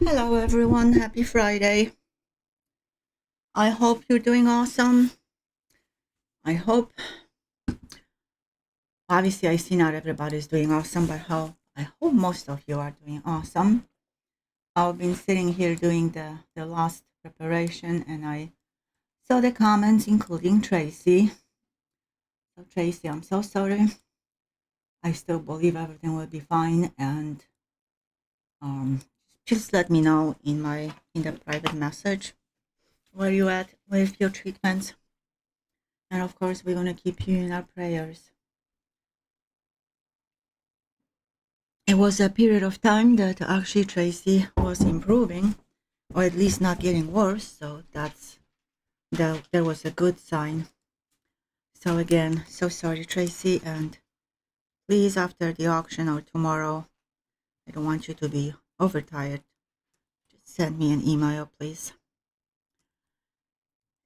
Hello everyone, happy Friday. I hope you're doing awesome. I hope, obviously, I see not everybody's doing awesome, but I hope most of you are doing awesome. I've been sitting here doing the last preparation and I saw the comments, including Tracy. So, Tracy, I'm so sorry. I still believe everything will be fine, and um, just let me know in the private message where you at with your treatments. And of course, we're gonna keep you in our prayers. It was a period of time that actually Tracy was improving, or at least not getting worse. So there was a good sign. So again, so sorry, Tracy, and please, after the auction or tomorrow, I don't want you to be overtired. Just send me an email, please.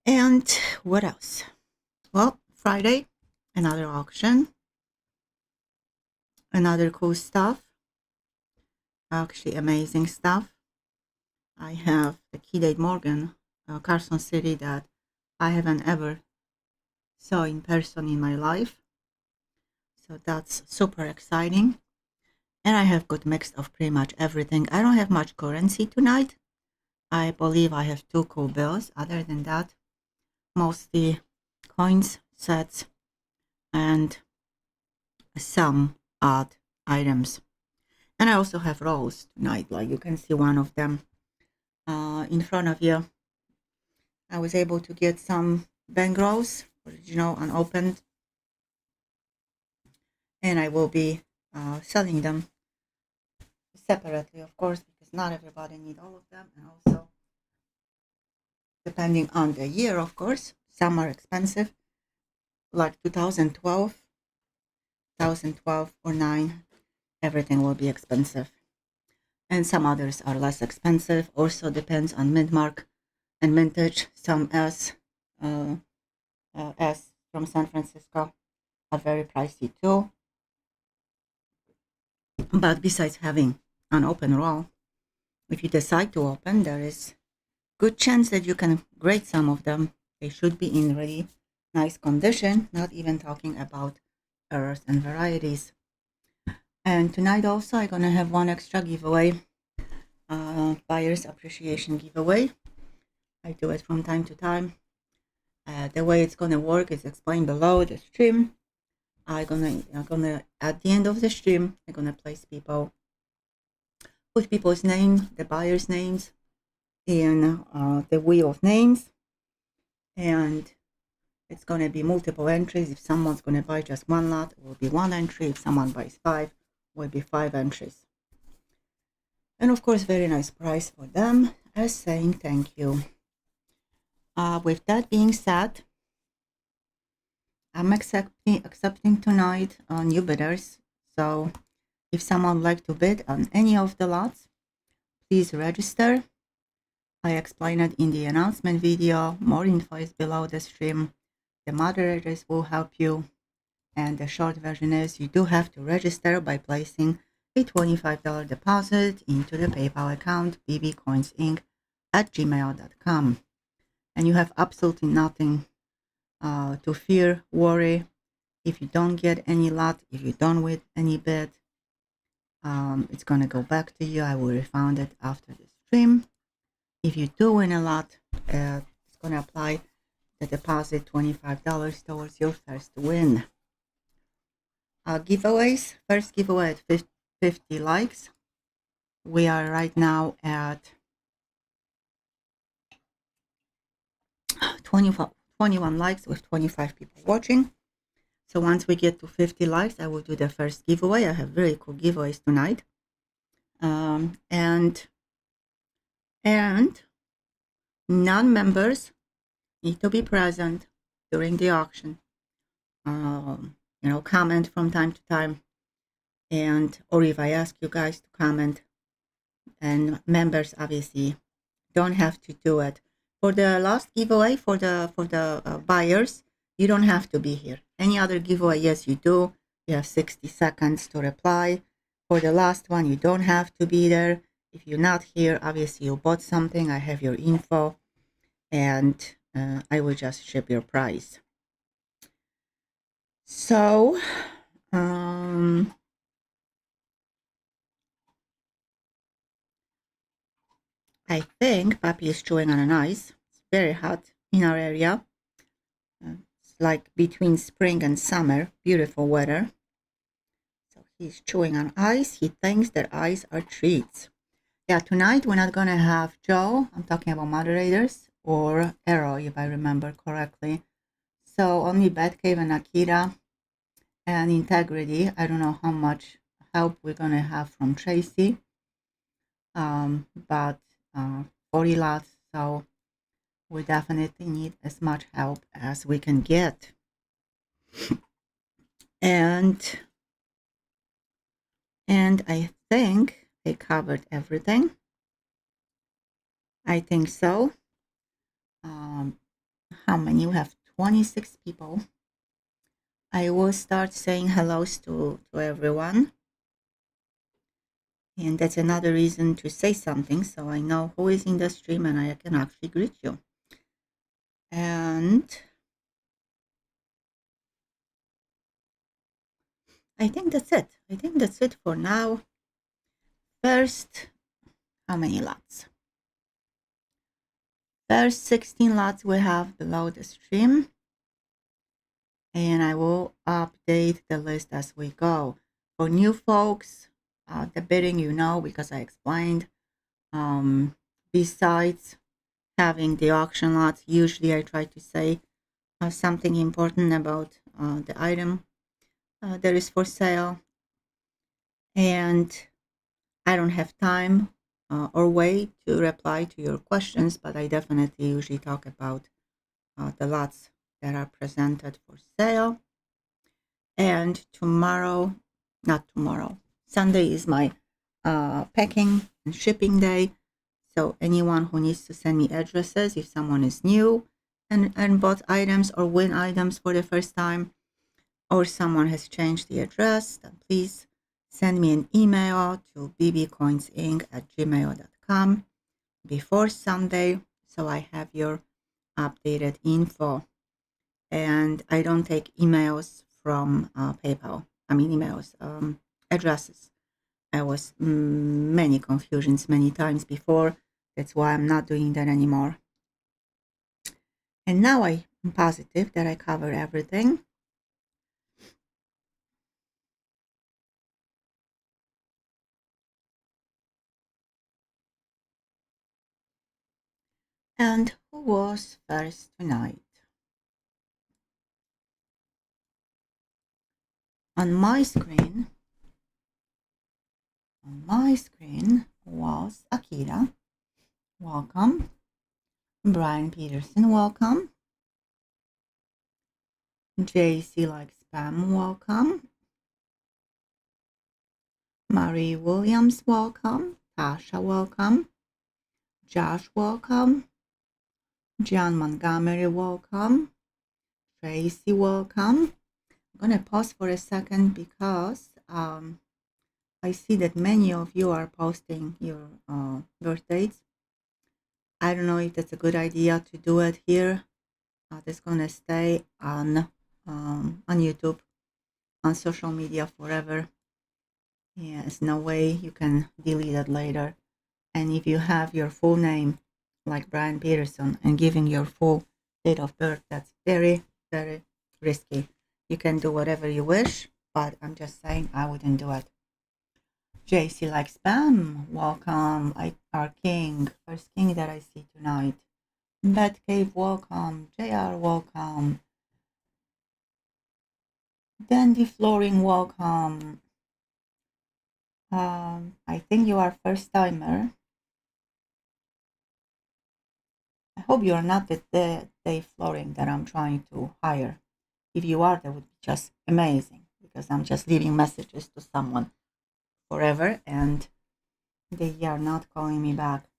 And what else? Well, Friday, another auction, another cool stuff. Actually, amazing stuff. I have the Key Date Morgan, Carson City, that I haven't ever saw in person in my life. So that's super exciting. And I have good mix of pretty much everything. I don't have much currency tonight. I believe I have two cool bills. Other than that, mostly coins, sets, and some odd items. And I also have rolls tonight, like you can see one of them in front of you. I was able to get some bank rolls, original, unopened, and I will be selling them separately, of course, because not everybody need all of them, and also depending on the year, of course, some are expensive, like 2012 or 9, everything will be expensive, and some others are less expensive. Also depends on mint mark and mintage. Some S from San Francisco are very pricey too. But besides having an open roll, if you decide to open, there is good chance that you can grade some of them. They should be in really nice condition, not even talking about errors and varieties. And tonight also I'm gonna have one extra giveaway, buyer's appreciation giveaway. I do it from time to time. The way it's gonna work is explained below the stream. I'm gonna at the end of the stream, I'm gonna put people's name, the buyer's names, in the wheel of names, and it's going to be multiple entries. If someone's going to buy just one lot, it will be one entry. If someone buys 5, it will be 5 entries. And of course, very nice price for them as saying thank you. With that being said, I'm accepting tonight new bidders. So if someone would like to bid on any of the lots, please register. I explained it in the announcement video. More info is below the stream. The moderators will help you. And the short version is you do have to register by placing a $25 deposit into the PayPal account bbcoinsinc@gmail.com. And you have absolutely nothing to fear, worry. If you don't get any lot, if you don't win any bid, it's going to go back to you. I will refund it after the stream. If you do win a lot, it's going to apply the deposit $25 towards your first win. Giveaways. First giveaway at 50 likes. We are right now at 21 likes with 25 people watching. So once we get to 50 likes, I will do the first giveaway. I have very cool giveaways tonight. And non-members need to be present during the auction. Comment from time to time, or if I ask you guys to comment, and members obviously don't have to do it. For the last giveaway, for the buyers, you don't have to be here. Any other giveaway, yes, you do. You have 60 seconds to reply. For the last one, you don't have to be there. If you're not here, obviously you bought something. I have your info, and I will just ship your price. So, I think Papi is chewing on an ice. It's very hot in our area. It's like between spring and summer, beautiful weather. So he's chewing on ice. He thinks that ice are treats. Yeah, tonight we're not gonna have Joe. I'm talking about moderators, or Arrow, if I remember correctly. So only Batcave and Akira and Integrity. I don't know how much help we're gonna have from Tracy. But 40 lots, so we definitely need as much help as we can get. And I think they covered everything. I think so. How many? We have 26 people. I will start saying hellos to everyone. And that's another reason to say something, so I know who is in the stream and I can actually greet you. And I think that's it. I think that's it for now. First, how many lots? First 16 lots we have below the stream. And I will update the list as we go. For new folks, the bidding you know because I explained. Besides having the auction lots, usually I try to say something important about the item that is for sale. And I don't have time or way to reply to your questions, but I definitely usually talk about the lots that are presented for sale. And Sunday is my packing and shipping day. So anyone who needs to send me addresses, if someone is new and bought items or win items for the first time, or someone has changed the address, then please send me an email to bbcoinsinc@gmail.com before Sunday, so I have your updated info. And I don't take emails from PayPal. Addresses. I was many confusions many times before. That's why I'm not doing that anymore. And now I'm positive that I covered everything. And who was first tonight? On my screen was Akira. Welcome. Brian Peterson, welcome. JC like spam, welcome. Marie Williams, welcome. Tasha, welcome. Josh, welcome. John Montgomery, welcome. Tracy, welcome. I'm going to pause for a second because I see that many of you are posting your birthdays. I don't know if that's a good idea to do it here. That's going to stay on YouTube, on social media forever. Yeah, there's no way you can delete it later. And if you have your full name, like Brian Peterson, and giving your full date of birth, that's very, very risky. You can do whatever you wish, but I'm just saying I wouldn't do it. JC like spam, welcome. Our king, first king that I see tonight. Batcave, welcome. JR, welcome. Dandy Flooring, welcome. I think you are first timer. I hope you are not the day flooring that I'm trying to hire. If you are, that would be just amazing because I'm just leaving messages to someone forever and they are not calling me back.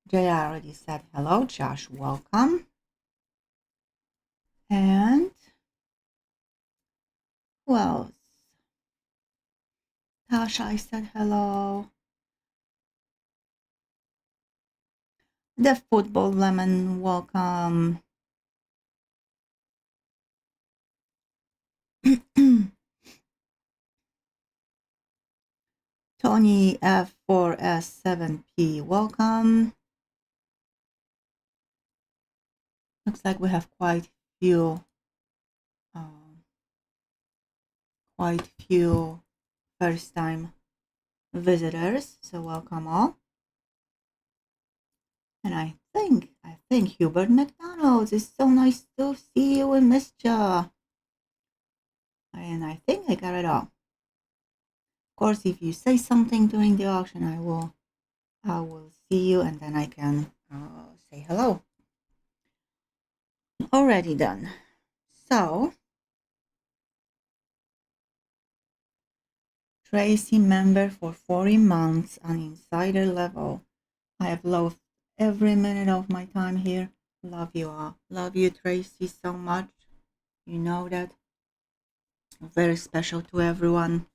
JR already said hello. Josh, welcome. And who else? Tasha, I said hello. The football lemon, welcome. Tony F4S7P, welcome. Looks like we have quite few first time visitors, so welcome all. And I think Hubert McDonald's, it's so nice to see you and miss ya. And I think I got it all. Of course, if you say something during the auction, I will see you and then I can say hello. Already done. So, Tracy member for 40 months on insider level. I have loved every minute of my time here. Love you all. Love you, Tracy, so much. You know that. Very special to everyone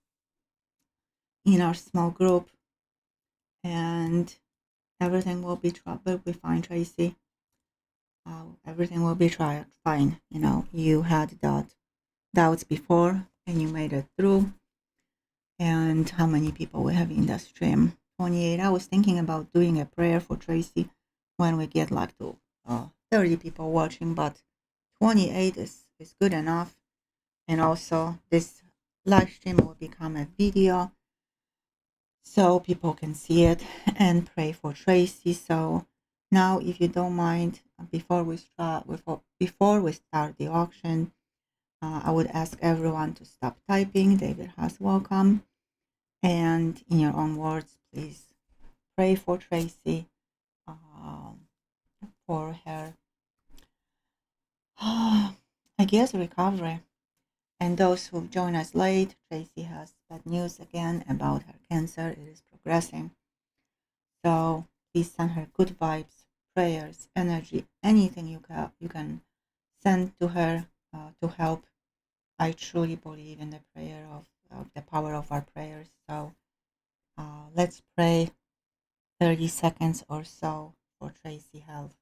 in our small group. And everything will be fine, Tracy. Everything will be fine. You know, you had doubts before and you made it through. And how many people we have in the stream? 28. I was thinking about doing a prayer for Tracy when we get like to 30 people watching, but 28 is good enough. And also this live stream will become a video so people can see it and pray for Tracy. So now, if you don't mind, before we start the auction, I would ask everyone to stop typing. David has welcome. And in your own words, please pray for Tracy, for her, I guess, recovery. And those who join us late, Tracy has bad news again about her cancer. It is progressing. So please send her good vibes, prayers, energy, anything you can send to her to help. I truly believe in the prayer of the power of our prayers. So let's pray 30 seconds or so for Tracy health.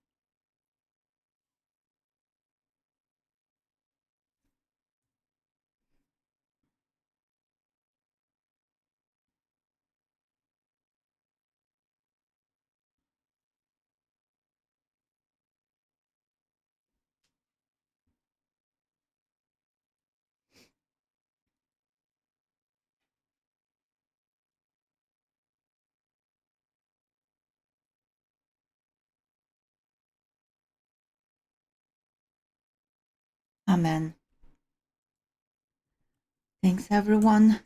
Amen. Thanks everyone.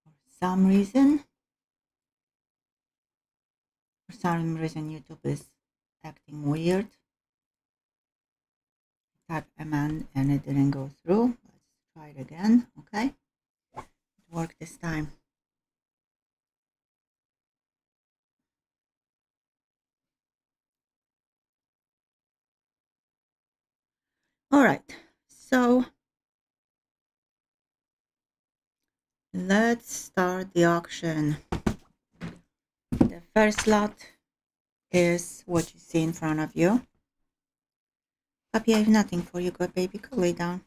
For some reason YouTube is acting weird. Type amen and it didn't go through. Let's try it again. Okay, it worked this time. All right, so let's start the auction. The first lot is what you see in front of you. Puppy, I have nothing for you. Go, baby, go lay down.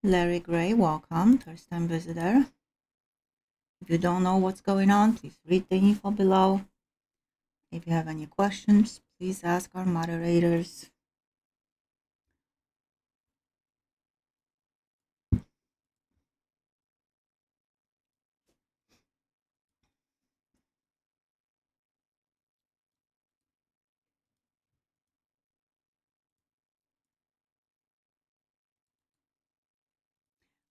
Larry Gray, welcome, first time visitor. If you don't know what's going on, please read the info below. If you have any questions, please ask our moderators.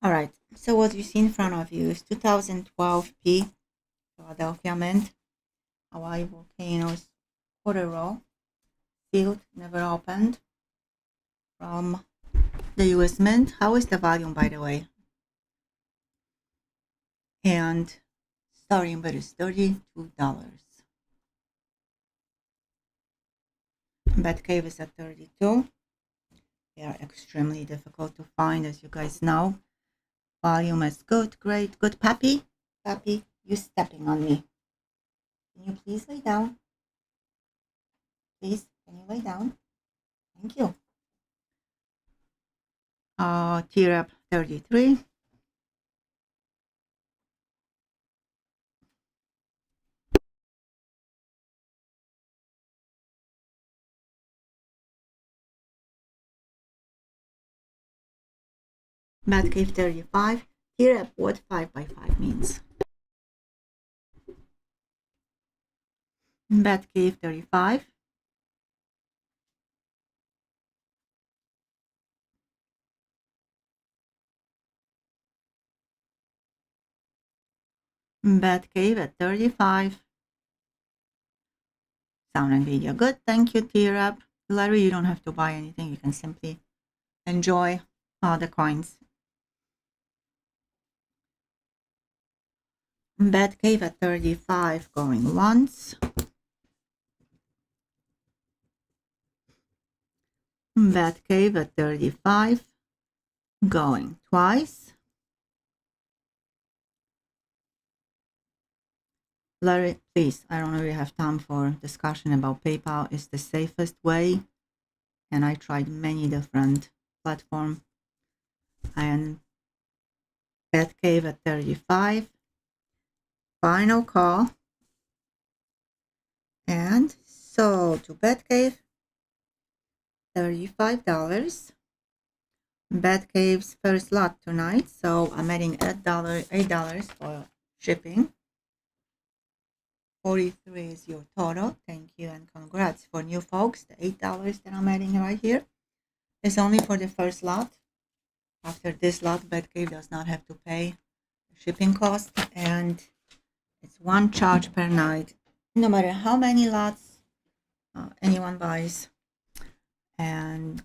All right, so what you see in front of you is 2012 P Philadelphia Mint Hawaii Volcanoes quarter roll, sealed, never opened, from the US Mint. How is the volume, by the way? And starting bid is $32. Bet cave is at 32. They are extremely difficult to find, as you guys know. Volume is good, great, good. Pappy, puppy, you stepping on me. Can you please lay down? Please, can you lay down? Thank you. Tier up 33. Batcave 35. Tier up what 5 by 5 means. Batcave 35. Batcave at 35. Sound and video good. Thank you, Tier up. Larry, you don't have to buy anything. You can simply enjoy the coins. Batcave at 35 going once. Batcave at 35 going twice. Larry, please, I don't really have time for discussion about PayPal. It's the safest way, and I tried many different platforms. And Batcave at 35. Final call. And sold to Batcave, $35. Batcave's first lot tonight, so I'm adding $8 for shipping. 43 is your total. Thank you and congrats for new folks. The $8 that I'm adding right here is only for the first lot. After this lot, Batcave does not have to pay shipping cost, and it's one charge per night, no matter how many lots anyone buys. And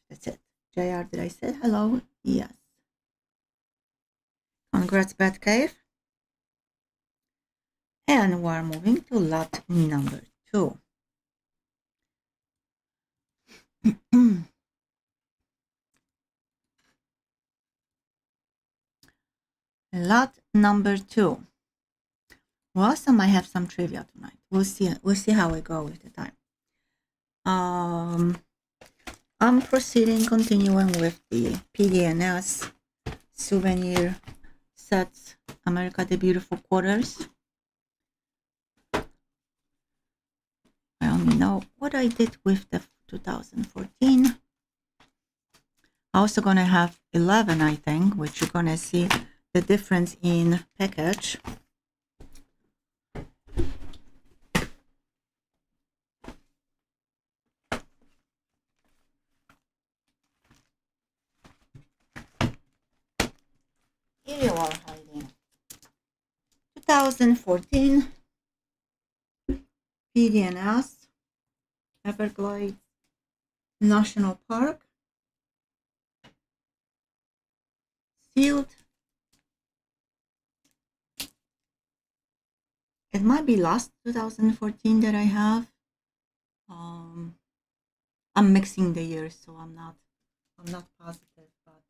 that's it. JR, did I say hello? Yes. Congrats, Batcave. And we're moving to lot number 2. Lot number 2. Well, some might have some trivia tonight. We'll see how we go with the time. I'm continuing with the PDNS souvenir sets, America the Beautiful Quarters. I only know what I did with the 2014. I'm also gonna have 11, I think, which you're gonna see the difference in package. Here you are, hiding. 2014 PDNS Everglades National Park, sealed. It might be last 2014 that I have. I'm mixing the years, so I'm not positive, but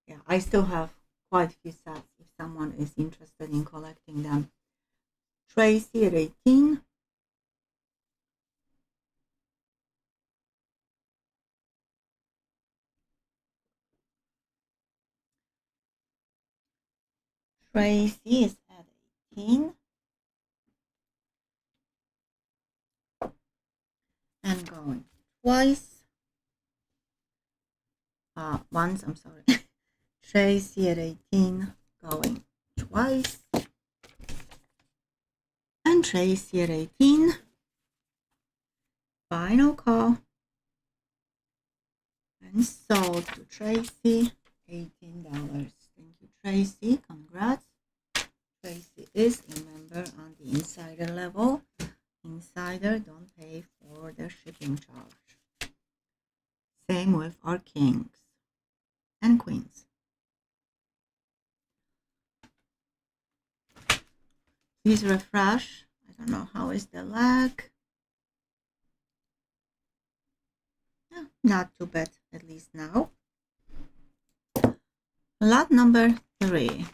yeah, I still have quite a few sets if someone is interested in collecting them. Tracy at 18. Tracy is at 18. And going twice. Once, I'm sorry. Tracy at 18 going twice. And Tracy at 18. Final call. And sold to Tracy, $18. Thank you, Tracy. Congrats. Tracy is a member on the insider level. Insider don't pay for the shipping charge. Same with our kings and queens. Please refresh. I don't know how is the lag. Not too bad, at least now. Lot number 3.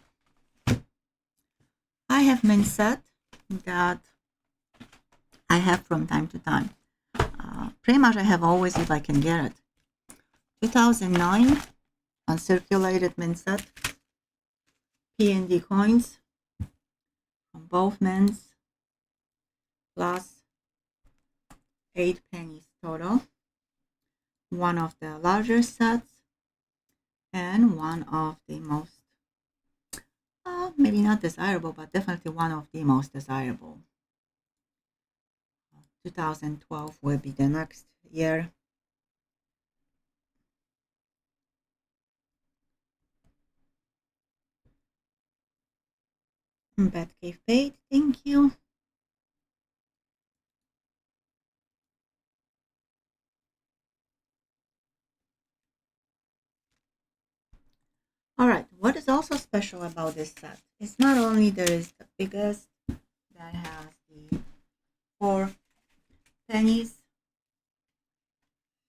I have mint set that I have from time to time. Pretty much I have always if I can get it. 2009 uncirculated mint set. P&D coins from both mints plus 8 pennies total. One of the larger sets and one of the most, maybe not desirable, but definitely one of the most desirable. 2012 will be the next year. Batcave paid, thank you. Alright, what is also special about this set? It's not only there is the biggest that has the 4 pennies,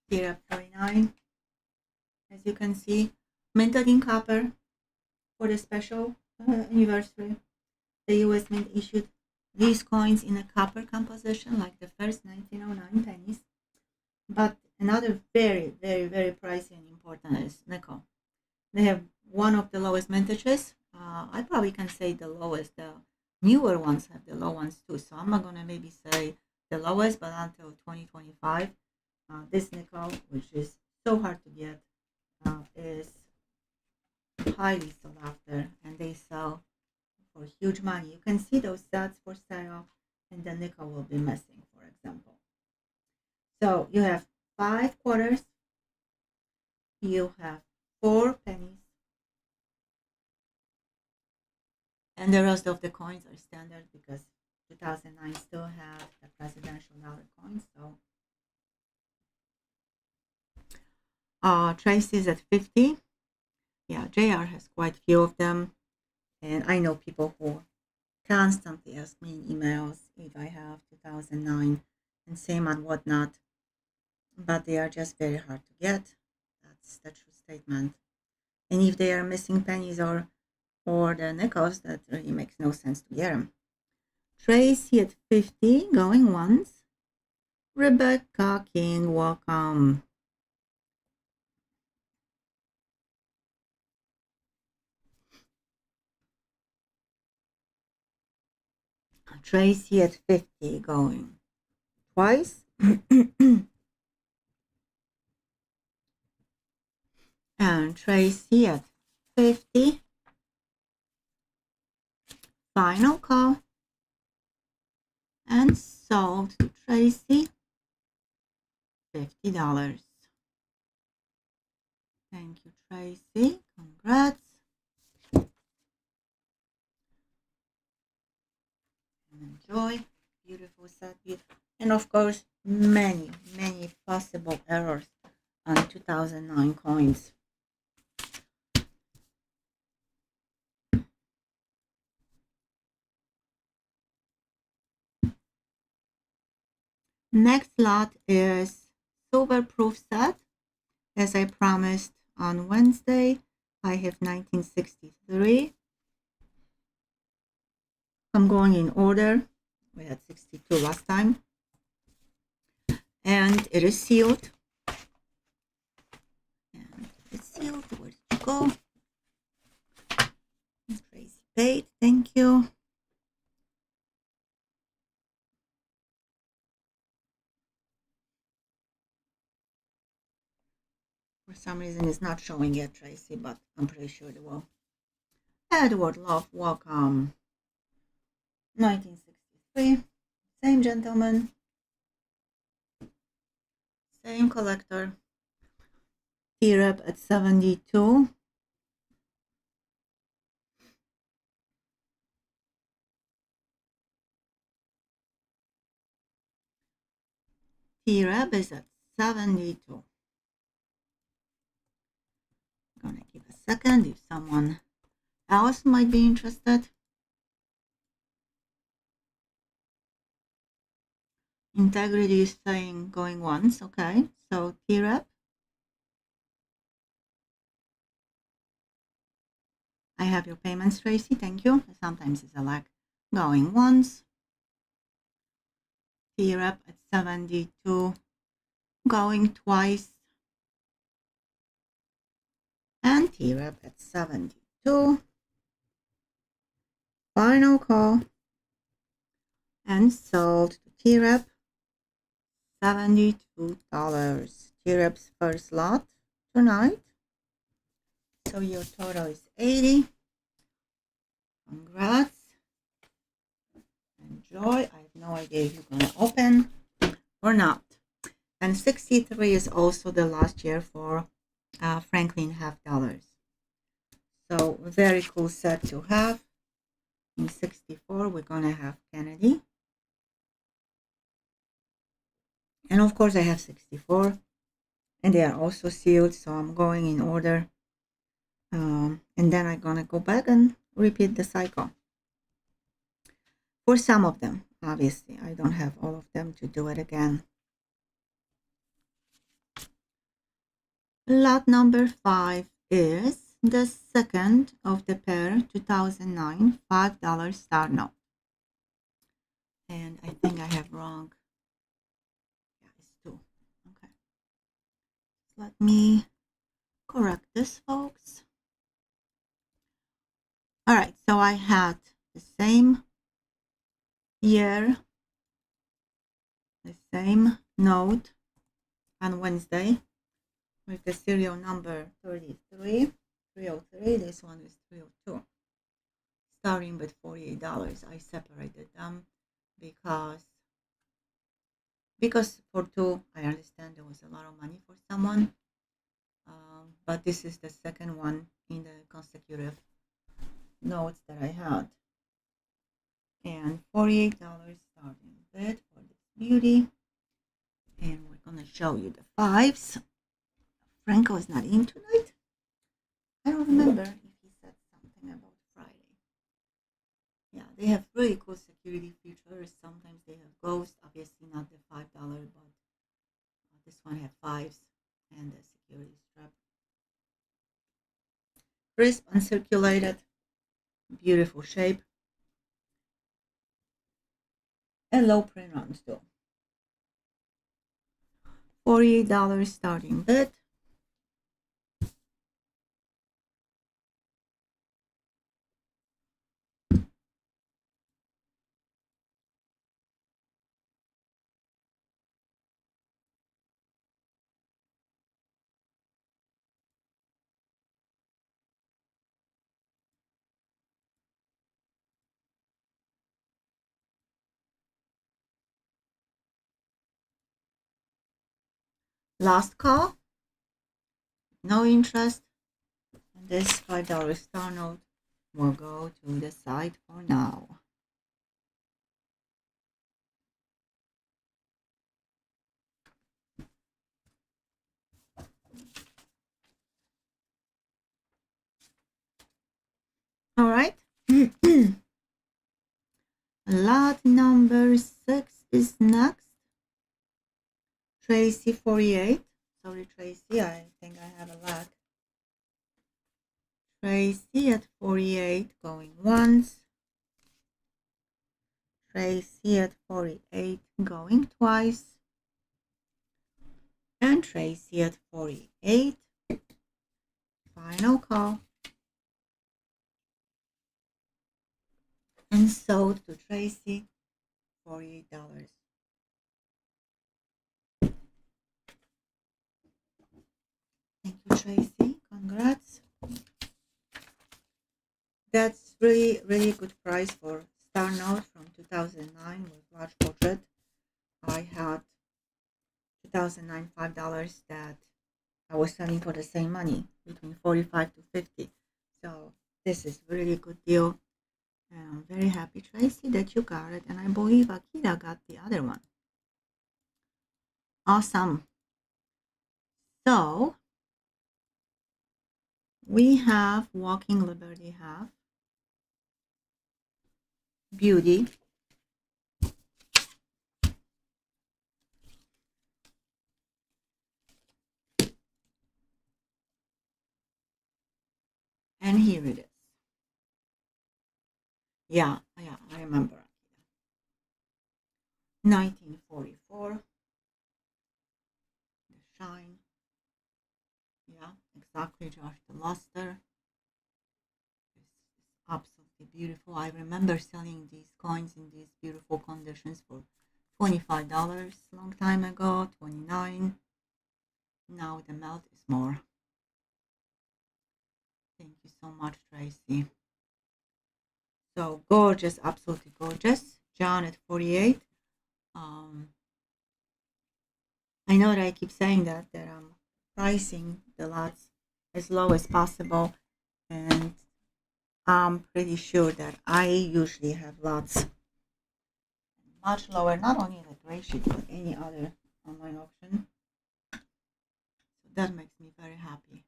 here at 49, as you can see, minted in copper for the special anniversary. The US Mint issued these coins in a copper composition like the first 1909 pennies. But another very, very, very pricey and important is nickel. They have one of the lowest mintages. I probably can say the lowest. The newer ones have the low ones too. So I'm not going to maybe say the lowest, but until 2025, this nickel, which is so hard to get, is highly sought after, and they sell for huge money. You can see those sets for sale, and the nickel will be missing, for example. So you have 5 quarters, you have 4 pennies, and the rest of the coins are standard because 2009 still had the presidential dollar coins. So Tracy's at 50. Yeah, JR has quite a few of them, and I know people who constantly ask me in emails if I have 2009 and same and whatnot, but they are just very hard to get. That's the true statement. And if they are missing pennies or the nickels, that really makes no sense to get them. Tracy at 50, going once. Rebecca King, welcome. Tracy at 50, going twice. And Tracy at 50. Final call. And sold to Tracy. $50. Thank you, Tracy. Congrats. And enjoy. Beautiful set. And of course, many, many possible errors on 2009 coins. Next lot is silver proof set. As I promised on Wednesday, I have 1963. I'm going in order. We had 62 last time. And it is sealed. And it's sealed. Where did it go? Tracy paid. Thank you. For some reason, it's not showing yet, Tracy, but I'm pretty sure it will. Edward Love, welcome. 1963. Same gentleman. Same collector. T-Rep at 72. T-Rep is at 72. I'm gonna give a second if someone else might be interested. Integrity is saying going once, okay. So T-Rep. I have your payments, Tracy, thank you. Sometimes it's a lag. going once. T-Rep at 72, going twice. And T-Rep at 72. Final call. And sold to T-Rep, $72. T-Rep's first lot tonight. So your total is 80. Congrats. Enjoy. I have no idea if you're going to open or not. And 63 is also the last year for Franklin half dollars. So very cool set to have. In 64, we're going to have Kennedy. And of course, I have 64. And they are also sealed, so I'm going in order. And then I'm going to go back and repeat the cycle. For some of them, obviously. I don't have all of them to do it again. Lot number 5 is the second of the pair 2009 $5 star note. And I think I have wrong. Yeah, it's 2. Okay. Let me correct this, folks. All right, so I had the same year, the same note on Wednesday with the serial number 303. This one is 302. Starting with $48. I separated them because for 2, I understand there was a lot of money for someone. But this is the second one in the consecutive notes that I had. And $48 starting bid for this beauty. And we're going to show you the 5s. Franco is not in tonight. I don't remember if he said something about Friday. Yeah, they have really cool security features. Sometimes they have ghosts. Obviously not the $5, but this one have 5s and the security strap. Crisp, uncirculated, beautiful shape. And low print runs too. $48 starting bid. Last call. No interest. And this $5 star note will go to the side for now. All right. Lot number 6 is next. Tracy 48. Sorry, Tracy, I think I have a lot. Tracy at 48 going once. Tracy at 48 going twice. And Tracy at 48. Final call. And sold to Tracy, $48. Thank you, Tracy. Congrats. That's really, really good price for Star Note from 2009 with large portrait. I had 2009 $5 that I was selling for the same money, between 45 to 50. So this is really good deal. And I'm very happy, Tracy, that you got it. And I believe Akira got the other one. Awesome. So we have Walking Liberty half, Beauty, and here it is. Yeah, remember. 1944. The shine. Yeah, exactly, Josh the luster. This is absolutely beautiful. I remember selling these coins in these beautiful conditions for $25 long time ago, 29. Now the melt is more. Thank you so much, Tracy. So gorgeous, absolutely gorgeous. John at 48. I know that I keep saying that I'm pricing the lots as low as possible, and I'm pretty sure that I usually have lots much lower, not only the gray sheet, but any other online auction. So that makes me very happy.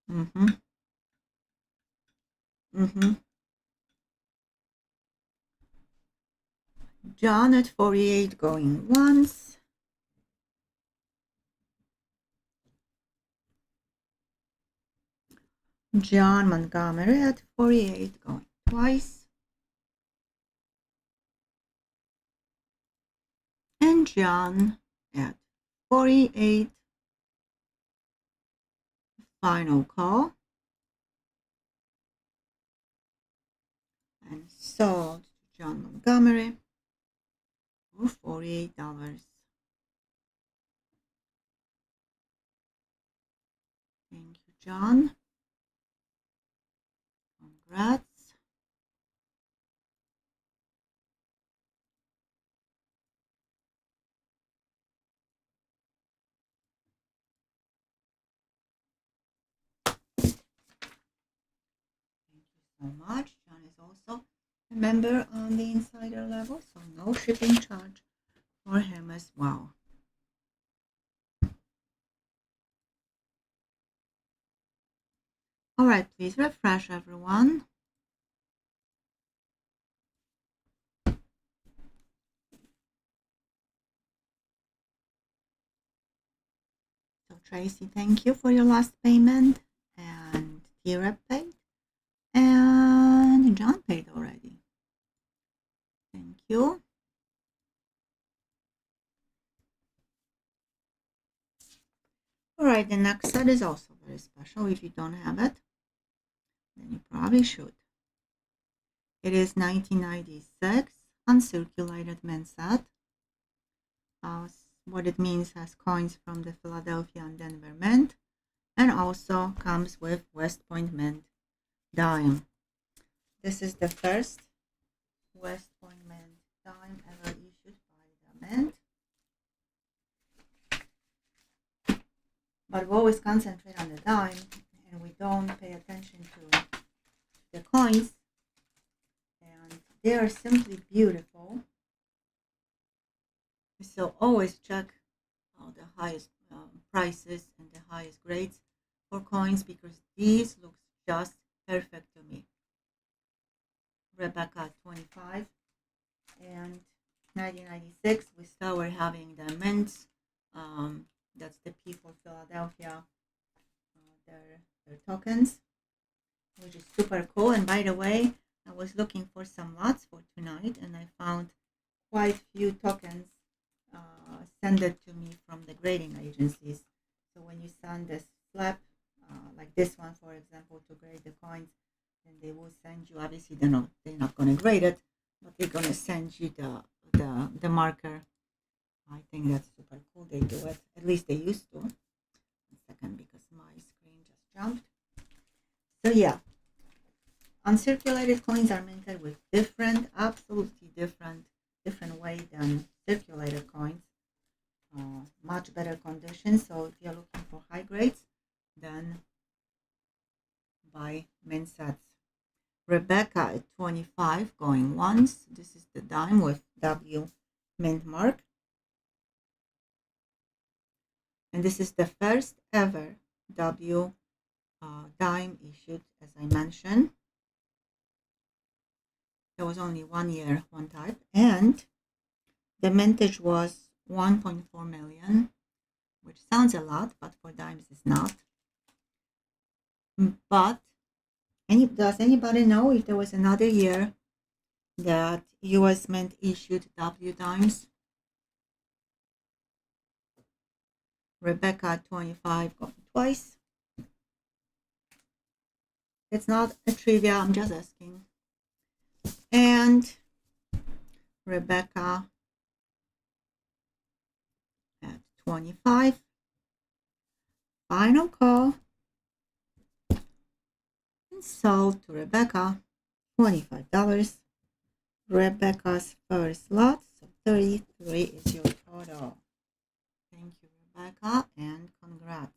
Mm-hmm. Mm-hmm. John at 48 going once. John Montgomery at 48 going twice. And John at 48. Final call. And sold to John Montgomery for $48. Thank you, John. Congrats. Thank you so much. John is also a member on the insider level, so no shipping charge for him as well. All right, please refresh everyone. So Tracy, thank you for your last payment, and Tira paid, and John paid already. Thank you. All right, the next set is also very special. If you don't have it, then you probably should. It is 1996 uncirculated mint set. What it means has coins from the Philadelphia and Denver Mint, and also comes with West Point Mint dime. This is the first West Point Mint dime ever issued by the Mint. But we always concentrate on the dime, and we don't pay attention to the coins, and they are simply beautiful. So always check the highest prices and the highest grades for coins, because these look just perfect to me. Rebecca 25, and 1996 we started having the mints. That's the P for Philadelphia, their tokens, which is super cool. And by the way, I was looking for some lots for tonight, and I found quite few tokens send it to me from the grading agencies. So when you send this slab, like this one, for example, to grade the coins, then they will send you. Obviously, they're not going to grade it, but they're going to send you the marker. I think that's super cool. They do it. At least they used to. 1 second, because my screen just jumped. So yeah, uncirculated coins are minted with absolutely different way than circulated coins. Much better conditions. So if you're looking for high grades, then buy mint sets. Rebecca at 25 going once. This is the dime with W mint mark. And this is the first ever W dime issued, as I mentioned. There was only 1 year, one type, and the mintage was 1.4 million, which sounds a lot, but for dimes it's not. But Does anybody know if there was another year that US Mint issued W dimes? Rebecca 25 got it twice. It's not a trivia, I'm just asking. And Rebecca at 25. Final call. And sold to Rebecca, $25. Rebecca's first lot, so 33 is your total. Thank you, Rebecca, and congrats.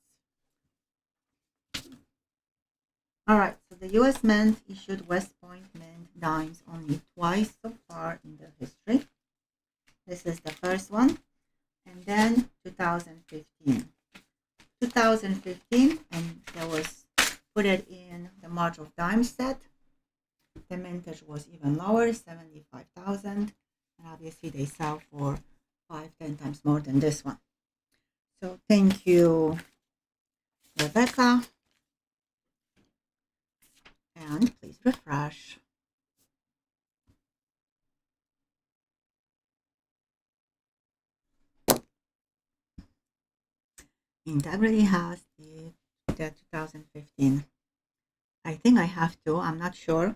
Alright, so the US Mint issued West Point Mint dimes only twice so far in their history. This is the first one, and then 2015. 2015, and that was put it in the March of Dimes set. The mintage was even lower, 75,000, and obviously they sell for 5-10 times more than this one. So thank you, Rebecca, and please refresh. Integrity has the 2015. I think I have to. I'm not sure.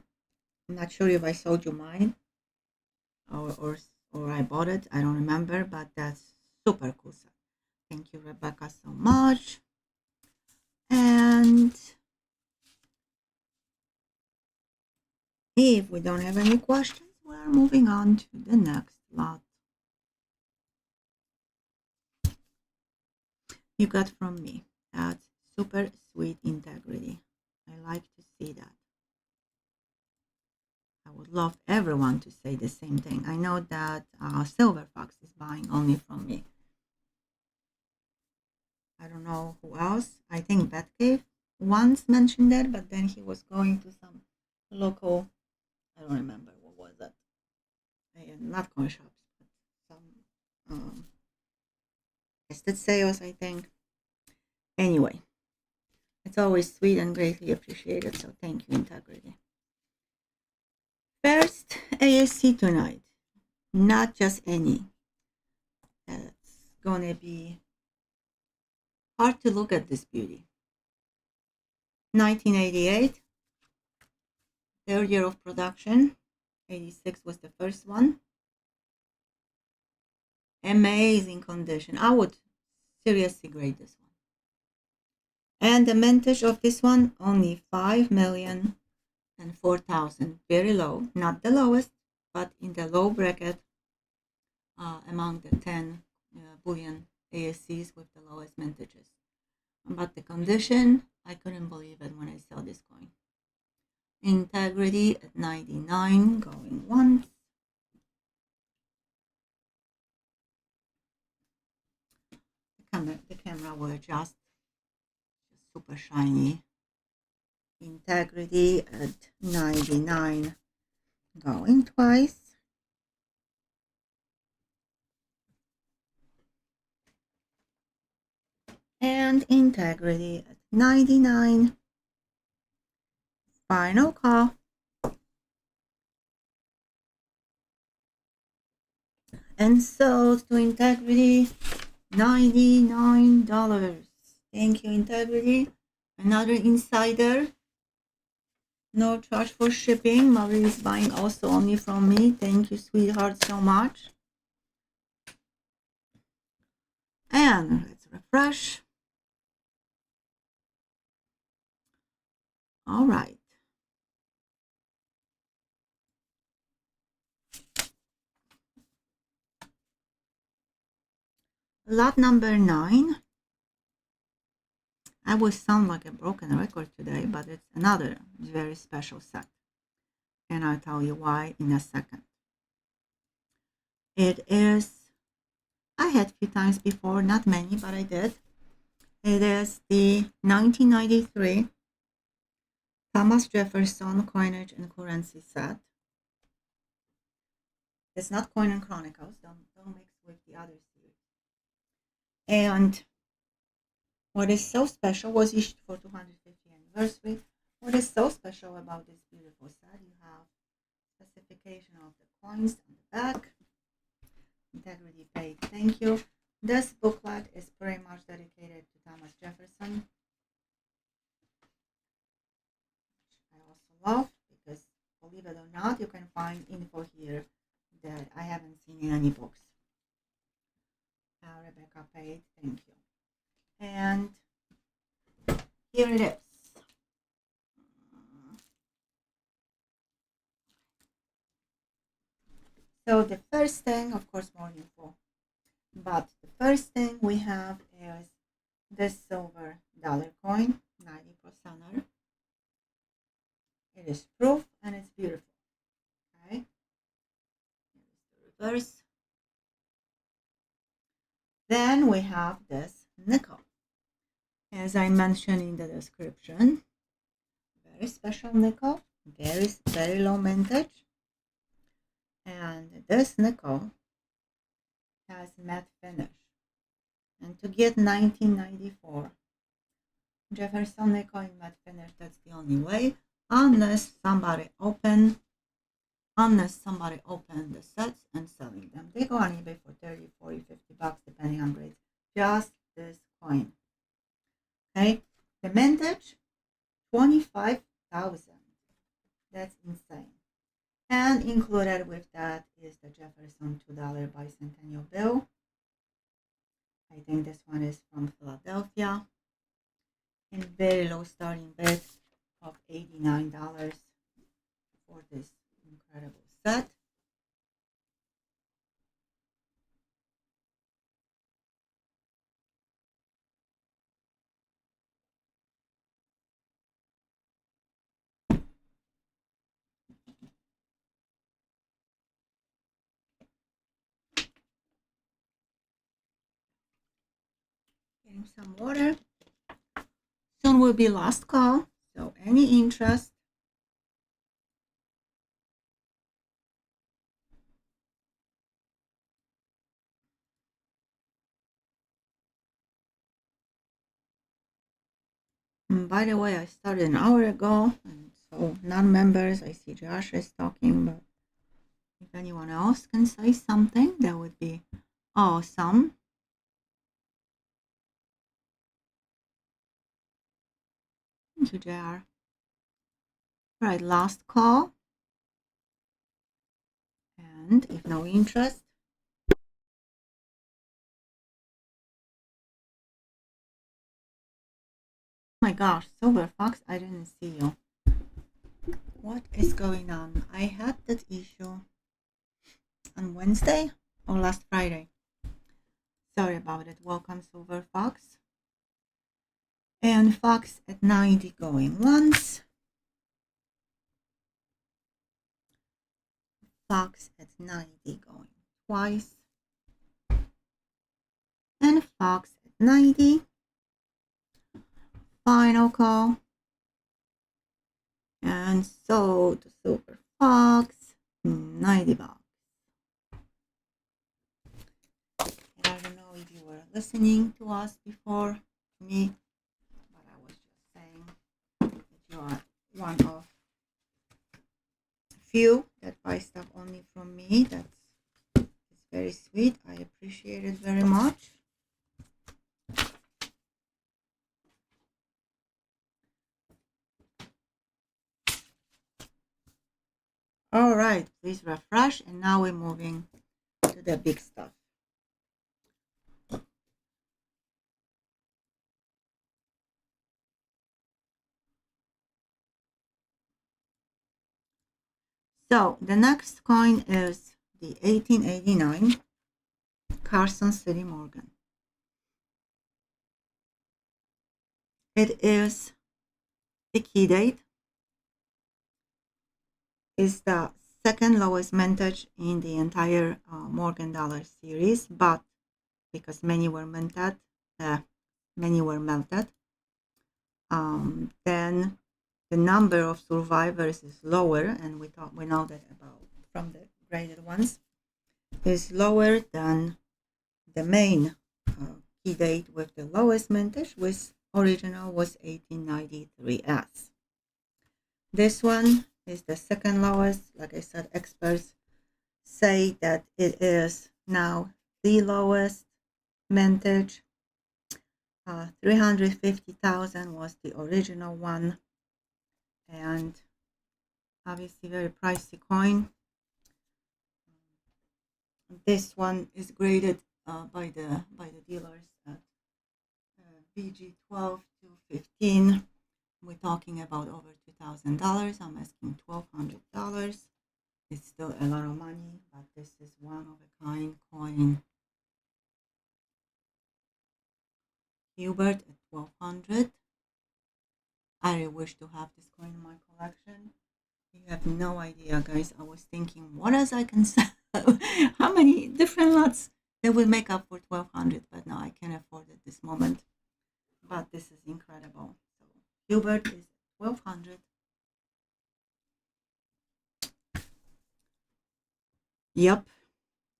I'm not sure if I sold you mine or I bought it. I don't remember, but that's super cool stuff. Thank you, Rebecca, so much. And if we don't have any questions, we're moving on to the next lot. You got from me. That's super sweet integrity. I like to see that. I would love everyone to say the same thing. I know that Silver Fox is buying only from me. I don't know who else. I think Batcave once mentioned that, but then he was going to some local, I don't remember what was that. Not coin shops, but some estate sales, I think. Anyway, it's always sweet and greatly appreciated, so thank you, Integrity. First ASC tonight, not just any. It's gonna be hard to look at this beauty. 1988, third year of production. 86 was the first one. Amazing condition. I would seriously grade this one. And the mintage of this one, only 5,004,000. Very low. Not the lowest, but in the low bracket among the 10 bullion ASCs with the lowest mintages. But the condition, I couldn't believe it when I saw this coin. Integrity at 99, going once. The camera will adjust. Super shiny. Integrity at 99, going twice. And integrity at 99. Final call. And sold to Integrity, $99. Thank you, Integrity. Another insider. No charge for shipping. Marie is buying also only from me. Thank you, sweetheart, so much. And let's refresh. All right. Lot number 9. I will sound like a broken record today, but it's another very special set. And I'll tell you why in a second. It is, I had a few times before, not many, but I did. It is the 1993 Thomas Jefferson Coinage and Currency set. It's not Coin and Chronicles, don't mix with the other series. And what is so special was issued for 250th anniversary, What is so special about this beautiful set? You have specification of the coins on the back. Integrity paid, thank you. This booklet is pretty much dedicated to Thomas Jefferson. I also love because, believe it or not, you can find info here that I haven't seen in any books. Rebecca paid, thank you. And here it is. So the first thing, of course, more info. But the first thing we have is this silver dollar coin, 90%er. It is proof and it's beautiful. Okay. Here's the reverse. Then we have this nickel. As I mentioned in the description, very special nickel, very low mintage. And this nickel has matte finish. And to get 1994 Jefferson nickel in matte finish, that's the only way, unless somebody open the sets and selling them. They go on eBay for 30, 40, 50 bucks depending on grades. Just this coin. Okay, the mintage 25,000. That's insane. And included with that is the Jefferson $2 bicentennial bill. I think this one is from Philadelphia. And very low starting bid of $89 for this incredible set. Getting some water. Soon will be last call, so any interest, and by the way, I started an hour ago, and so non-members, I see Josh is talking, but if anyone else can say something, that would be awesome. Thank you, JR. All right, last call. And if no interest, oh my gosh, Silver Fox, I didn't see you. What is going on? I had that issue on Wednesday or last Friday. Sorry about it. Welcome, Silver Fox. And Fox at 90 going once. Fox at 90 going twice. And Fox at 90. Final call. And sold to Silver Fox, 90 bucks. And I don't know if you were listening to us before, me, but I was just saying that you are one of few that buy stuff only from me. It's very sweet. I appreciate it very much. All right, please refresh, and now we're moving to the big stuff. So the next coin is the 1889 Carson City Morgan. It is the key date. Is the second lowest mintage in the entire Morgan dollar series, but because many were melted, then the number of survivors is lower, and we know that about from the graded ones is lower than the main key date with the lowest mintage, which original was 1893S. This one is the second lowest. Like I said, experts say that it is now the lowest vintage. 350,000 was the original one, and obviously very pricey coin. This one is graded by the dealers at VG 12 to 15. We're talking about over $2,000. I'm asking $1,200. It's still a lot of money, but this is one of a kind coin. Hubert at 1,200. I really wish to have this coin in my collection. You have no idea, guys. I was thinking, what else I can sell? How many different lots that will make up for 1,200? But no, I can't afford it this moment. But this is incredible. So Hubert is 1,200. Yep,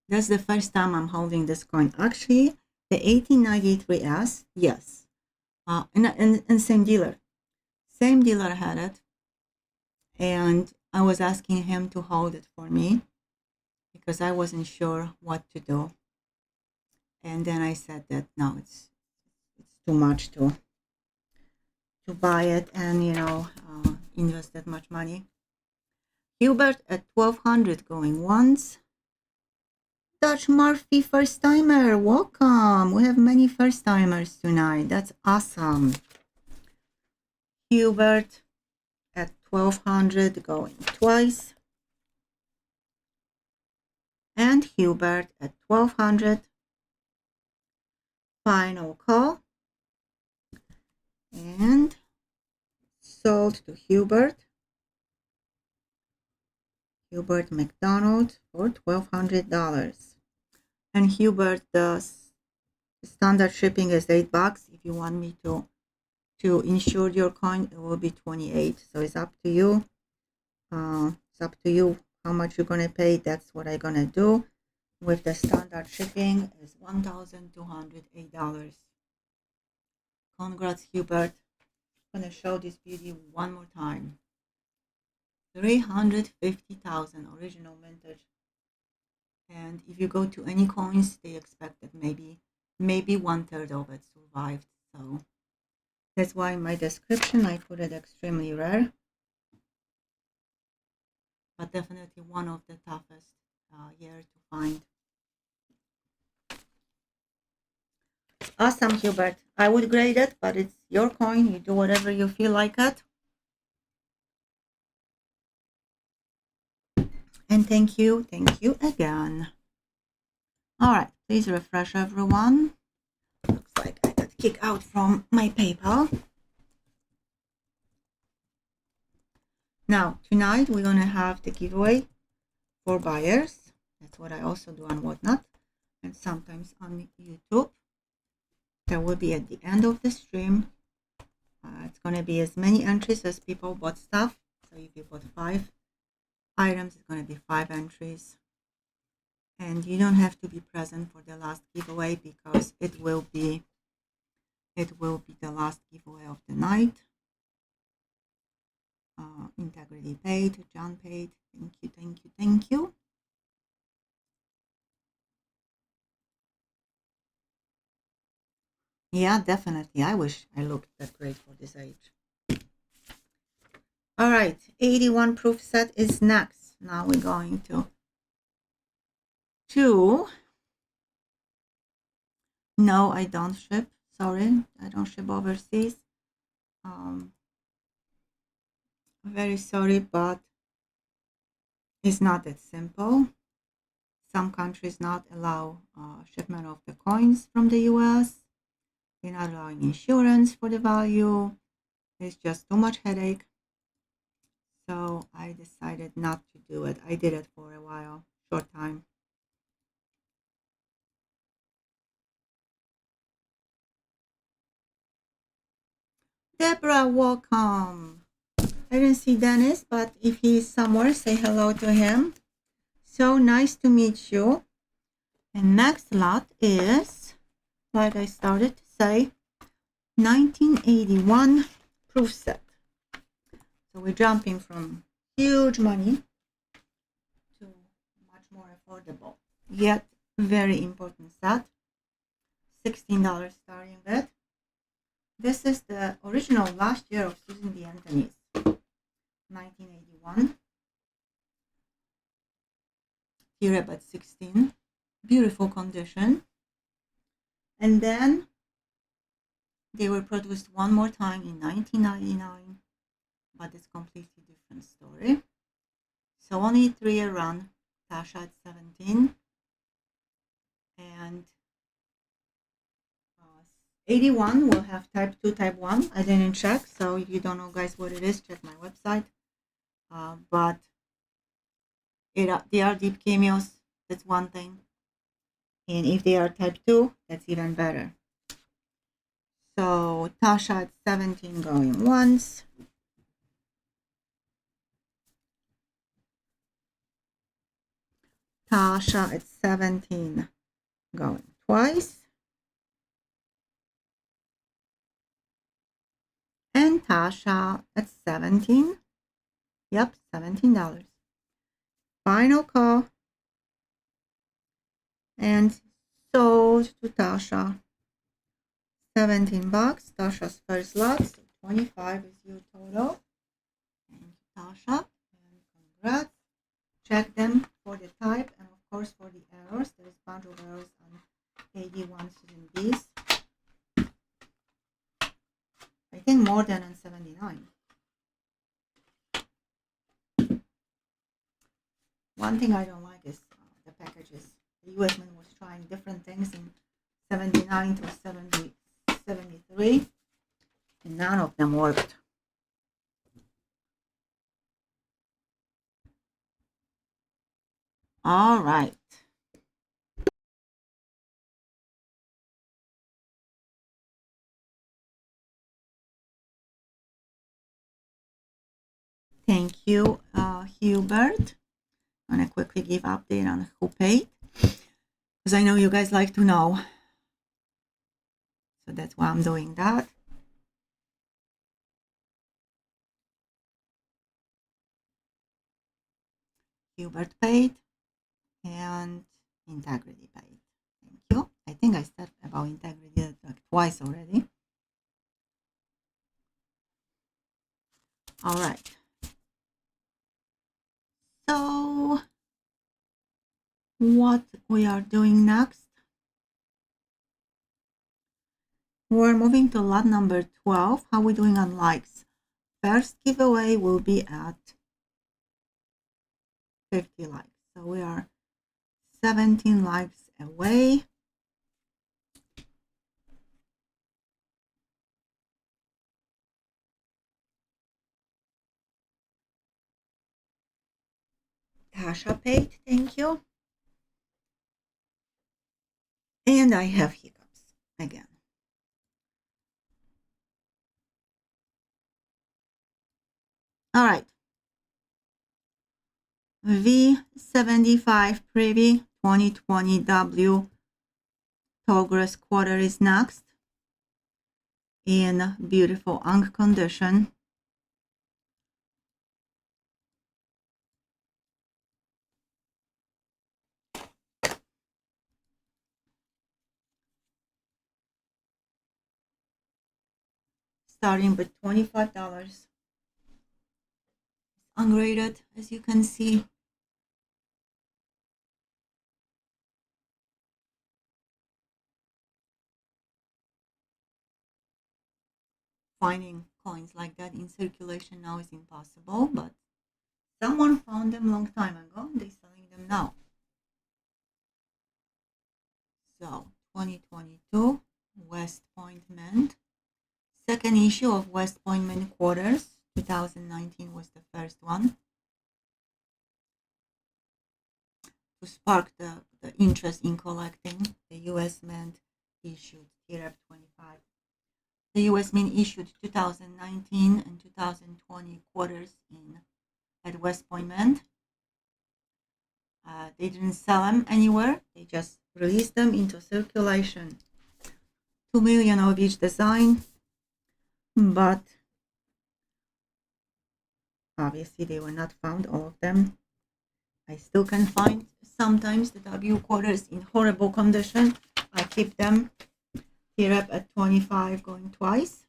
that's the first time I'm holding this coin. Actually, the 1893S, yes, and same dealer. Same dealer had it, and I was asking him to hold it for me because I wasn't sure what to do. And then I said that no, it's too much to buy it and invest that much money. Hubert at 1,200 going once. Dutch Murphy first timer, welcome. We have many first timers tonight. That's awesome. Hubert at 1,200 going twice. And Hubert at 1,200. Final call. And sold to Hubert. Hubert McDonald for $1,200. And Hubert, the standard shipping is $8. If you want me to insure your coin, it will be $28. So it's up to you. It's up to you how much you're gonna pay. That's what I'm gonna do. With the standard shipping is $1,208. Congrats, Hubert. I'm gonna show this beauty one more time. 350,000 original vintage. And if you go to any coins, they expect that maybe 1/3 of it survived. So that's why in my description I put it extremely rare, but definitely one of the toughest year to find. Awesome, Hubert. I would grade it, but it's your coin. You do whatever you feel like it. And thank you again. All right, please refresh everyone. Looks like I got kicked out from my PayPal. Now, tonight we're gonna have the giveaway for buyers. That's what I also do on Whatnot and sometimes on YouTube. That will be at the end of the stream. It's gonna be as many entries as people bought stuff. So if you bought 5 items, it's gonna be 5 entries. And you don't have to be present for the last giveaway because it will be the last giveaway of the night. Integrity paid, John paid. Thank you. Yeah, definitely. I wish I looked that great for this age. All right, 81 proof set is next. Now we're going to no, I don't ship. Sorry, I don't ship overseas. Very sorry, but it's not that simple. Some countries not allow shipment of the coins from the US. They're not allowing insurance for the value. It's just too much headache. So I decided not to do it. I did it for a while, short time. Deborah, welcome. I didn't see Dennis, but if he's somewhere, say hello to him. So nice to meet you. And next lot is, like I started to say, 1981 proof set. So we're jumping from huge money to much more affordable, yet very important set. $16 starting bid. This is the original last year of Susan B. Anthony's, 1981. Here about 16. Beautiful condition. And then they were produced one more time in 1999, but it's completely different story. So only 3-year run, Tasha at 17, and 81 will have type 2, type 1. I didn't check, so if you don't know, guys, what it is, check my website. But they are deep cameos, that's one thing. And if they are type 2, that's even better. So Tasha at 17 going once. Tasha at 17 going twice. And Tasha at 17. Yep, $17. Final call. And sold to Tasha. 17 bucks. Tasha's first lot. So 25 is your total. Thank you, Tasha. And congrats. Check them for the type and of course for the errors. There's a bunch of errors on 81 Susan B's. I think more than on 79. One thing I don't like is the packages. The US Mint was trying different things in 79 to 73, and none of them worked. All right. Thank you, Hubert. I'm going to quickly give update on who paid, because I know you guys like to know. So that's why I'm doing that. Hubert paid and Integrity paid. Thank you. I think I said about Integrity like twice already. All right. So what we are doing next, we're moving to lot number 12. How are we doing on likes? First giveaway will be at 50 likes. So we are 17 likes away. Tasha paid, thank you. And I have hiccups again. All right. V75 Privy 2020W Tallgrass quarter is next in beautiful unk condition. Starting with $25. Ungraded, as you can see. Finding coins like that in circulation now is impossible, but someone found them long time ago and they're selling them now. So 2022 West Point Mint. Second issue of West Point Mint quarters. 2019 was the first one. To spark the interest in collecting, the US Mint issued TRF 25. The US Mint issued 2019 and 2020 quarters at West Point Mint. They didn't sell them anywhere. They just released them into circulation. 2 million of each design, but Obviously, they were not found, all of them. I still can find sometimes the W quarters in horrible condition. I keep them here up at 25 going twice.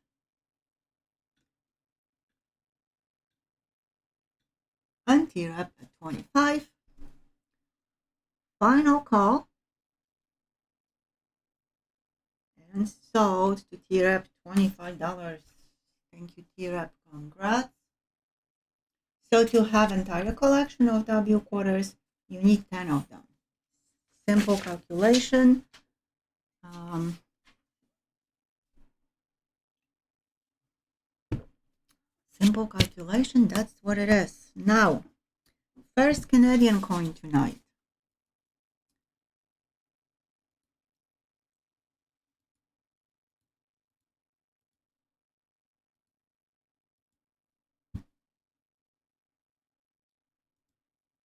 And here up at 25. Final call. And sold to tear up $25. Thank you, tear up. Congrats. So to have entire collection of W quarters, you need 10 of them. Simple calculation. Simple calculation, that's what it is. Now, first Canadian coin tonight.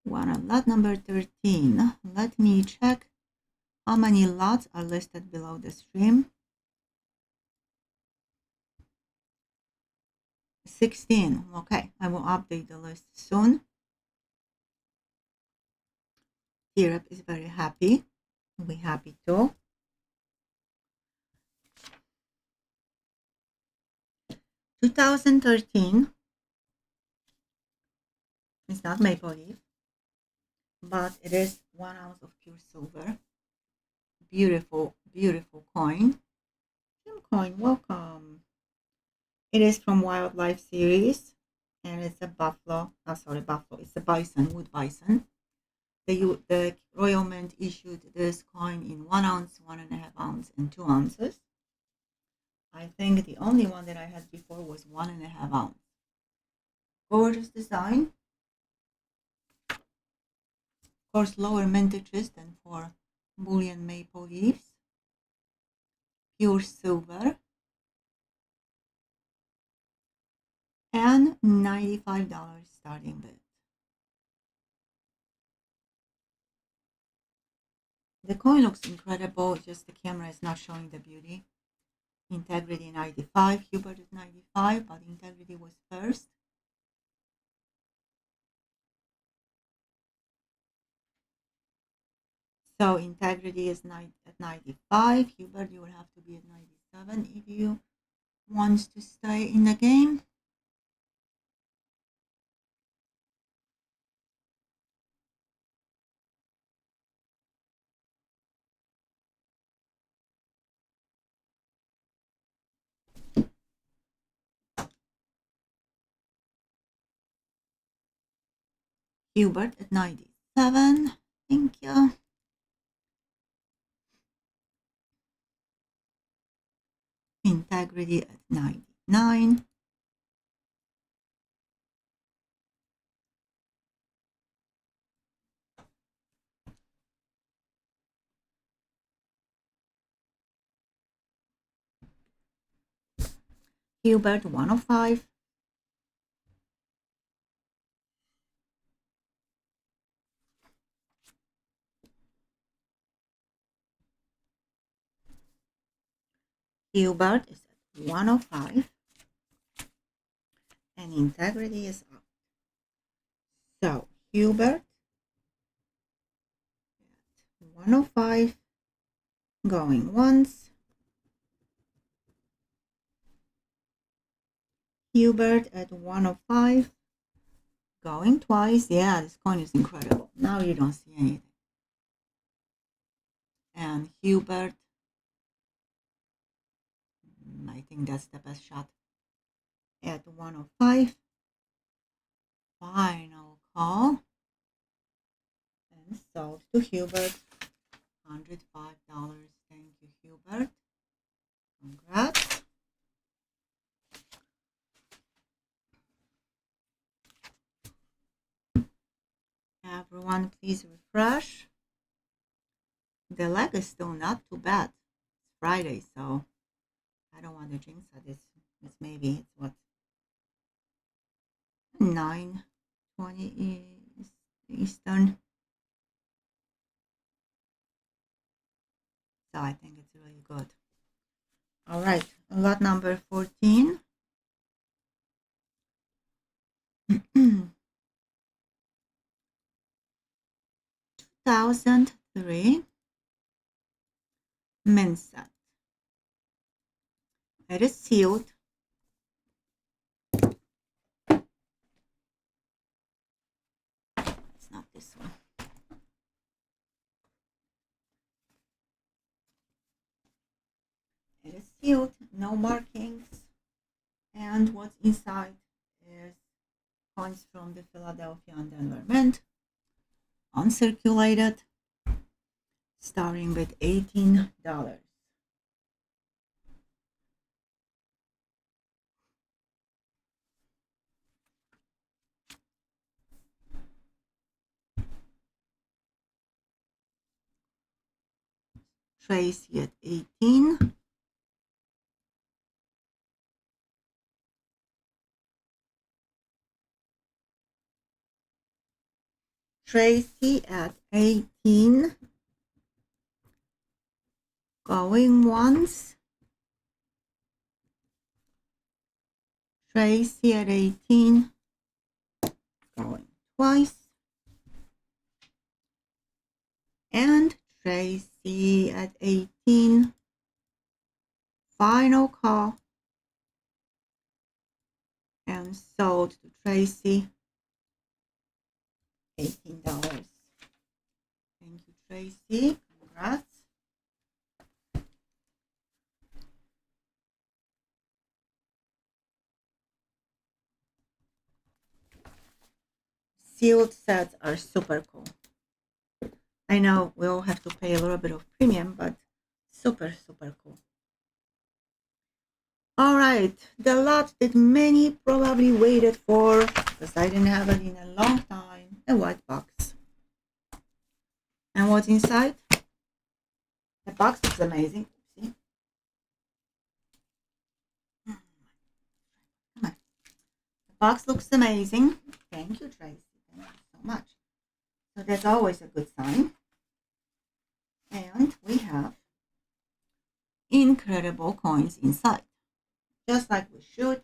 One on lot number 13. Let me check how many lots are listed below the stream. 16. Okay, I will update the list soon. Europe is very happy. We're happy too. 2013. It's not maple leaf, but it is 1 ounce of pure silver. Beautiful, beautiful coin. Kim coin, welcome. It is from Wildlife series, and it's a buffalo. Oh, sorry, buffalo. It's a bison, wood bison. The Royal Mint issued this coin in 1 ounce, 1.5 ounce, and 2 ounces. I think the only one that I had before was 1.5 ounce. Gorgeous design. Of course, lower mintages than for bullion maple leaves. Pure silver. And $95 starting bid. The coin looks incredible, just the camera is not showing the beauty. Integrity 95, Hubert is 95, but integrity was first. So integrity is at 95. Hubert, you will have to be at 97 if you want to stay in the game. Hubert at 97. Thank you. Integrity at 99. Hubert 105. Hubert is at 105. And integrity is up. So Hubert at 105, going once. Hubert at 105, going twice. Yeah, this coin is incredible. Now you don't see anything. And Hubert, I think that's the best shot. At 105, final call. And sold to Hubert, $105. Thank you, Hubert. Congrats. Everyone, please refresh. The leg is still not too bad. It's Friday, so I don't want to jinx it. It's maybe it's what 9:20 Eastern. So I think it's really good. All right, lot number 14. 2003 men's set. It is sealed. It's not this one. It is sealed, no markings, and what's inside is coins from the Philadelphia and Denver Mint, uncirculated, starting with $18. Tracy at 18. Tracy at 18. Going once. Tracy at 18. Going twice. And Tracy at 18. Final call. And sold to Tracy. $18. Thank you, Tracy. Congrats. Sealed sets are super cool. I know we all have to pay a little bit of premium, but super, super cool. All right, the lot that many probably waited for, because I didn't have it in a long time, a white box. And what's inside? The box looks amazing. See? Come on. The box looks amazing. Thank you, Tracy. Thank you so much. So that's always a good sign. And we have incredible coins inside. Just like we should.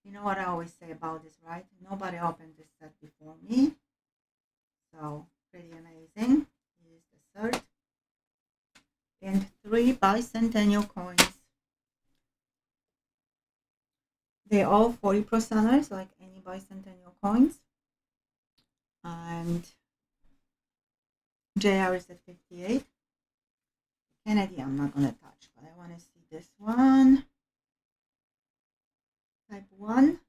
You know what I always say about this, right? Nobody opened this set before me. So, pretty amazing. Here's the third. And 3 bicentennial coins. They're all 40%ers, like any bicentennial coins. And JR is at 58. Kennedy, I'm not going to touch, but I want to see this one. Type 1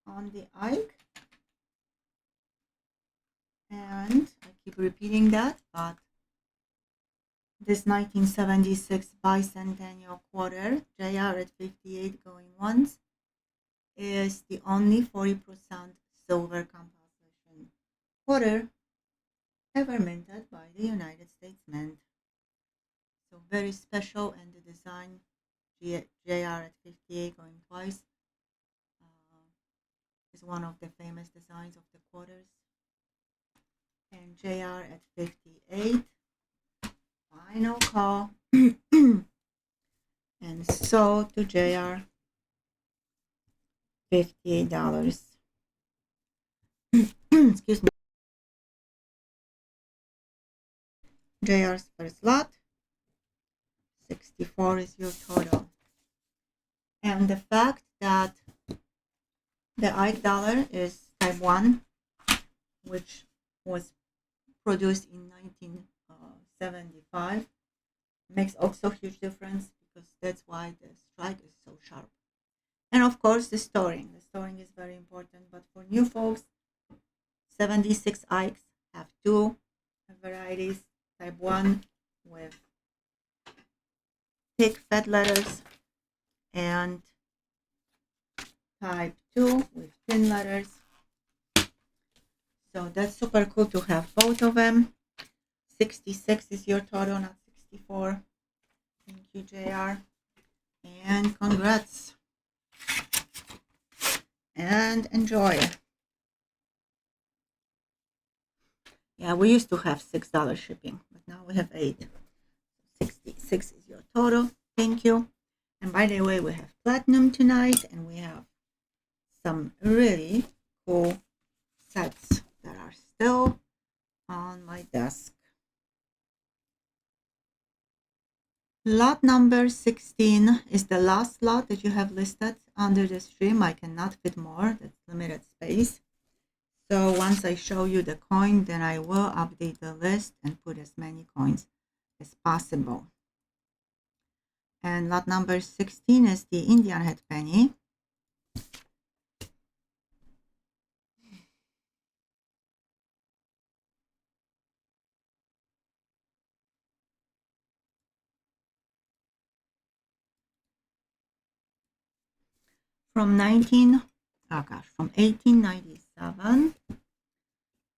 on the Ike. And I keep repeating that, but this 1976 bicentennial quarter, JR at 58 going once, is the only 40% silver composition quarter ever minted by the United States Mint. So very special, and the design JR at 58 going twice is one of the famous designs of the quarters. And JR at 58, final call, and sold to JR $58. Excuse me. JR's first lot, 64 is your total. And the fact that the Ike dollar is type 1, which was produced in 1975, makes also huge difference, because that's why the strike is so sharp. And of course, the storing. The storing is very important, but for new folks, 76 Ikes have 2 varieties. Type 1 with thick fat letters, and type 2 with thin letters. So that's super cool to have both of them. 66 is your total, not 64. Thank you, JR. And congrats. And enjoy. Yeah, we used to have $6 shipping, but now we have 8. 66 is your total. Thank you. And by the way, we have platinum tonight, and we have some really cool sets that are still on my desk. Lot number 16 is the last lot that you have listed under the stream. I cannot fit more, that's limited space. So once I show you the coin, then I will update the list and put as many coins as possible. And lot number 16 is the Indian head penny. From 1897.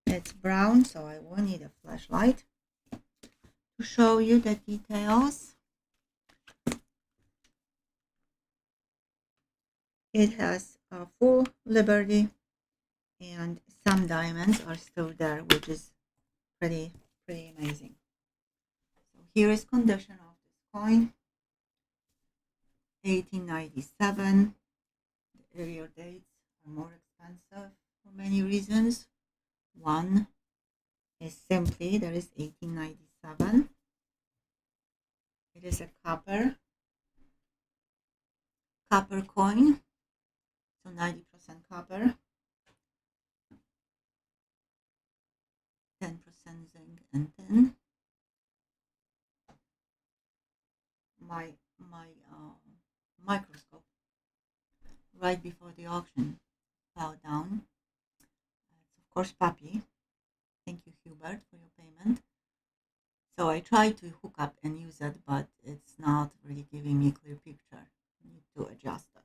It's brown, so I will need a flashlight to show you the details. It has a full Liberty, and some diamonds are still there, which is pretty amazing. So here is condition of this coin. 1897. The earlier dates are more expensive for many reasons. One is simply there is 1897. It is a copper coin, so 90% copper, 10% zinc and tin. My microscope right before the auction fell down. It's of course Papi. Thank you, Hubert, for your payment. So I tried to hook up and use it, but it's not really giving me a clear picture. I need to adjust it.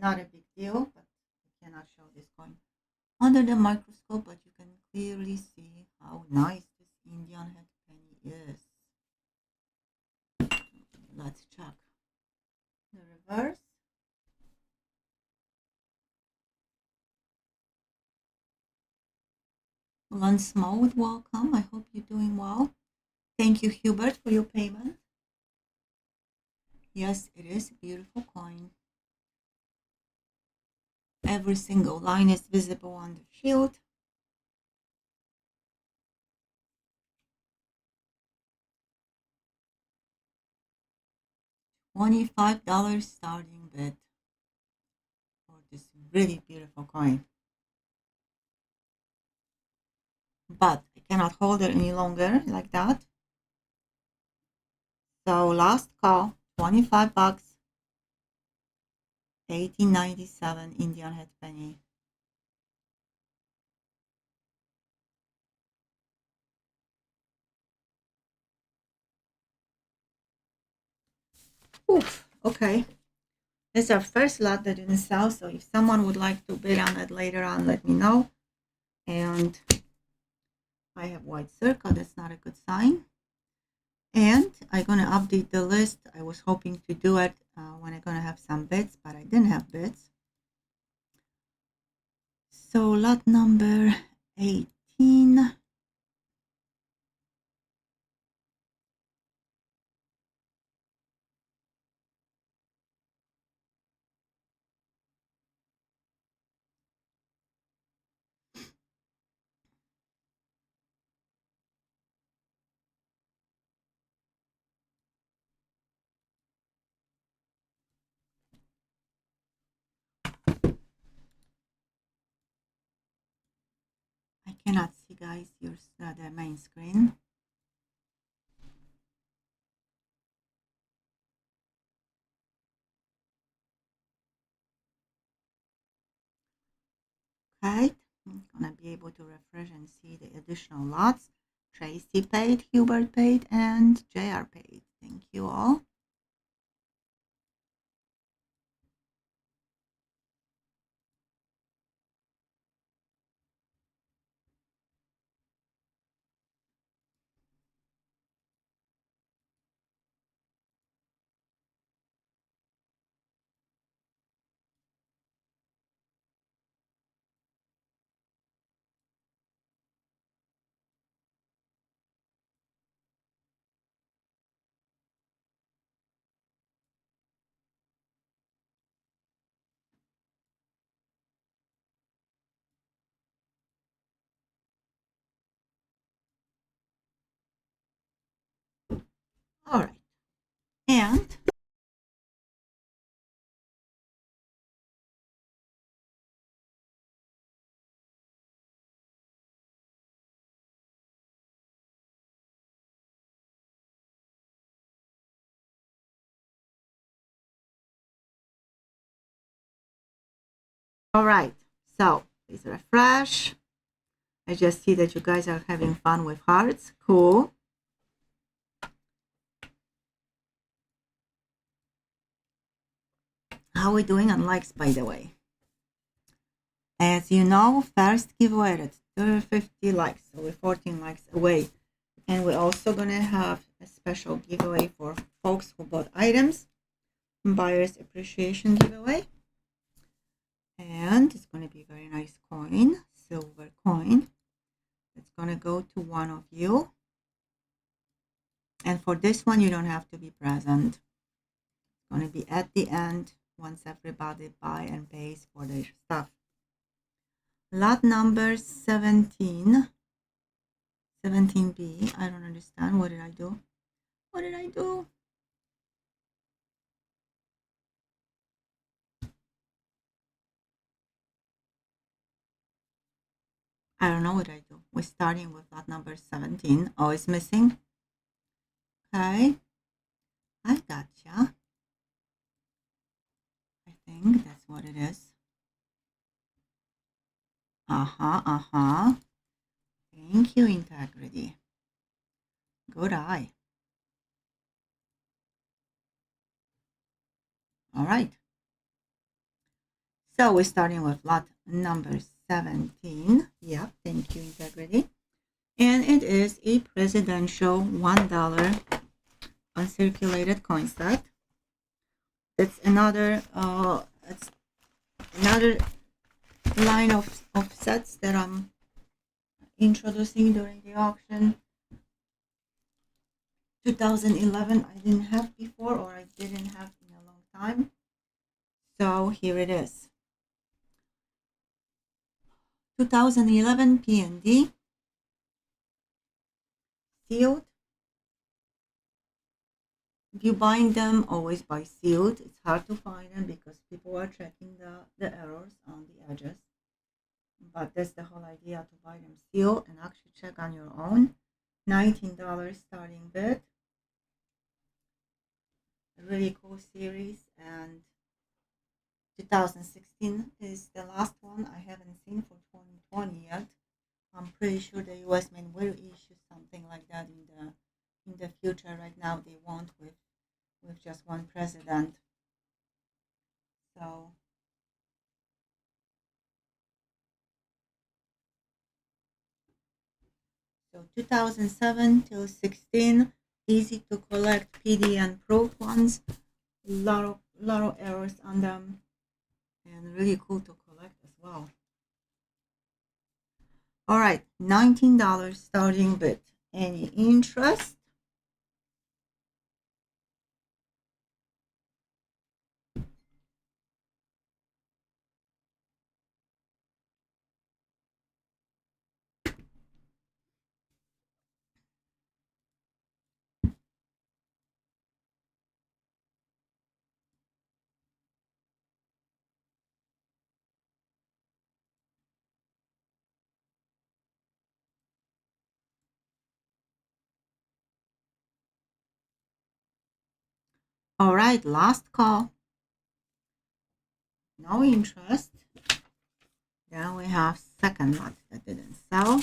Not a big deal, but I cannot show this coin under the microscope, but you can clearly see how nice this Indian head penny is. Let's check the reverse. Once more, welcome. I hope you're doing well. Thank you, Hubert, for your payment. Yes, it is a beautiful coin. Every single line is visible on the shield. $25 starting bid for this really beautiful coin. But I cannot hold it any longer like that. So last call, 25 bucks. 1897 Indian head penny. Oof, okay. It's our first lot that didn't sell, so if someone would like to bid on it later on, let me know. And I have white circle, that's not a good sign. And I'm gonna update the list. I was hoping to do it when I'm gonna have some bids, but I didn't have bids. So lot number 18. I cannot see, guys, the main screen. Okay, I'm gonna be able to refresh and see the additional lots. Tracy paid, Hubert paid, and JR paid. Thank you all. And all right, so please refresh. I just see that you guys are having fun with hearts. Cool. How are we doing on likes, by the way? As you know, first giveaway at 50 likes, so we're 14 likes away. And we're also going to have a special giveaway for folks who bought items, buyer's appreciation giveaway. And it's going to be a very nice coin, silver coin. It's going to go to one of you. And for this one, you don't have to be present. It's going to be at the end once everybody buy and pays for their stuff. Lot number 17. 17B. I don't understand. What did I do? What did I do? I don't know what I do. We're starting with lot number 17. Oh, it's missing. Okay. I gotcha. I think that's what it is. Uh-huh. Thank you, integrity. Good eye. All right. So we're starting with lot number 17. Yep, thank you, integrity. And it is a presidential $1 uncirculated coin set. It's another line of sets that I'm introducing during the auction. 2011 I didn't have before, or I didn't have in a long time. So here it is. 2011 P&D, sealed. If you're buying them, always buy sealed. It's hard to find them because people are checking the errors on the edges. But that's the whole idea, to buy them sealed and actually check on your own. $19 starting bid. A really cool series, and 2016 is the last one. I haven't seen for 2020 yet. I'm pretty sure the US Mint will issue something like that in the future. Right now they won't, with just one president. So 2007 till 16, easy to collect PD and proof ones. Lot of errors on them, and really cool to collect as well. All right, $19 starting bid. Any interest? All right, last call. No interest. Then we have second lot that didn't sell.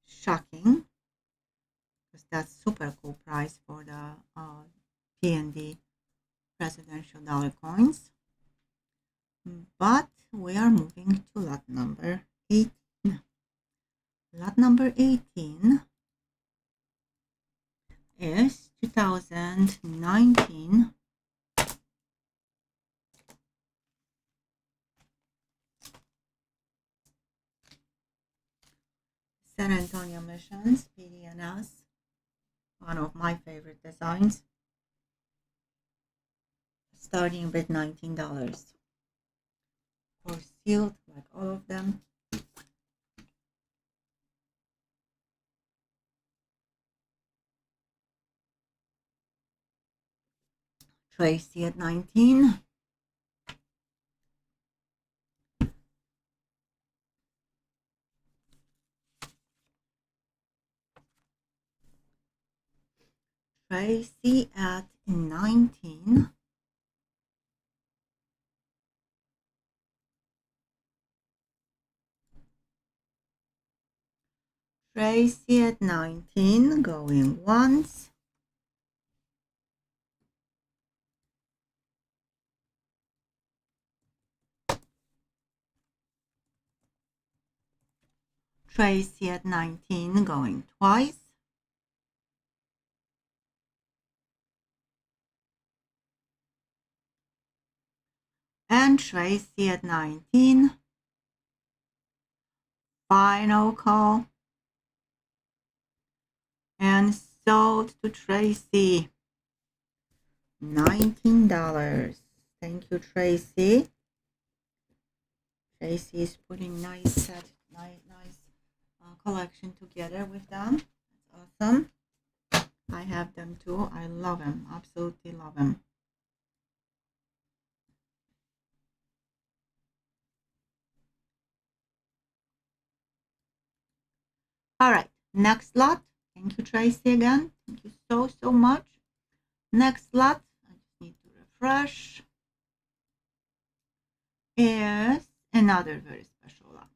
Shocking, because that's super cool price for the P&D presidential dollar coins. But we are moving to lot number 18. Lot number 18 is 2019 San Antonio Missions PDNS, one of my favorite designs, starting with $19. For sealed, like all of them. Tracy at 19. Tracy at 19. Tracy at 19, going once. Tracy at 19, going twice. And Tracy at 19, final call. And sold to Tracy, $19. Thank you, Tracy. Tracy is putting nice collection together with them. That's awesome. I have them too. I love them. Absolutely love them. All right, next lot. Thank you, Tracy, again. Thank you so much. Next lot, I just need to refresh, is another very special lot.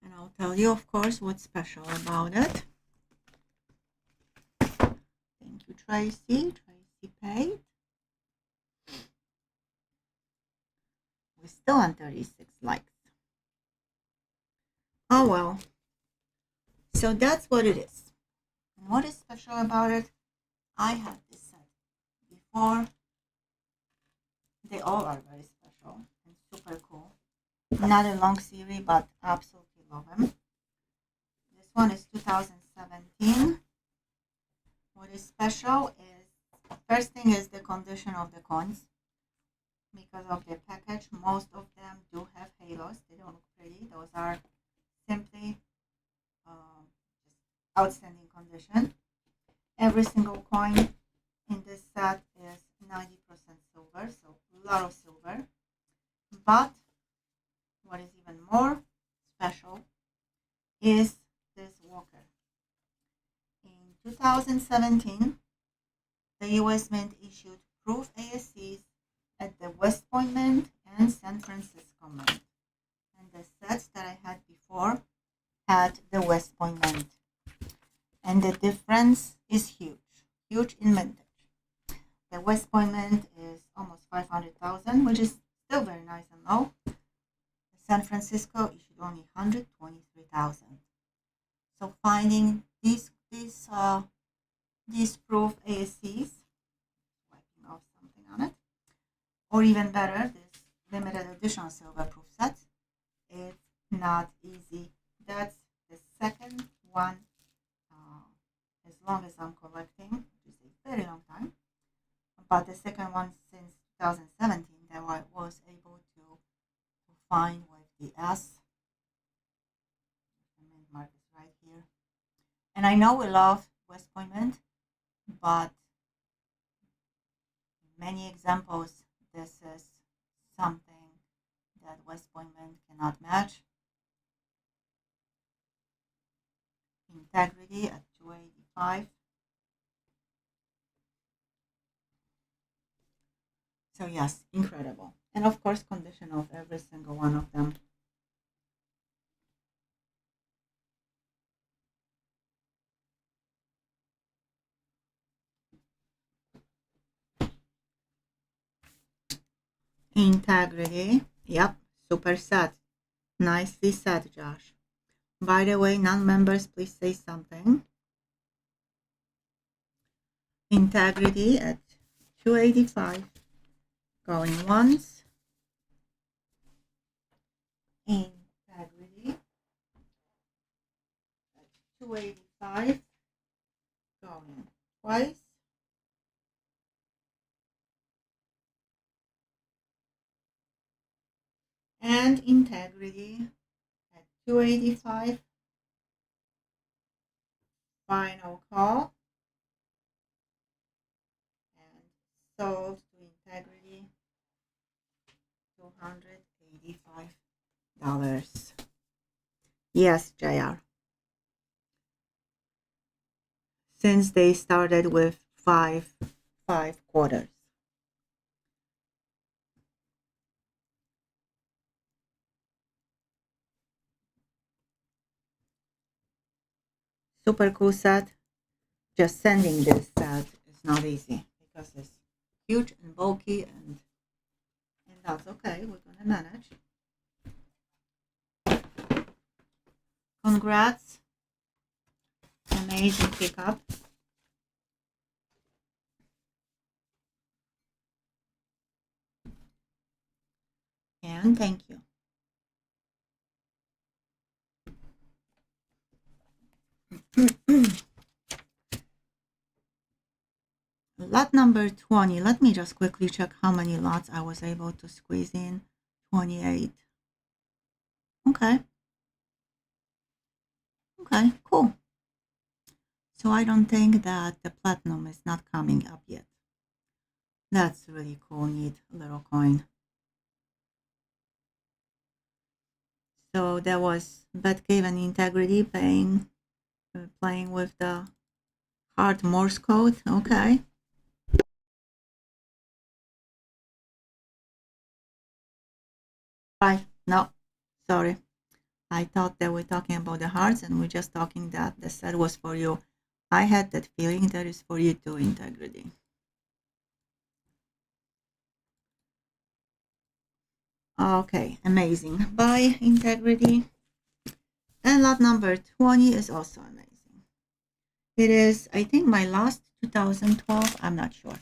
And I'll tell you, of course, what's special about it. Thank you, Tracy. Tracy paid. We're still on 36 likes. Oh well. So that's what it is. And what is special about it? I had this set before. They all are very special and super cool. Not a long series, but absolutely love them. This one is 2017. What is special is, first thing is the condition of the coins. Because of the package, most of them do have halos. They don't look pretty. Those are simply just outstanding condition. Every single coin in this set is 90% silver, so a lot of silver. But what is even more special is this Walker. In 2017, the US Mint issued proof ASCs at the West Point Mint and San Francisco Mint. And the sets that I had before had the West Point Mint. And the difference is huge in mintage. The West Point Mint is almost 500,000, which is still very nice and low. San Francisco issued only 123,000. So finding these proof ASCs, wiping off something on it, or even better, this limited edition silver proof set, it's not easy. That's the second one, as long as I'm collecting, which is a very long time, but the second one since 2017 that I was able to find with the S. The mint mark is right here. And I know we love West Point Mint, but many examples, this is something that West Point Mint cannot match. Integrity at 285. So yes, incredible. And of course, condition of every single one of them. Integrity, yep, super set. Nicely set, Josh. By the way, non-members, please say something. Integrity at 285, going once. Integrity at 285, going twice. And integrity at 285, final call. sold to Integrity, $285. Yes, JR. Since they started with five quarters. Super cool set. Just sending this set is not easy because it's huge and bulky, and that's okay. We're gonna manage. Congrats. Amazing pickup. And thank you. Lot number 20. Let me just quickly check how many lots I was able to squeeze in. 28. Okay. Okay, cool. So I don't think that the platinum is not coming up yet. That's really cool, neat little coin. So that was Batcave and Integrity playing with the hard Morse code. Okay. Right. No, sorry. I thought that we're talking about the hearts and we're just talking that the set was for you. I had that feeling that is for you too, Integrity. Okay, amazing. Bye, Integrity. And lot number 20 is also amazing. It is, I think, my last 2012. I'm not sure.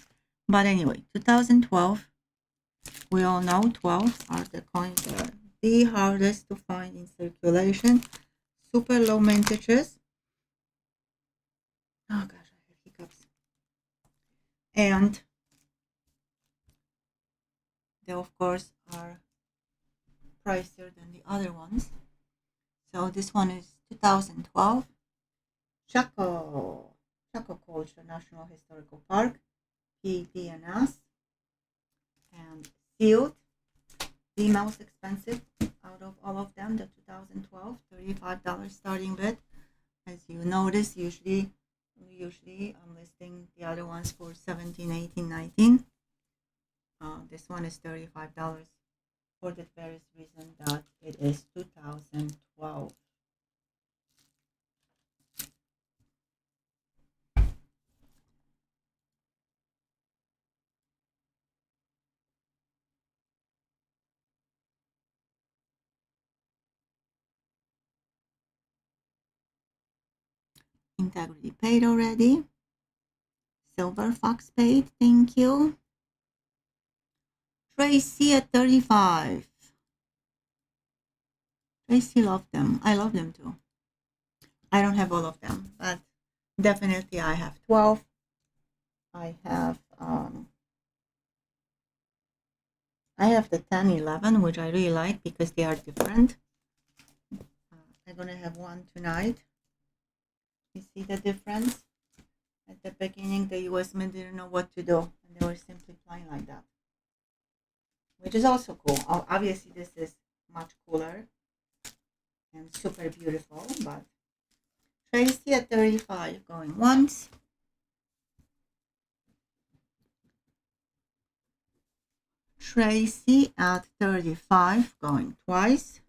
But anyway, 2012. We all know 12 are the coins that are the hardest to find in circulation. Super low mintages. Oh gosh, I have hiccups. And they, of course, are pricier than the other ones. So this one is 2012. Chaco Culture National Historical Park, PPNS, and sealed. The most expensive out of all of them, the 2012, $35 starting bid. As you notice, usually I'm listing the other ones for $17, $18, $19. This one is $35 for the various reason that it is 2012. Integrity paid already. Silver Fox paid, thank you. Tracy at 35. Tracy loved them. I love them too. I don't have all of them, but definitely I have 12. I have the 10, 11, which I really like because they are different. I'm gonna have one tonight. You see the difference? At the beginning, the US Mint didn't know what to do, and they were simply playing like that, which is also cool. Obviously, this is much cooler and super beautiful, but Tracy at 35 going once. Tracy at 35 going twice.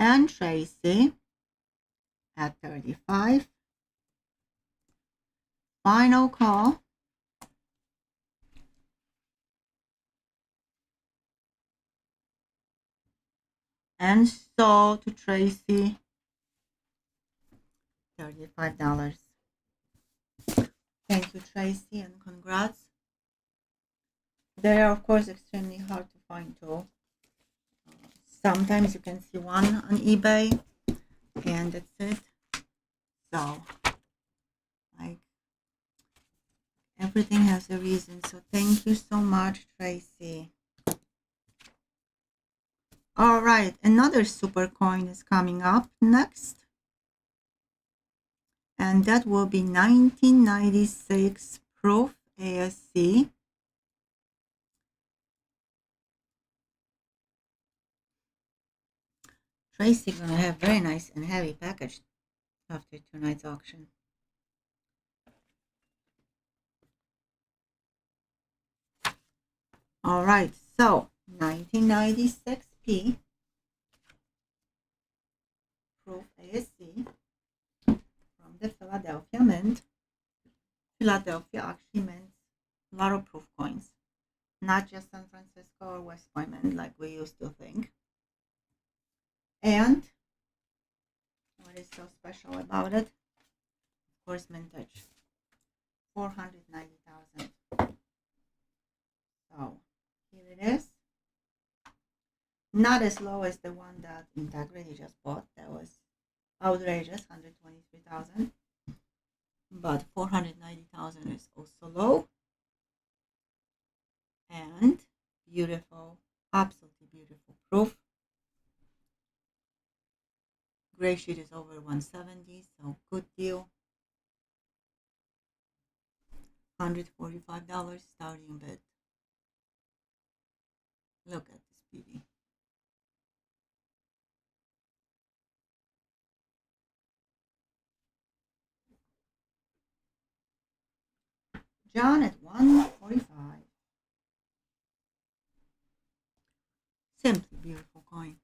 And Tracy at 35. Final call. And sold to Tracy, $35. Thank you, Tracy, and congrats. They are, of course, extremely hard to find too. Sometimes you can see one on eBay, and that's it. So, like, everything has a reason. So, thank you so much, Tracy. All right, another super coin is coming up next, and that will be 1996 Proof ASC. Tracy gonna have very nice and heavy package after tonight's auction. All right, so 1996p Proof ASC from the Philadelphia Mint. Philadelphia actually mints a lot of proof coins, not just San Francisco or West Point Mint like we used to think. And what is so special about it? Of course, mintage. 490,000. So here it is. Not as low as the one that Integrity just bought. That was outrageous, 123,000. But 490,000 is also low. And beautiful, absolutely beautiful proof. Gray sheet is over 170, so good deal. $145 starting bid. Look at this beauty. John at 145. Simply beautiful coin.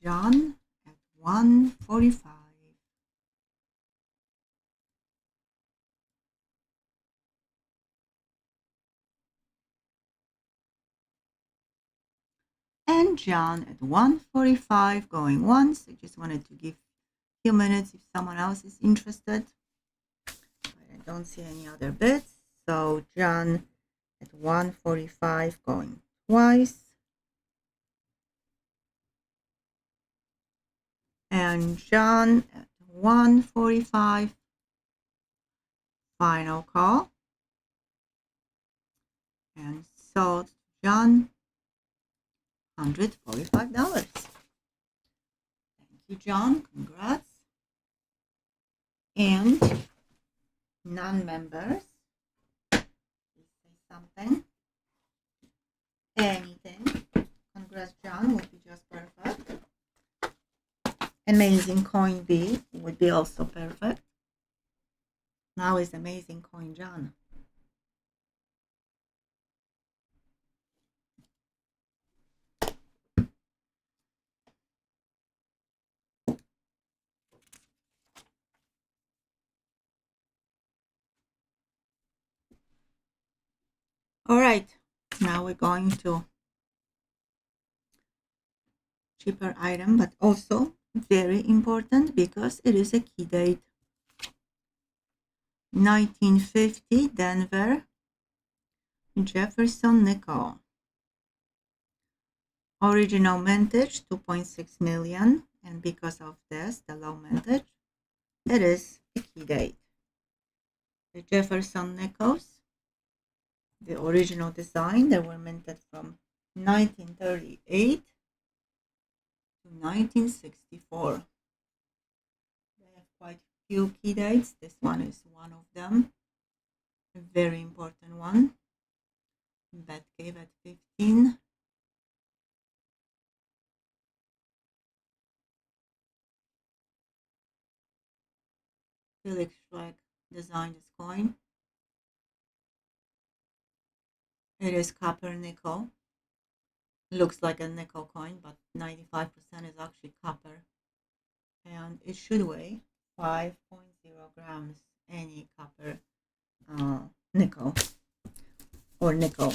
John at 145. And John at 145 going once. I just wanted to give a few minutes if someone else is interested. But I don't see any other bids. So John at 145 going twice. And John at 145. Final call. And sold John $145. Thank you, John. Congrats. And non-members, please say something. Anything. Congrats, John, would be just perfect. Amazing coin B would be also perfect. Now is amazing coin John. All right, now we're going to cheaper item, but also very important because it is a key date. 1950 Denver Jefferson nickel. Original mintage 2.6 million, and because of this, the low mintage, it is a key date. The Jefferson nickels, the original design, they were minted from 1938 to 1964. They have quite a few key dates. This one is one of them, a very important one. Bat cave at 15. Felix Schleck designed this coin. It is copper nickel. Looks like a nickel coin, but 95% is actually copper. And it should weigh 5.0 grams, any copper nickel or nickel,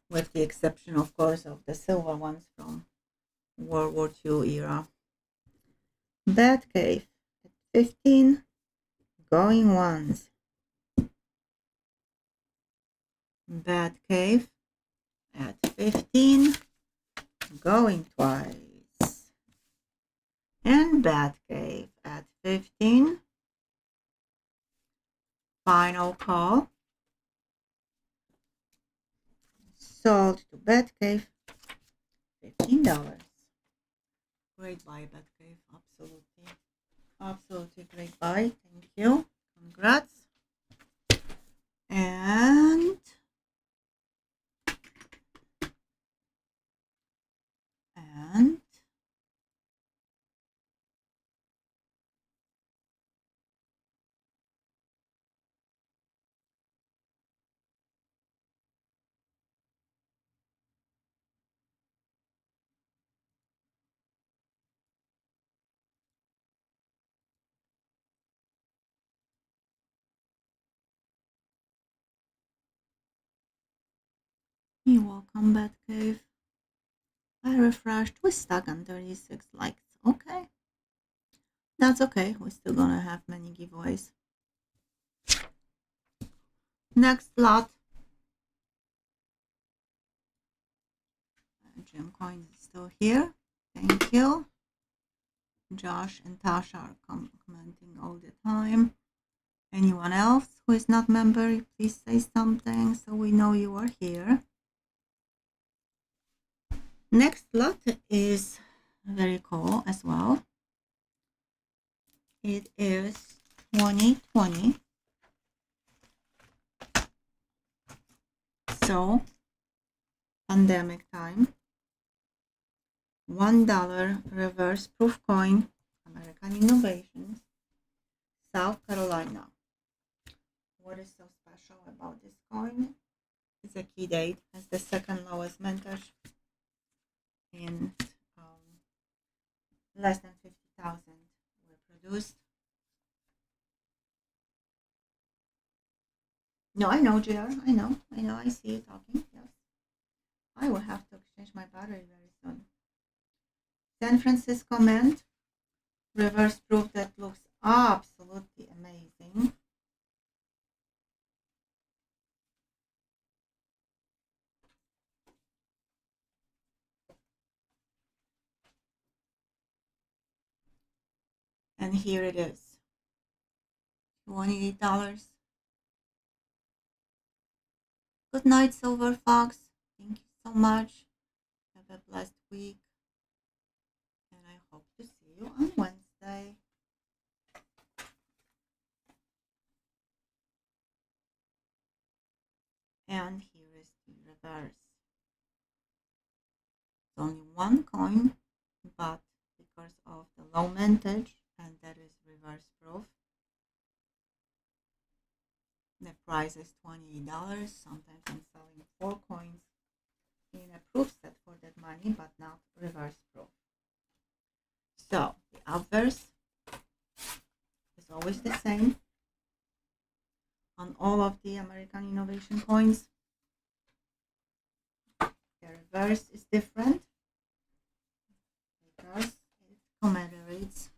with the exception, of course, of the silver ones from World War II era. Bat cave at 15, going once. Bat cave at 15, going twice. And Bat cave at 15. Final call. Sold to Batcave, $15. Great buy, Batcave. Absolutely. Absolutely great buy. Thank you. Congrats. And you're welcome, Batcave. I refreshed. We stuck on 36 likes. Okay. That's okay. We're still gonna have many giveaways. Next lot. Gem coins is still here. Thank you. Josh and Tasha are commenting all the time. Anyone else who is not member, please say something so we know you are here. Next lot is very cool as well. It is 2020. So, pandemic time. $1 reverse proof coin, American Innovations, South Carolina. What is so special about this coin? It's a key date, has the second lowest mintage, and less than 50,000 were produced. No, I know, JR. I know. I see you talking. Yes. I will have to exchange my battery very soon. San Francisco Mint, reverse proof that looks absolutely amazing. And here it is. $28. Good night, Silver Fox. Thank you so much. Have a blessed week. And I hope to see you on Wednesday. And here is the reverse. It's only one coin, but because of the low mintage, and that is reverse proof, the price is $28. Sometimes I'm selling 4 coins in a proof set for that money, but not reverse proof. So the obverse is always the same on all of the American Innovation coins. The reverse is different because it commemorates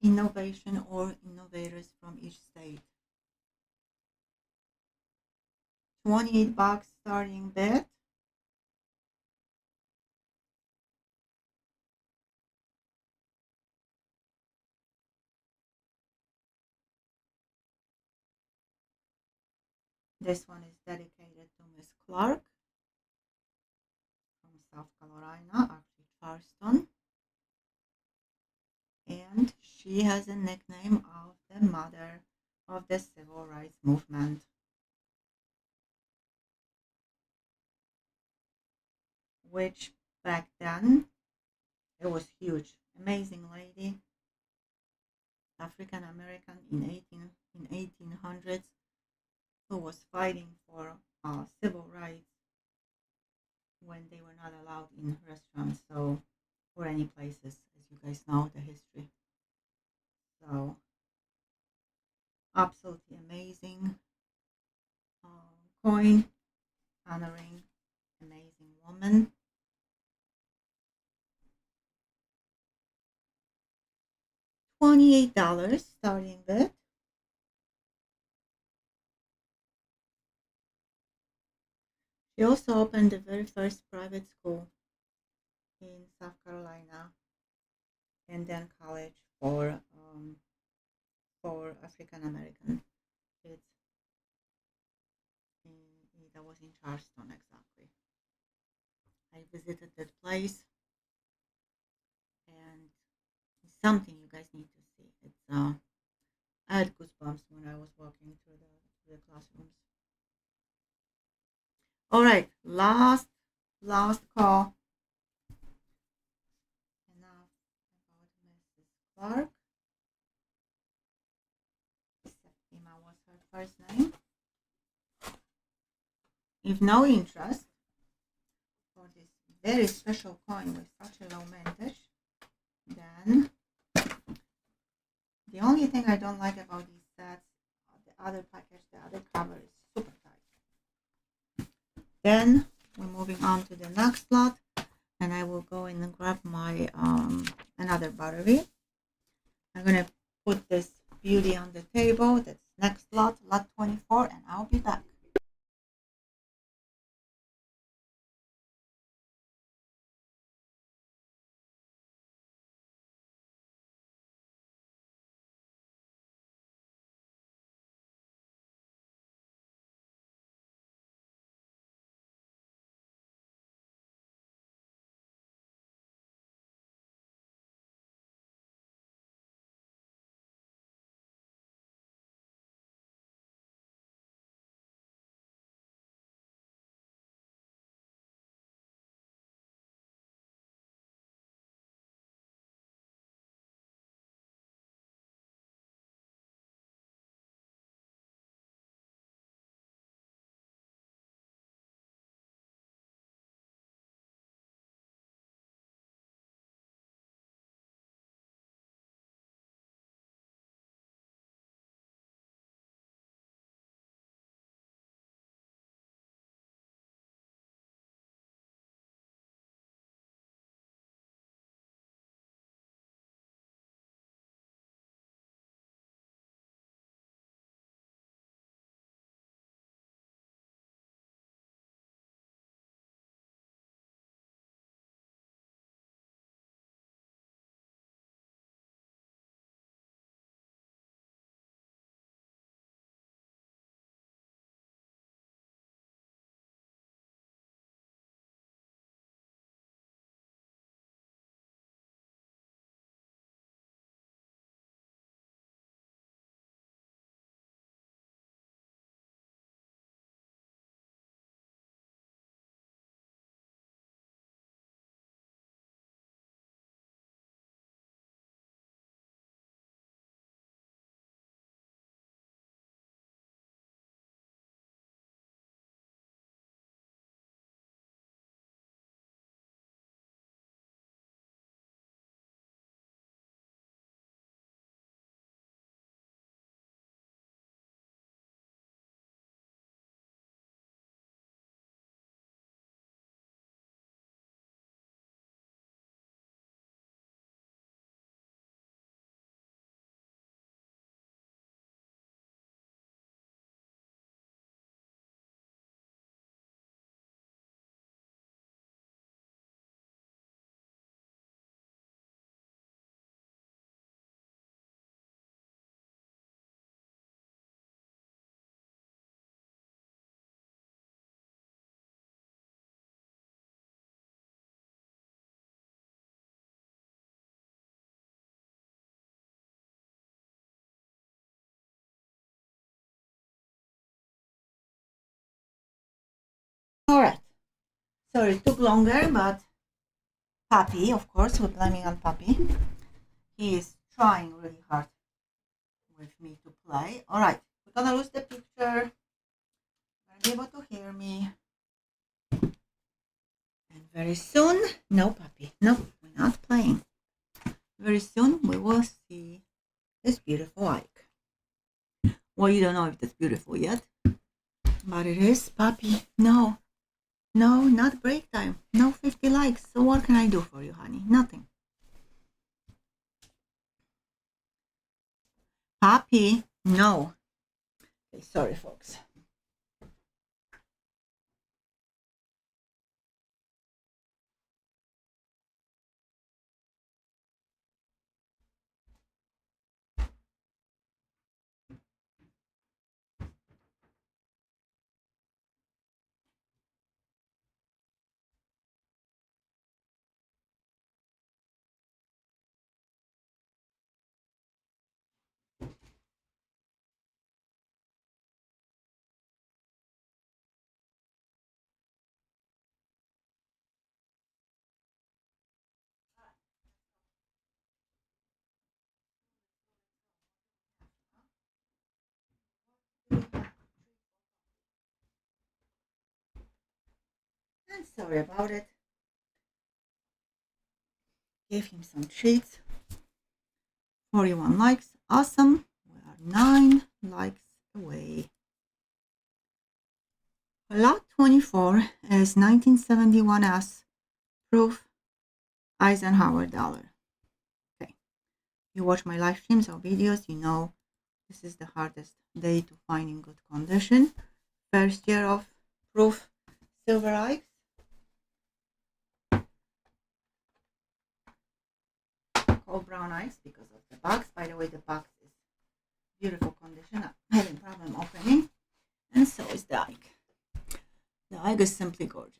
innovation or innovators from each state. $28 starting bid. This one is dedicated to Miss Clark from South Carolina, actually Charleston. And she has a nickname of the mother of the civil rights movement. Which back then, it was huge. Amazing lady. African American in 1800s who was fighting for civil rights when they were not allowed in restaurants, so or any places, as you guys know the history. So absolutely amazing coin honoring amazing woman. $28 starting bid. She also opened the very first private school in South Carolina, and then college for African American kids. That was in Charleston, exactly. I visited that place, and it's something you guys need to see. I had goosebumps when I was walking through the classrooms. All right, last call. Enough about Mrs. Clark. Septima was her first name. If no interest for this very special coin with such a low mintage, then the only thing I don't like about these sets, the other package, the other cover is super tight. Then we're moving on to the next lot, and I will go in and grab my another battery. I'm gonna put this beauty on the table. That's next lot, lot 24, and I'll be back. All right. Sorry, it took longer, but Papi, of course, we're blaming on Papi. He is trying really hard with me to play. All right, we're gonna lose the picture. You're gonna be able to hear me. And very soon, no, Papi, no, we're not playing. Very soon, we will see this beautiful Ike. Well, you don't know if it's beautiful yet, but it is, Papi. No, no, not break time. No 50 likes. So what can I do for you, honey? Nothing. Papi, no. Okay, sorry, folks. And sorry about it. Gave him some treats. 41 likes. Awesome. We are 9 likes away. Lot 24 is 1971's proof Eisenhower dollar. Okay. You watch my live streams or videos, you know this is the hardest day to find in good condition. First year of proof silver eggs. Called brown eggs because of the box. By the way, the box is beautiful condition. I'm having problem opening, and so is the egg. The egg is simply gorgeous.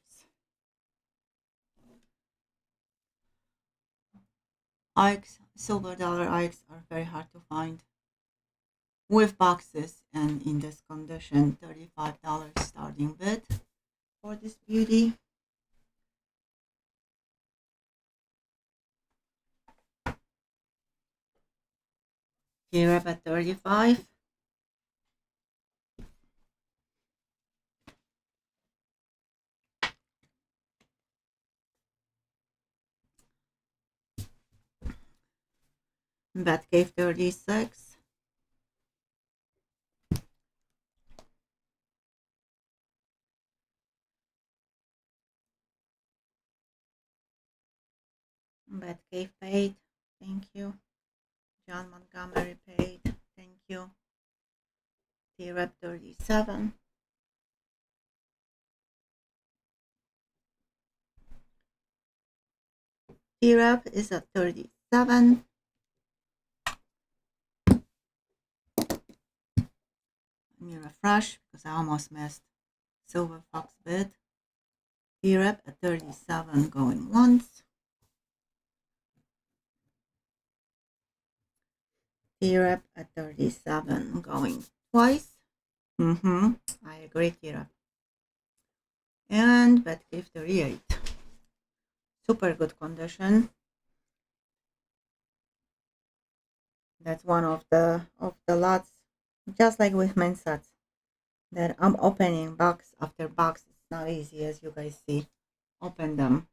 Eggs, silver dollar eggs are very hard to find with boxes, and in this condition, $35 starting bid for this beauty. Here up at 35. Batcave 36. Batcave paid. Thank you. John Montgomery paid. Thank you. T-Rep 37. T-Rep is at 37. Let me refresh because I almost missed Silver Fox bid. T-Rep at 37 going once. T-Rep at 37 going twice. I agree, T-Rep. And Batcave 38. Super good condition. That's one of the lots, just like with men's sets, that I'm opening box after box. It's not easy, as you guys see. Open them,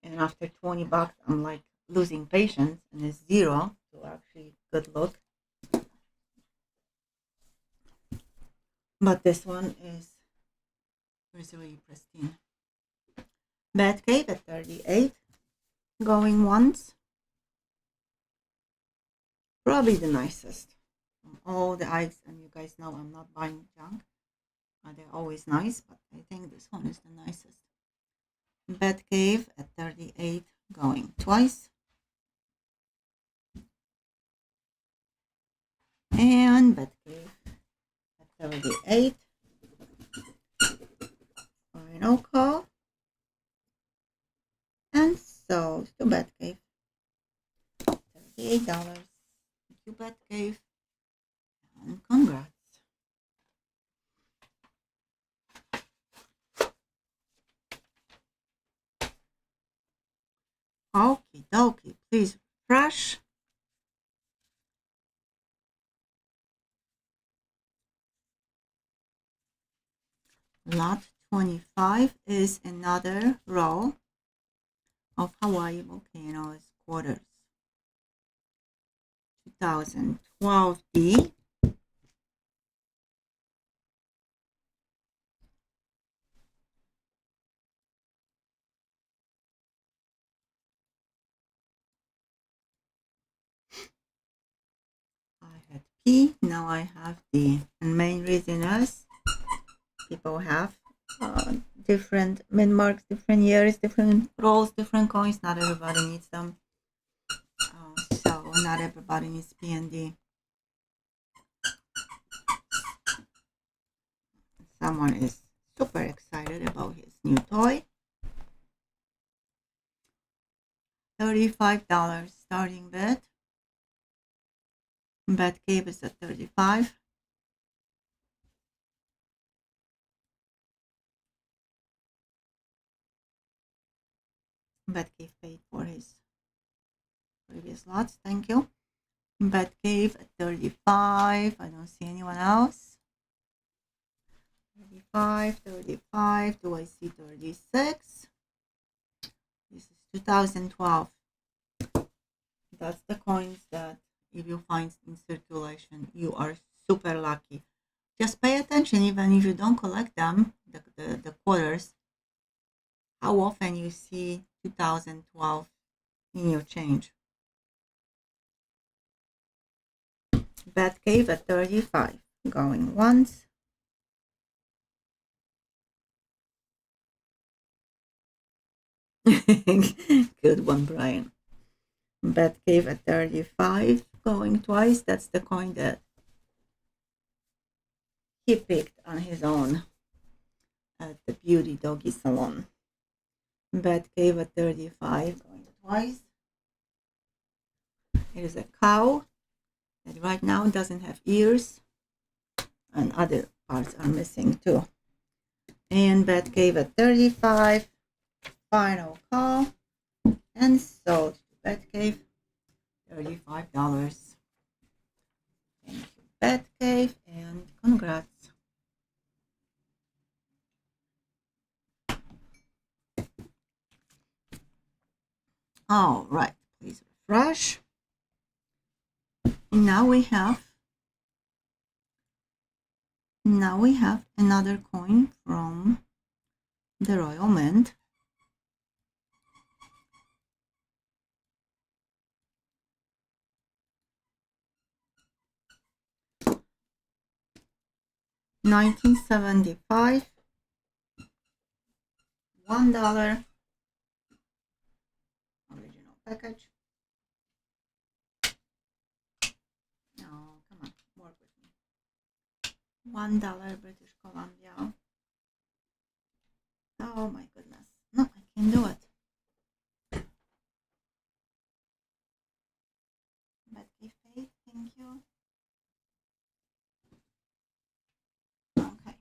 and after 20 bucks, I'm like losing patience, and it's zero to actually good look. But this one is really pristine. Batcave at 38, going once. Probably the nicest from all the eggs, and you guys know I'm not buying junk. They're always nice, but I think this one is the nicest. Batcave at 38, going twice. And Batcave at 38. Final call. And so to Batcave. $38. Thank you, Batcave. And congrats. Okie dokie, please refresh. Lot 25 is another row of Hawaii volcanoes quarters. 2012 D. I had P, now I have D. And main reason is people have different min marks, different years, different rolls, different coins. Not everybody needs them. So not everybody needs P and D. Someone is super excited about his new toy. $35 starting bid. Batcave is at 35. Batcave paid for his previous lots. Thank you. Batcave at 35. I don't see anyone else. 35, 35. Do I see 36? This is 2012. That's the coins that if you find in circulation, you are super lucky. Just pay attention, even if you don't collect them, the quarters, how often you see 2012 in your change. Bat Cave at 35. Going once. Good one, Brian. Bat Cave at 35. Going twice. That's the coin that he picked on his own at the beauty doggy salon. Bat Cave at 35. Going twice. It is a cow that right now doesn't have ears, and other parts are missing too. And Bat Cave at 35. Final call. And sold to Bat Cave. $35. Thank you, Bat Cave, and congrats. All right, please refresh. Now we have another coin from the Royal Mint. $19.75, $1 original package. No, come on, work with me. $1 British Columbia. Oh my goodness. No, I can't do it. But if paid, thank you. Okay.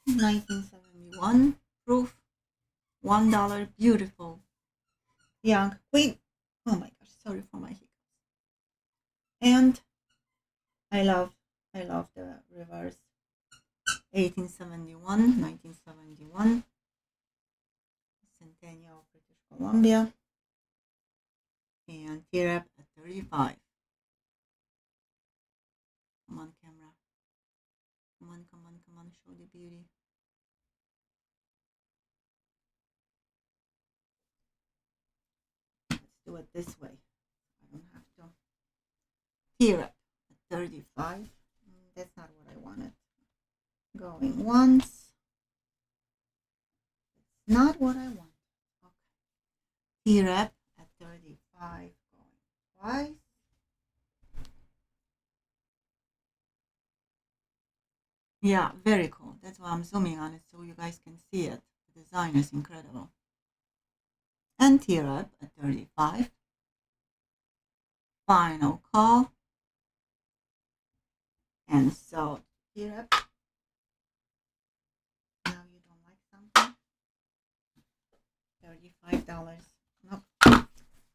1971 proof. $1, beautiful. Young Queen. Oh my gosh, sorry for my hiccups. And I love the reverse. 1871, 1971. Centennial of British Columbia. And T-Rep at 35. Come on, camera. Come on, come on, come on, show the beauty. Let's do it this way. I don't have to. T-Rep at 35. That's not what I wanted. Going once. It's not what I want. Okay. T-Rep at 35. Going twice. Yeah, very cool. That's why I'm zooming on it so you guys can see it. The design is incredible. And T-Rep at 35. Final call. And so T-Rep. Now you don't like something? $35. Nope.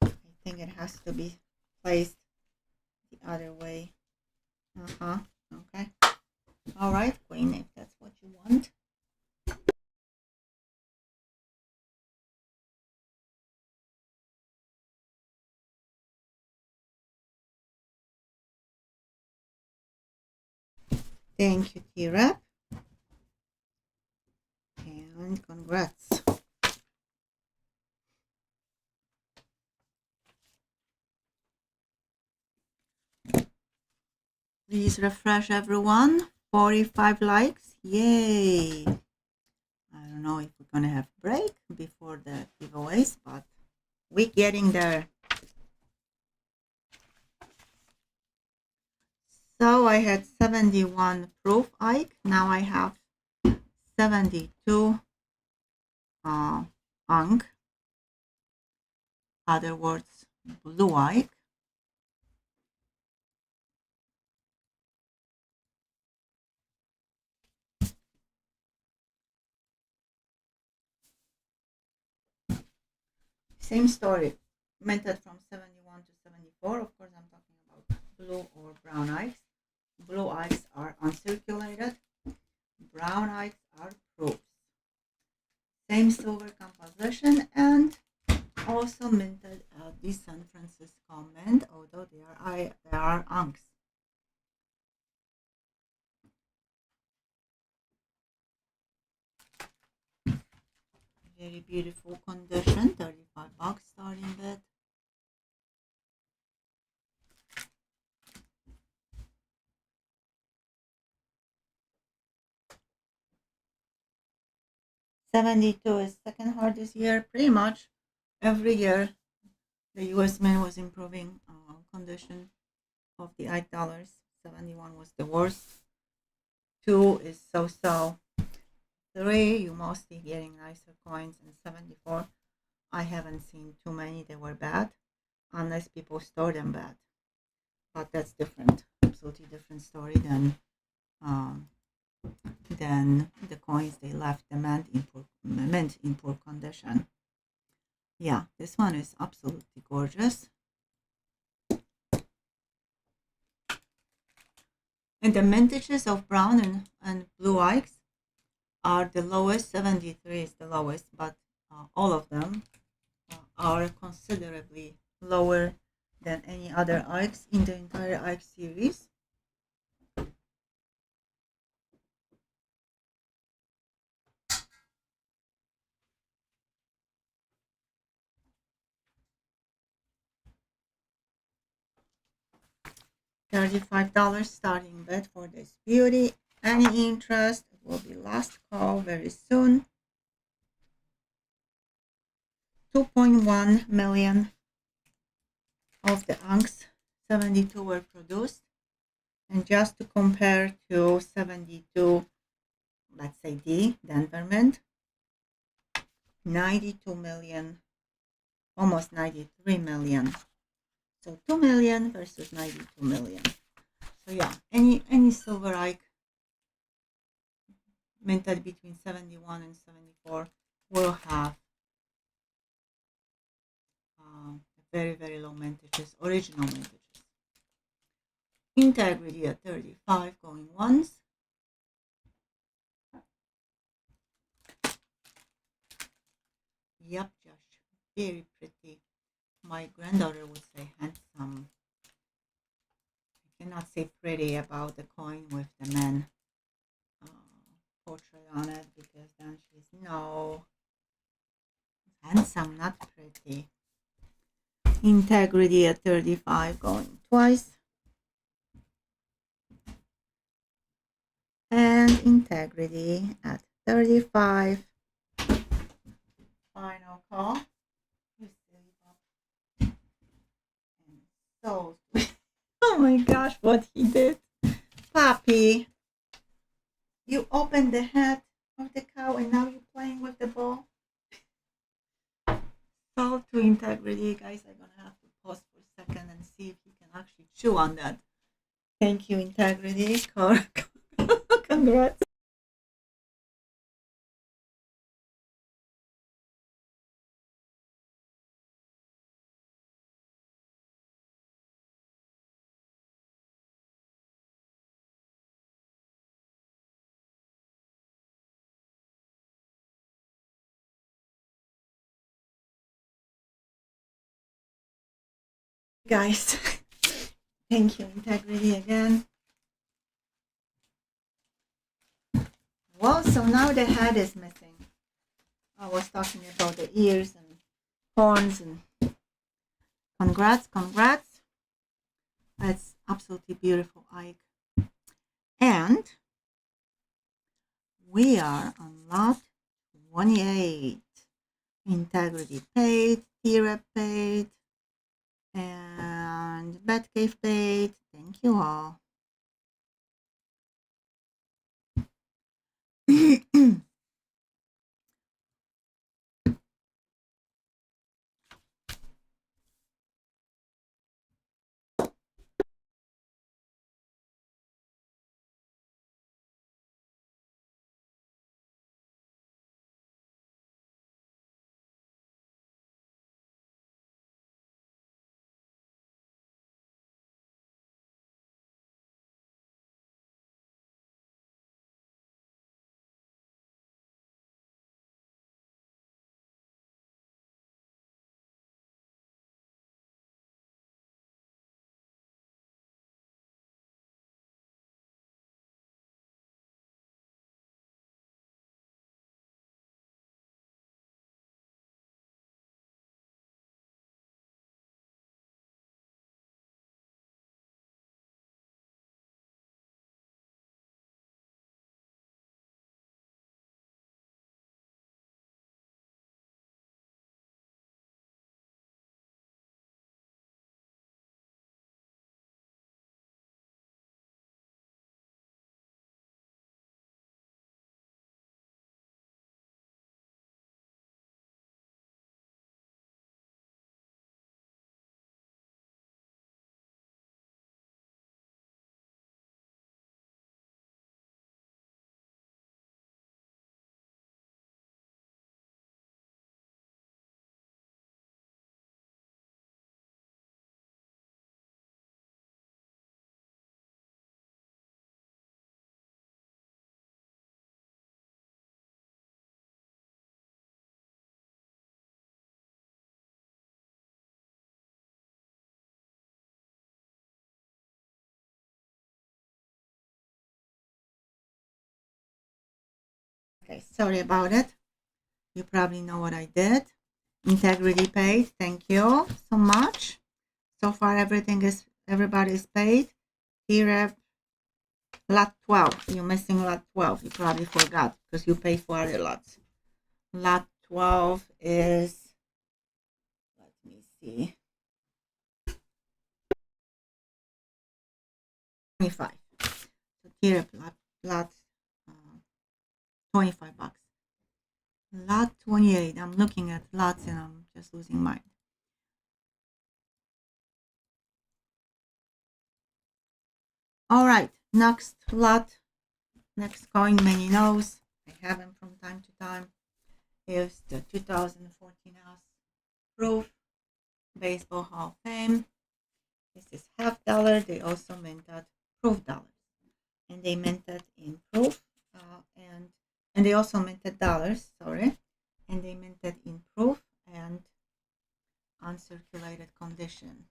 I think it has to be placed the other way. Okay. All right, Queen, if that's what you want. Thank you, T-Rep. And congrats. Please refresh, everyone. 45 likes. Yay. I don't know if we're going to have a break before the giveaways, but we're getting there. So I had 71 proof Ike. Now I have 72 Unk. Other words, blue Ike. Same story, minted from 71 to 74. Of course, I'm talking about blue or brown Ikes. Blue eggs are uncirculated. Brown eggs are proofs. Same silver composition and also minted at the San Francisco Mint, although they are unks. Very beautiful condition, $35 starting bid. $72 is second hardest year. Pretty much every year the US Mint was improving condition of the $8. 71 was the worst. 2 is so-so. 3, you mostly getting nicer coins. And 74, I haven't seen too many that were bad, unless people store them bad. But that's different, absolutely different story than the coins they left the mint in poor condition. Yeah, this one is absolutely gorgeous. And the mintages of brown and blue eggs are the lowest. 73 is the lowest, but all of them are considerably lower than any other eggs in the entire egg series. $35 starting bid for this beauty. Any interest? It will be last call very soon. 2.1 million of the unks, 72 were produced. And just to compare to 72, let's say the Denver Mint, 92 million, almost 93 million. So 2 million versus 92 million. So yeah, any silver egg minted between 71 and 74 will have very, very low mintages, original mintages. Integrity at 35 going once. Yep, Josh, very pretty. My granddaughter would say handsome. I cannot say pretty about the coin with the man portrait on it, because then she's no, handsome, not pretty. Integrity at 35 going twice. And integrity at 35. Final call. So, oh my gosh, what he did. Papi, you opened the head of the cow and now you're playing with the ball. So to integrity, guys, I'm gonna have to pause for a second and see if he can actually chew on that. Thank you, integrity. Congrats. Guys, thank you, integrity again. Well, so now the head is missing. I was talking about the ears and horns, and congrats. That's absolutely beautiful egg. And we are on lot 28. Integrity paid, Tira paid, and Batcave paid. Thank you all. Okay, sorry about it. You probably know what I did. Integrity paid. Thank you so much. So far, everybody's paid. Here, lot 12. You're missing lot 12. You probably forgot because you paid for other lots. Lot 12 is, let me see, 25. So here, lot $25. Lot 28. I'm looking at lots and I'm just losing mind. All right, next lot, next coin many knows. I have them from time to time. Is the 2014 Proof Baseball Hall of Fame. This is $half. They also minted proof dollars, and they minted in proof, and they also minted dollars. Sorry, and they minted in proof and uncirculated condition.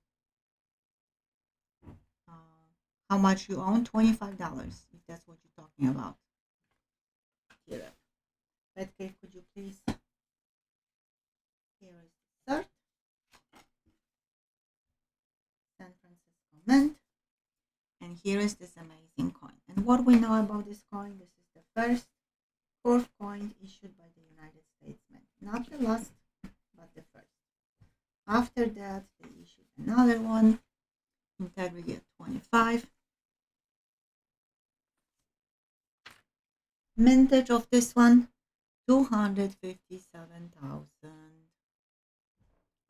How much you own? $25, if that's what you're talking about. Here, Betcave, could you please? Here is the cert. San Francisco Mint. And here is this amazing coin. And what we know about this coin, this is the fourth coin issued by the United States Mint. Not the last, but the first. After that, they issued another one, Integrity at 25. Mintage of this one, 257,000.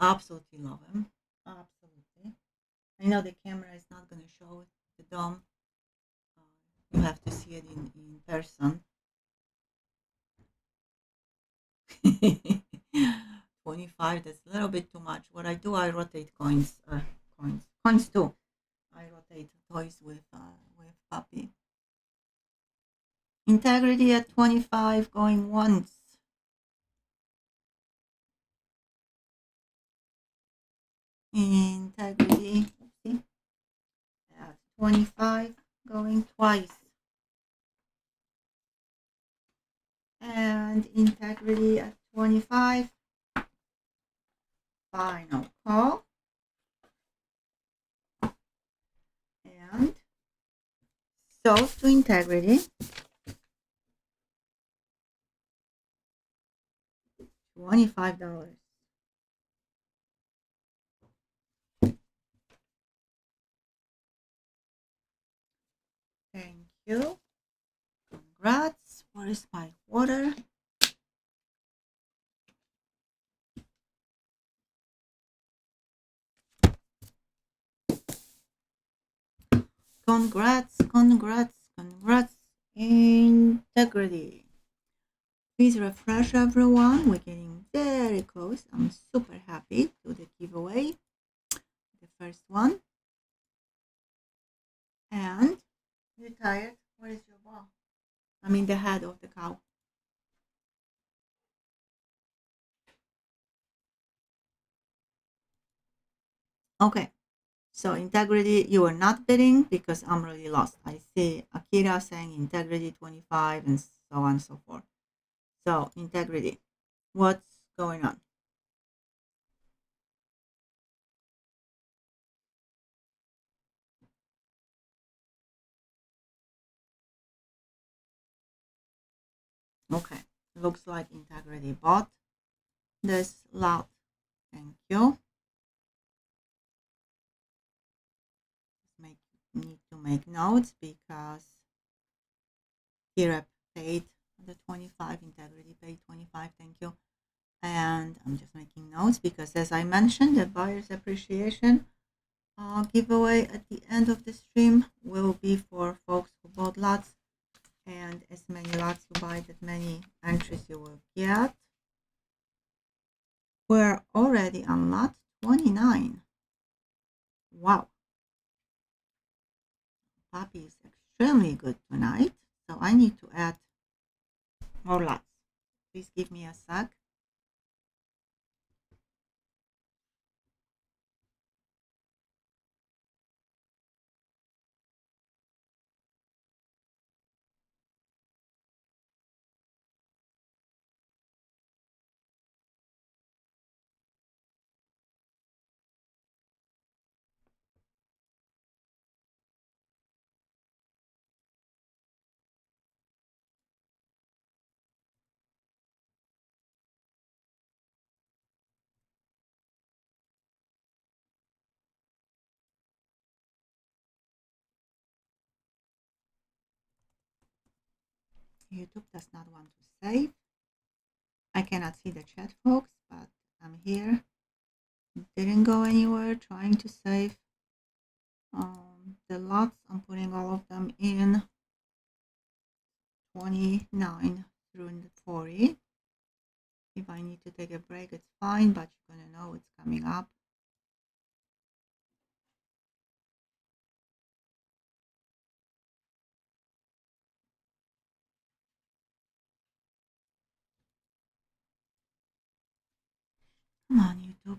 Absolutely love him. Absolutely. I know the camera is not going to show the dome. You have to see it in person. 25, that's a little bit too much. What I do, I rotate coins too. I rotate toys with puppy. Integrity at 25, going once. Integrity, oopsie, at 25, going twice. And integrity at 25, final call. And sold to integrity, $25. Thank you. Congrats. Where is my water? Congrats, congrats, congrats. Integrity. Please refresh everyone. We're getting very close. I'm super happy to the giveaway. The first one. And you're tired? Where is your ball? I mean the head of the cow. Okay. So integrity, you are not bidding because I'm really lost. I see Akira saying integrity 25 and so on and so forth. So integrity, what's going on? Okay, looks like integrity bought this lot. Thank you. Need to make notes because here I paid the 25, integrity paid 25. Thank you. And I'm just making notes because, as I mentioned, the buyer's appreciation giveaway at the end of the stream will be for folks who bought lots, and as many lots you buy, that many entries you will get. We're already on lot 29. Wow. Puppy is extremely good tonight, so I need to add more lots. Please give me a sec. YouTube does not want to save. I cannot see the chat, folks, but I'm here. Didn't go anywhere, trying to save the lots. I'm putting all of them in 29 through 40. If I need to take a break, it's fine, but you're going to know it's coming up. Come on, YouTube.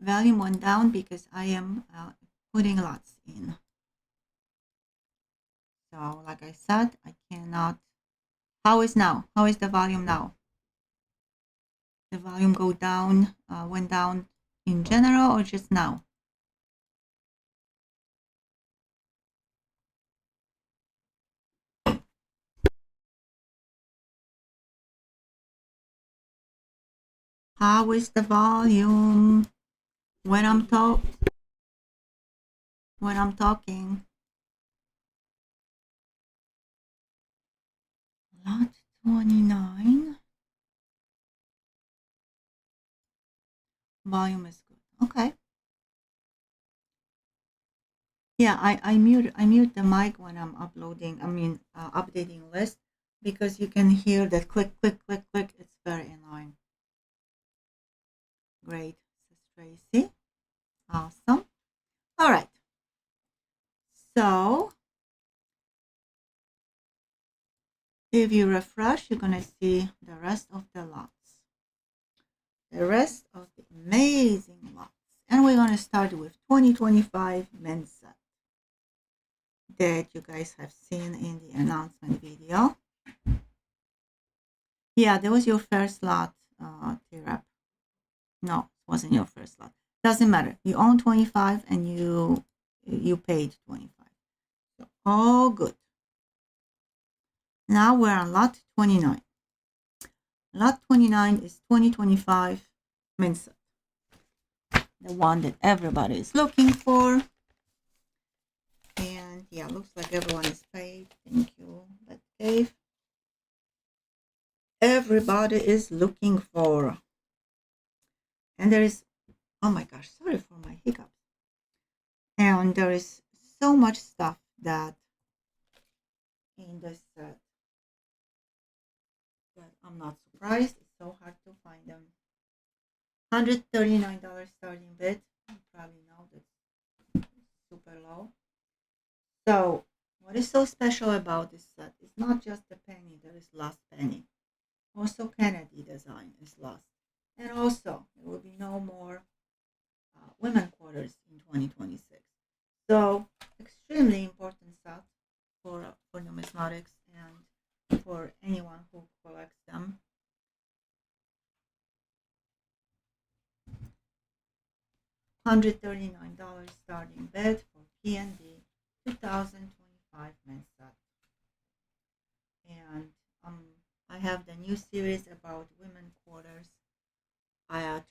Volume went down because I am putting lots in. So, like I said, I cannot. How is now? How is the volume now? The volume go down, went down in general or just now? How is the volume when I'm talking? Lot 29. Volume is good. Okay. Yeah, I mute the mic when I'm updating list, because you can hear that click, click, click, click. It's very annoying. Great, Tracy. Awesome. All right. So if you refresh, you're gonna see the rest of the lots. The rest of the amazing lots. And we're gonna start with 2025 men's set that you guys have seen in the announcement video. Yeah, that was your first lot, T-Rap. No, it wasn't your first lot. Doesn't matter. You own 25 and you paid 25. So all good. Now we're on lot 29. Lot 29 is 2025 men's set. The one that everybody is looking for. And yeah, looks like everyone is paid. Thank you, Dave. Everybody is looking for. And there is, oh my gosh, sorry for my hiccups. And there is so much stuff that in this set that I'm not surprised. It's so hard to find them. $139 starting bid. You probably know that's super low. So what is so special about this set? It's not just the penny, there is last penny. Also Kennedy design is lost. And also there will be no more women quarters in 2026. So extremely important set for numismatics and for anyone who collects them. $139 starting bid for P&D 2025 men's set. And I have the new series about women quarters.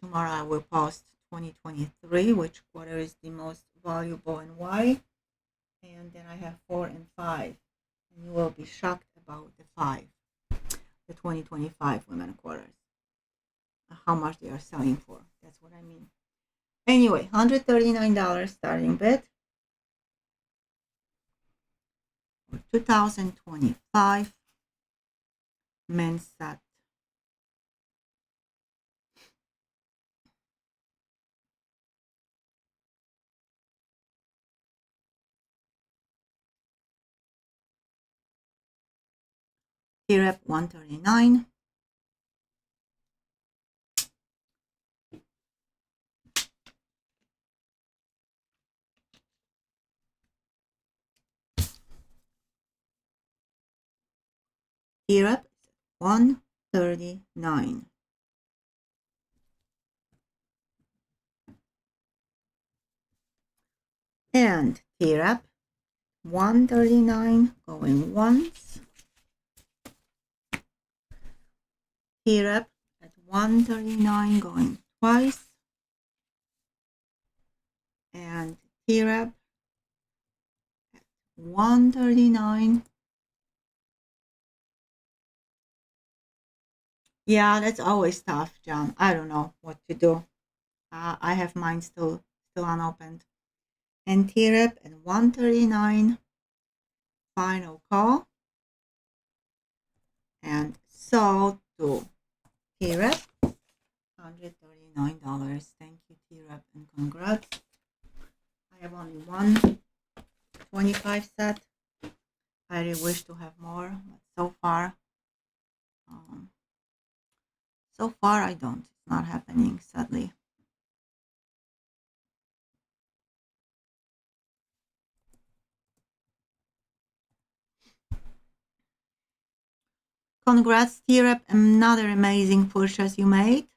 Tomorrow I will post 2023, which quarter is the most valuable and why. And then I have 4 and 5. And you will be shocked about the 5, the 2025 women quarters. How much they are selling for. That's what I mean. Anyway, $139 starting bid for 2025 men's set. T-Rep 139. T-Rep 139. And T-Rep 139 going once, T-Rep at 139 going twice. And T-Rep at 139. Yeah, that's always tough, John. I don't know what to do. I have mine still unopened. And T-Rep at 139. Final call. And sold to T-Rep, $139. Thank you, T-Rep, and congrats. I have only one 25 set. I really wish to have more, but so far I don't. It's not happening, sadly. Congrats, T-Rep, another amazing purchase you made.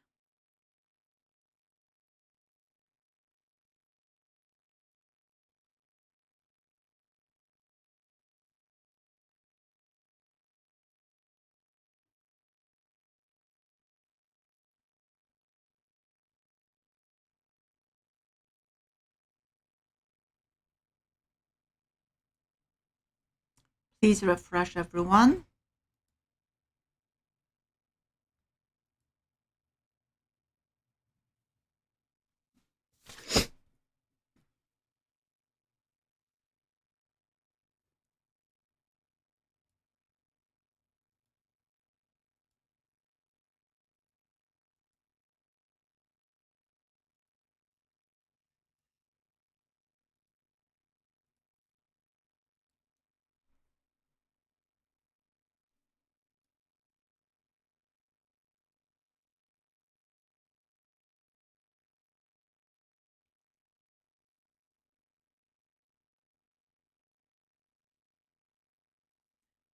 Please refresh everyone.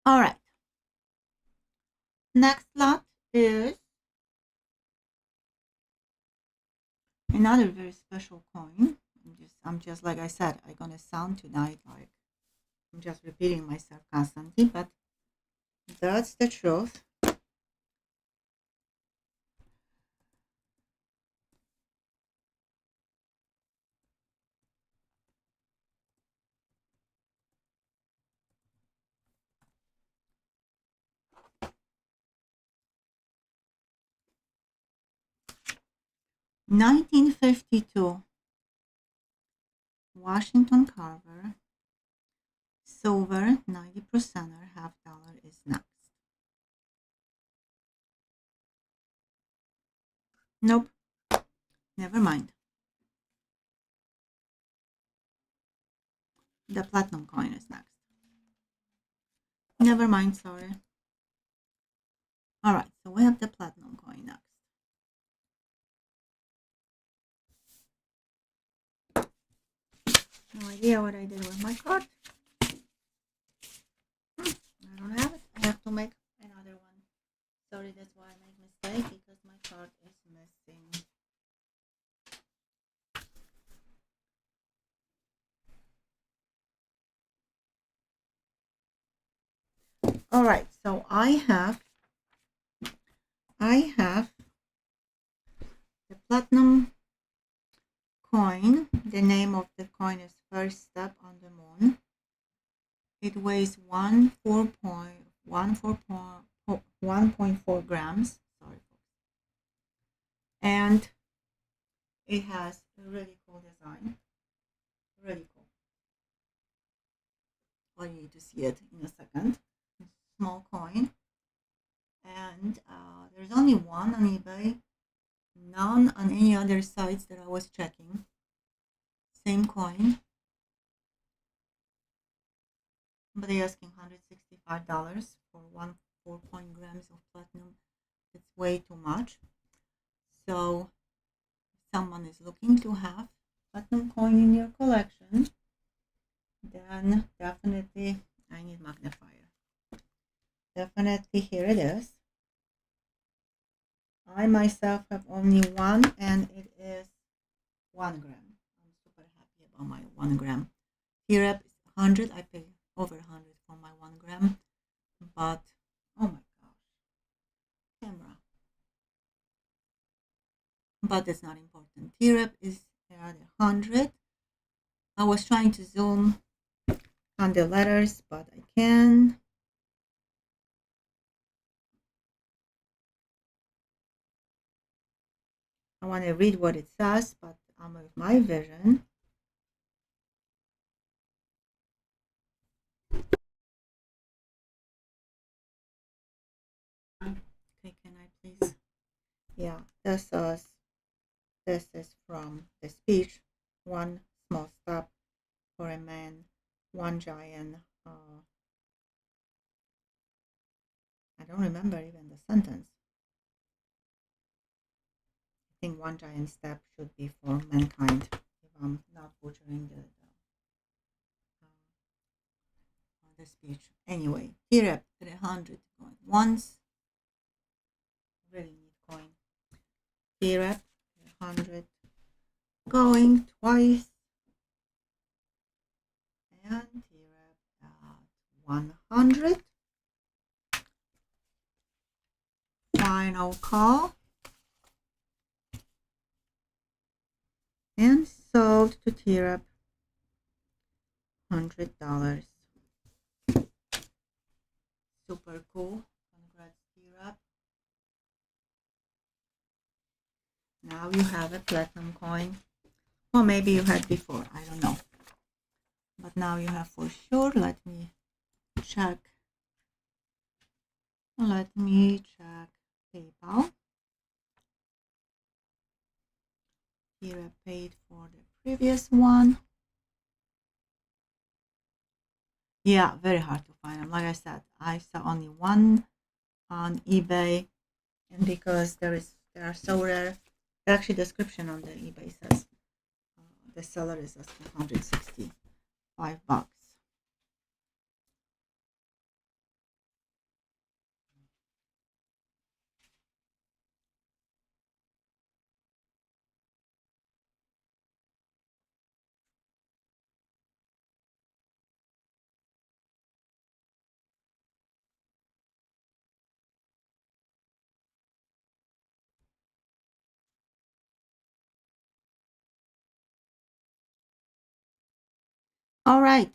All right. Next lot is another very special coin. I'm just like I said, I'm gonna sound tonight like I'm just repeating myself constantly, but that's the truth. $19.52 Washington Carver silver 90%er half dollar is next. Nope. Never mind. The platinum coin is next. Never mind, sorry. Alright, so we have the platinum coin next. No idea what I did with my card. I don't have it. I have to make another one. Sorry, that's why I make mistake, because my card is missing. Alright, so I have the platinum coin. The name of the coin is First Step on the Moon. It weighs 1.4 grams. Sorry, and it has a really cool design. Really cool. Well, you need to see it in a second. Small coin, and there's only one on eBay. None on any other sites that I was checking. Same coin, but they're asking $165 for 4 grams of platinum. It's way too much. So if someone is looking to have platinum coin in your collection, then definitely I need magnifier. Definitely, here it is. I myself have only one, and it is 1 gram. I'm super happy about my 1 gram. Here is 100. I pay over 100 for my 1 gram, but oh my gosh, camera. but that's not important. TREP is at 100. I was trying to zoom on the letters, but I can. I want to read what it says, but I'm with my vision. Okay, can I please? Yeah, this is from the speech. One small step for a man, one giant. I don't remember even the sentence. I think one giant step should be for mankind. If I'm not butchering the speech. Anyway, here at 300 going once. Really neat coin. Here at 300 going twice. And here at 100. Final call. And sold to Tirap $100. Super cool. Congrats, Tirap. Now you have a platinum coin. Or maybe you had before. I don't know. But now you have for sure. Let me check. Let me check PayPal. Tirap paid for the previous one. Yeah, very hard to find them. Like I said, I saw only one on eBay, and because they are so rare. Actually, description on the eBay says the seller is asking $165. All right.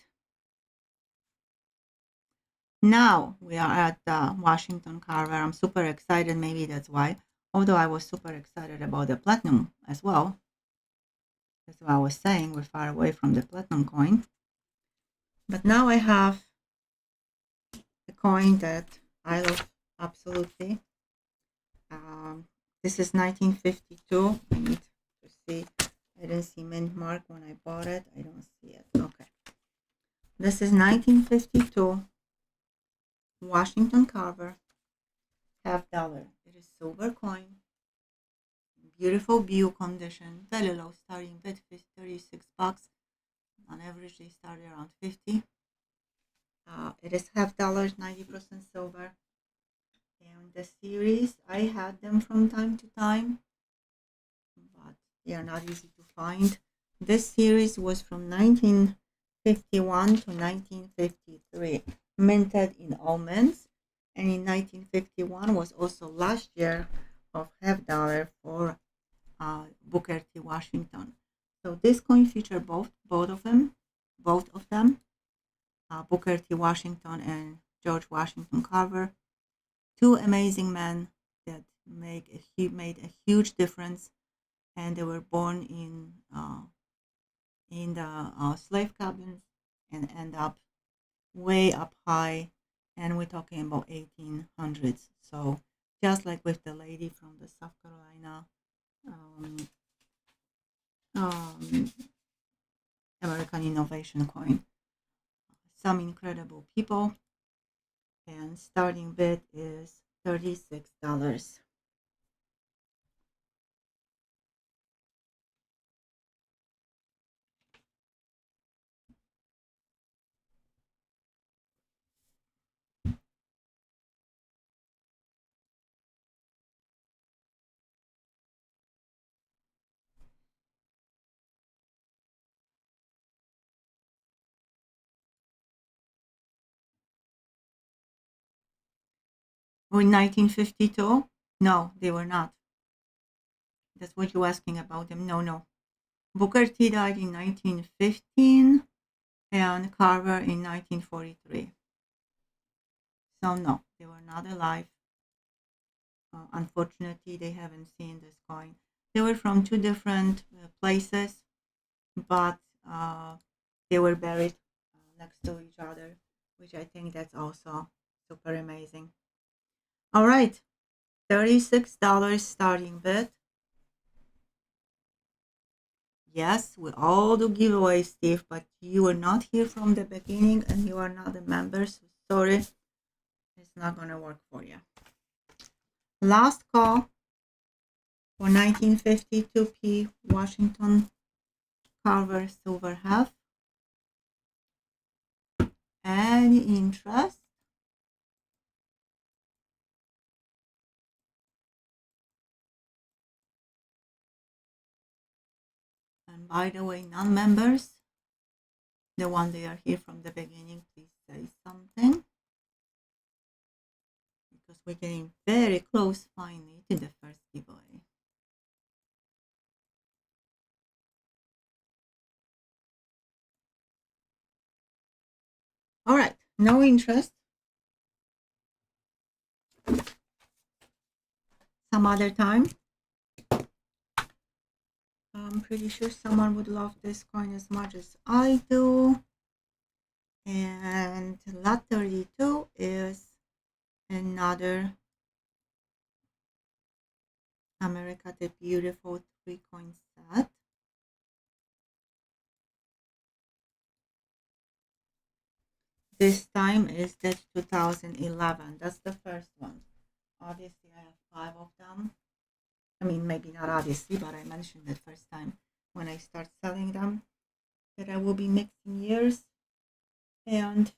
Now we are at Washington Carver. I'm super excited. Maybe that's why. Although I was super excited about the platinum as well. That's what I was saying. We're far away from the platinum coin. But now I have a coin that I love absolutely. This is 1952. I need to see. I didn't see mint mark when I bought it. I don't see it. Okay. This is 1952 Washington Carver $half. It is silver coin. Beautiful view condition. Very low starting bid, $36. On average, they start around 50. It is $half, 90% silver. And the series, I had them from time to time, but they are not easy to find. This series was from 1951 to 1953, minted in all mints, and in 1951 was also last year of $half for Booker T. Washington. So this coin featured both of them, Booker T. Washington and George Washington Carver, two amazing men that made a huge difference, and they were born in the slave cabins and end up way up high, and we're talking about 1800s. So just like with the lady from the South Carolina um, um, American Innovation coin, some incredible people, and starting bid is $36. In 1952? No, they were not. That's what you're asking about them. No. Booker T died in 1915 and Carver in 1943. So no, they were not alive. Unfortunately, they haven't seen this coin. They were from two different places, but they were buried next to each other, which I think that's also super amazing. All right, $36 starting bid. Yes, we all do giveaways, Steve, but you were not here from the beginning and you are not a member, so sorry, it's not gonna work for you. Last call for 1952p Washington Carver silver half. Any interest? And by the way, non-members, the ones that are here from the beginning, please say something. Because we're getting very close finally to the first giveaway. All right, no interest. Some other time. I'm pretty sure someone would love this coin as much as I do. And lot 32 is another America the Beautiful 3-coin set. This time is the 2011. That's the first one. Obviously, I have 5 of them. I mean, maybe not obviously, but I mentioned it first time when I start selling them that I will be mixing years and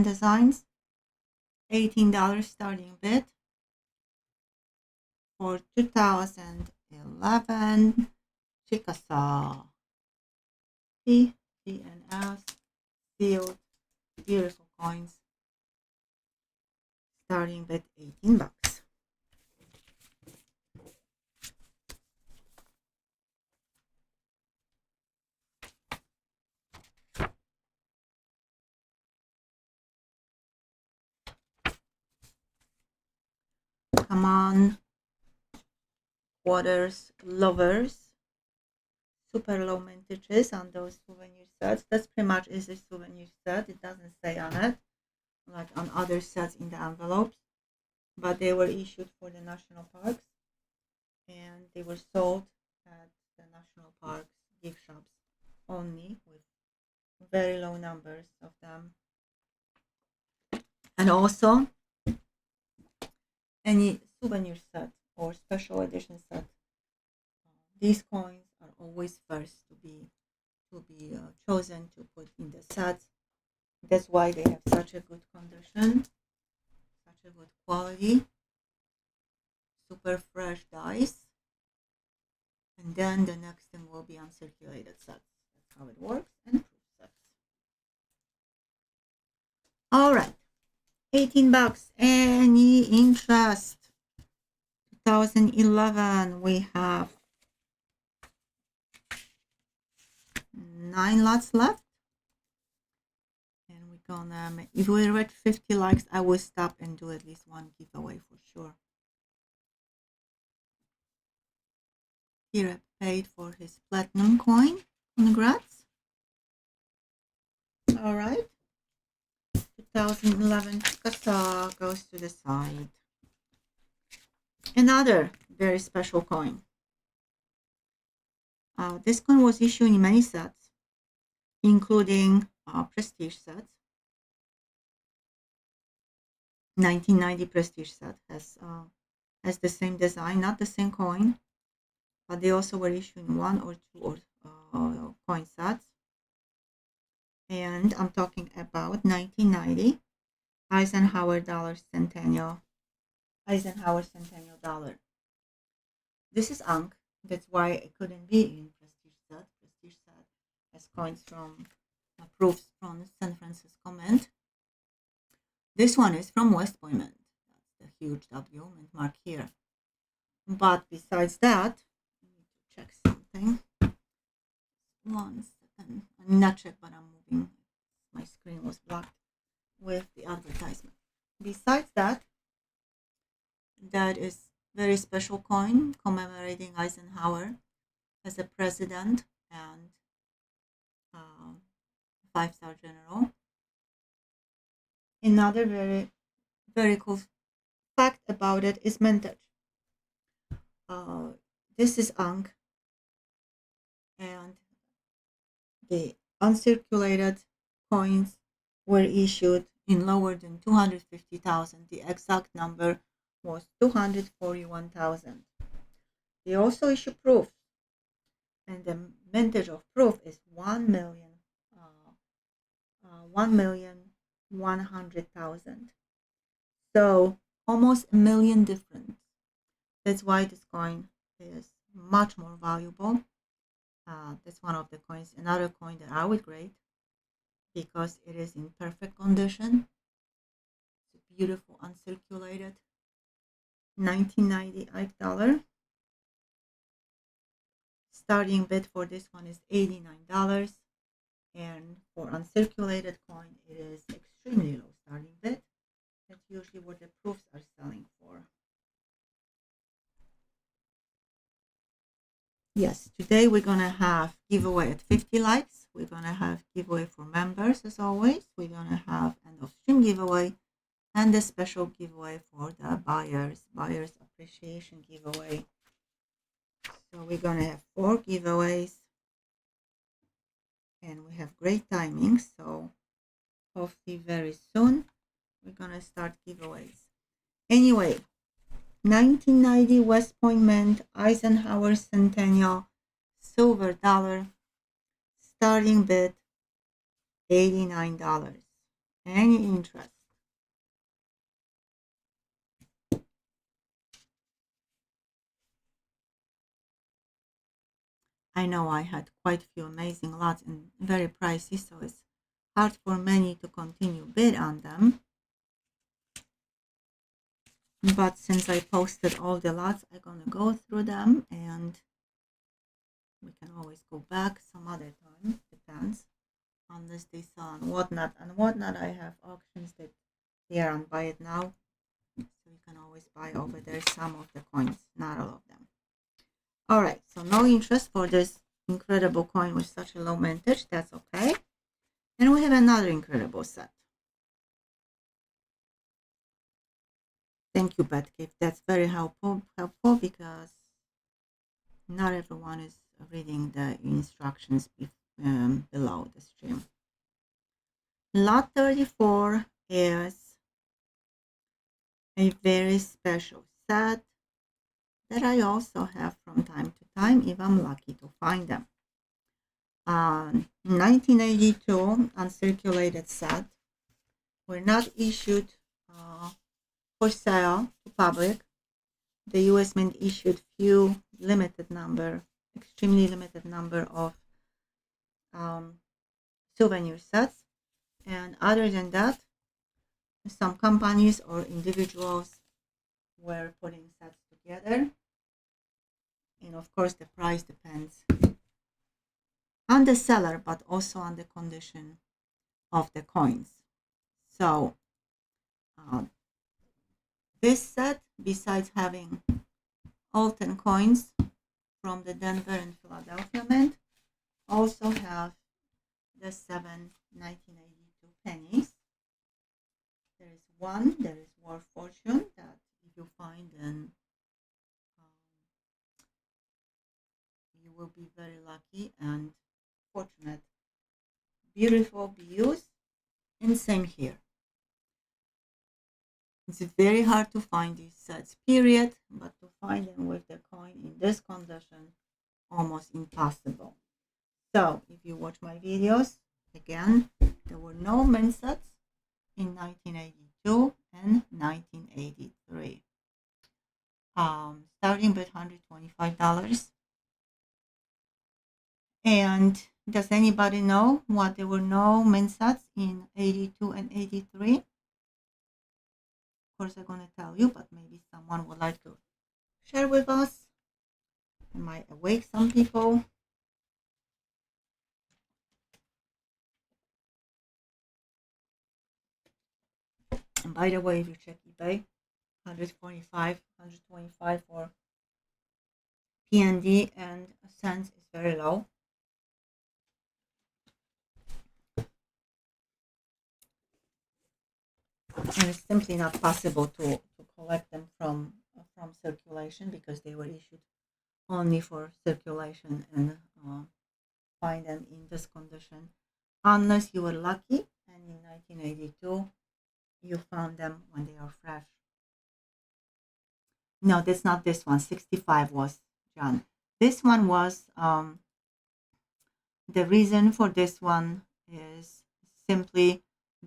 designs. $18 starting bid for 2011 Chickasaw. C, D, and S sealed beautiful coins starting bid $18. Come on, quarters lovers. Super low mintages on those souvenir sets. That's pretty much is a souvenir set. It doesn't say on it, like on other sets in the envelopes, but they were issued for the national parks and they were sold at the national parks gift shops only with very low numbers of them. And also any souvenir set or special edition set, these coins are always first to be chosen to put in the set. That's why they have such a good condition, such a good quality, super fresh dice. And then the next thing will be uncirculated sets. That's how it works, and proof sets. All right, $18. Any interest? 2011, we have 9 lots left. And we're gonna, if we reach 50 likes, I will stop and do at least one giveaway for sure. Here I paid for his platinum coin. Congrats. All right. 2011 Chickasaw goes to the side. Another very special coin. This coin was issued in many sets, including prestige sets. 1990 prestige set has the same design, not the same coin, but they also were issued in 1 or 2 or coin sets. And I'm talking about 1990 Eisenhower Centennial dollar. This is Ankh. That's why it couldn't be in prestige set. Prestige set has coins from proofs from San Francisco Mint. This one is from West Point Mint. That's the huge W mint mark here. But besides that, I need to check something. 1 second. I'm not check, but I'm moving. My screen was blocked with the advertisement. Besides that, that is very special coin commemorating Eisenhower as a president and uh, 5-star general. Another very cool fact about it is mintage. This is Ankh, and the uncirculated coins were issued in lower than 250,000. The exact number was 241,000. They also issue proofs, and the mintage of proof is 1,100,000. So almost a million different. That's why this coin is much more valuable. That's one of the coins. Another coin that I would grade because it is in perfect condition. It's a beautiful uncirculated 1990 $8. Starting bid for this one is $89, and for uncirculated coin it is extremely low starting bid. That's usually what the proofs are selling for. Yes, today we're gonna have giveaway at 50 likes. We're gonna have giveaway for members as always. We're gonna have end of stream giveaway and a special giveaway for the buyers appreciation giveaway. So we're gonna have 4 giveaways, and we have great timing. So hopefully very soon we're gonna start giveaways. Anyway, 1990 West Point Mint Eisenhower Centennial silver dollar, starting bid $89. Any interest? I know I had quite a few amazing lots and very pricey, so it's hard for many to continue bid on them. But since I posted all the lots, I'm gonna go through them, and we can always go back some other time. Depends, unless they sell on Whatnot. On Whatnot, I have auctions that they are on Buy It Now, so you can always buy over there some of the coins, not all of them. All right, so no interest for this incredible coin with such a low mintage. That's okay. And we have another incredible set. Thank you, Batcave. That's very helpful because not everyone is reading the instructions below the stream. Lot 34 is a very special set that I also have from time to time if I'm lucky to find them. 1982 uncirculated set were not issued for sale to public. The US Mint issued few extremely limited number of souvenir sets, and other than that, some companies or individuals were putting sets together, and of course the price depends on the seller but also on the condition of the coins. So this set, besides having all 10 coins from the Denver and Philadelphia Mint, also have the 7 1982 pennies. There is War Fortune that if you find, then you will be very lucky and fortunate. Beautiful views, and same here. It's very hard to find these sets, period, but to find them with the coin in this condition, almost impossible. So if you watch my videos, again, there were no mint sets in 1982 and 1983. Starting with $125. And does anybody know what there were no mint sets in 82 and 83? Of course, I'm going to tell you, but maybe someone would like to share with us? It might awake some people. And by the way, if you check eBay, 125 for PND and cents is very low. And it's simply not possible to collect them from circulation because they were issued only for circulation and find them in this condition unless you were lucky and in 1982 you found them when they are fresh. No, that's not this one. 65 was John. This one was the reason for this one is simply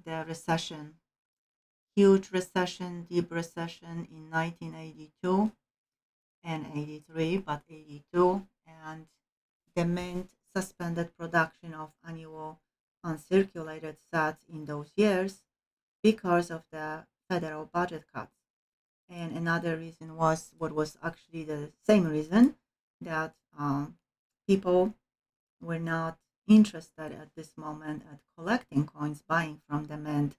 the recession, huge recession, deep recession in 1982 and 83, but 82, and the meant suspended production of annual uncirculated sats in those years because of the federal budget cuts. And another reason was what was actually the same reason that people were not interested at this moment at collecting coins, buying from the mint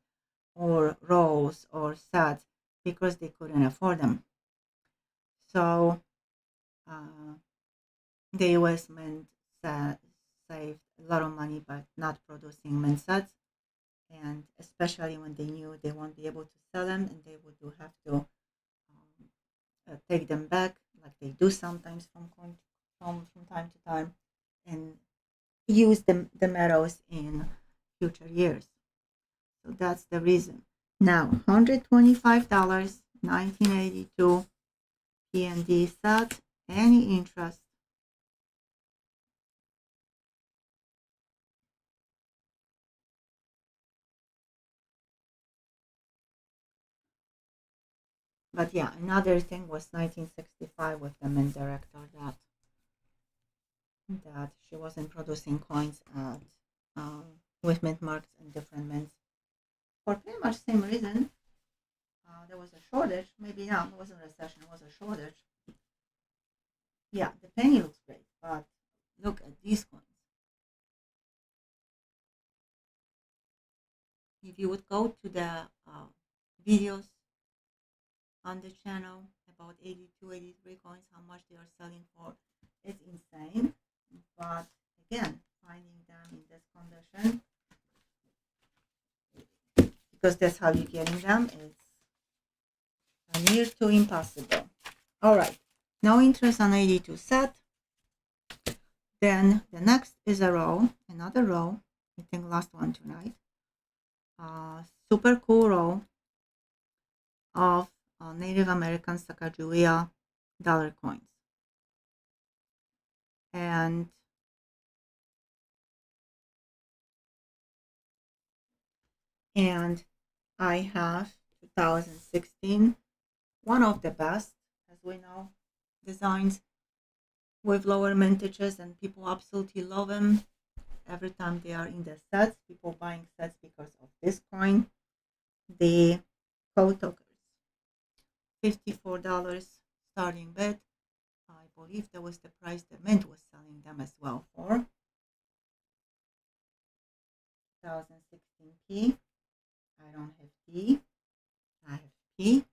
or rolls or sats because they couldn't afford them. So the US Mint saved a lot of money by not producing mint sets, and especially when they knew they won't be able to sell them and they would have to take them back, like they do sometimes from time to time, and use the metals in future years. So that's the reason. Now, $125, 1982 PND set. Any interest? But yeah, another thing was 1965 with the mint director that she wasn't producing coins at with mint marks and different mints for pretty much the same reason. There was a shortage. Maybe not. It wasn't a recession. It was a shortage. Yeah, the penny looks great, but look at these coins. If you would go to the videos on the channel about 82, 83 coins, how much they are selling for, it's insane. But again, finding them in this condition, because that's how you're getting them, it's near to impossible. All right, no interest on 82 set. Then the next is a row, another row, I think last one tonight. Super cool row of Native American Sacagawea dollar coins. And I have 2016, one of the best, as we know, designs with lower mintages, and people absolutely love them. Every time they are in the sets, people buying sets because of this coin. The Kotokers, $54 starting bid. I believe that was the price the mint was selling them as well for. 2016 P. I don't have P. I have P.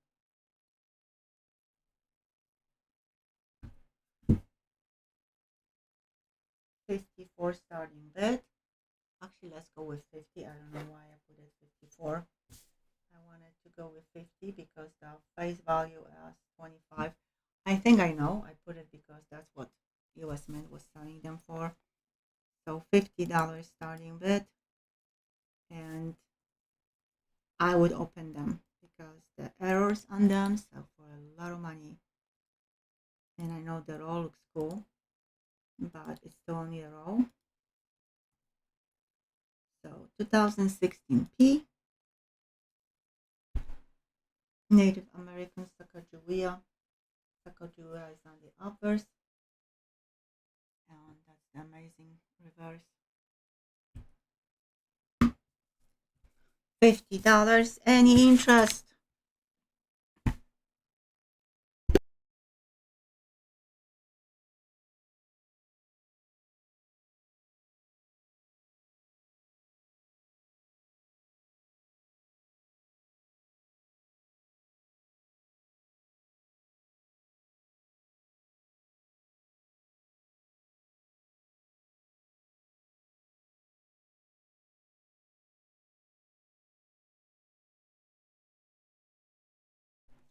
$54 starting bid. Actually, let's go with 50. I don't know why I put it 54. I wanted to go with 50 because the face value is 25. I think I know. I put it because that's what US Mint was selling them for. So $50 starting bid. And I would open them because the errors on them sell for a lot of money. And I know the roll looks cool, but it's still only a roll. So 2016 P. Native American Sacagawea. Sacagawea is on the uppers. And that's the amazing reverse. $50. Any interest?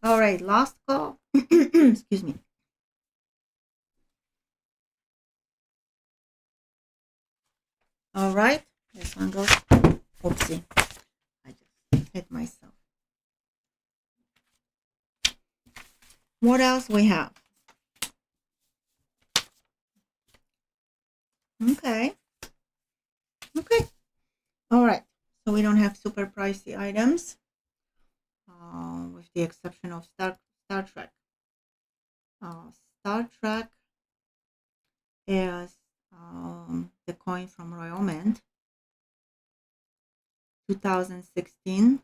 All right, last call. Excuse me. All right, this one goes. Oopsie, I just hit myself. What else we have? Okay. Okay. All right. So we don't have super pricey items, with the exception of Star Trek. Star Trek is the coin from Royal Mint, 2016,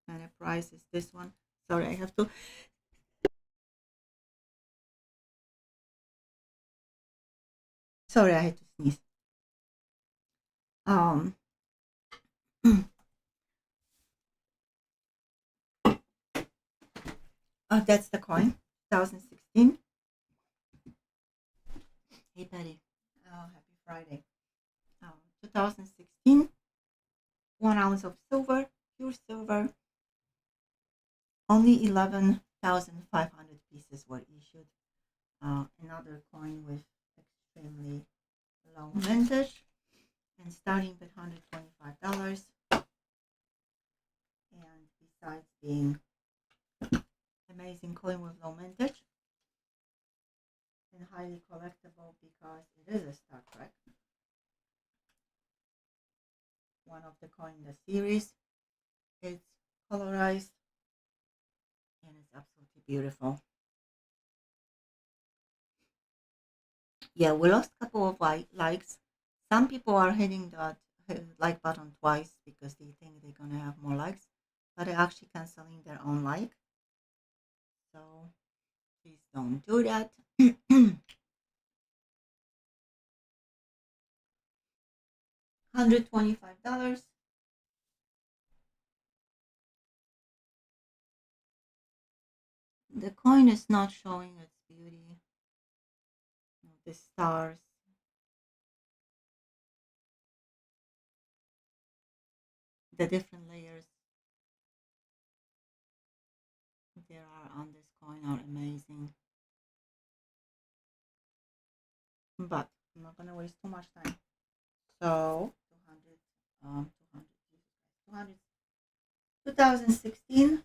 and the price is this one. Sorry, I have to. Sorry, I had to sneeze. Um, that's the coin, 2016. Hey, Betty. Oh, happy Friday. 2016. 1 ounce of silver, pure silver. Only 11,500 pieces were issued. Another coin with extremely low vintage and starting with $125. And besides being amazing coin with low vintage and highly collectible because it is a Star Trek, one of the coin in the series, it's colorized and it's absolutely beautiful. Yeah, we lost a couple of likes. Some people are hitting that like button twice because they think they're gonna have more likes, but they're actually canceling their own like. So please don't do that. $125. The coin is not showing its beauty. The stars. The different layers there are on this coin are amazing. But I'm not gonna waste too much time. So 200, 2016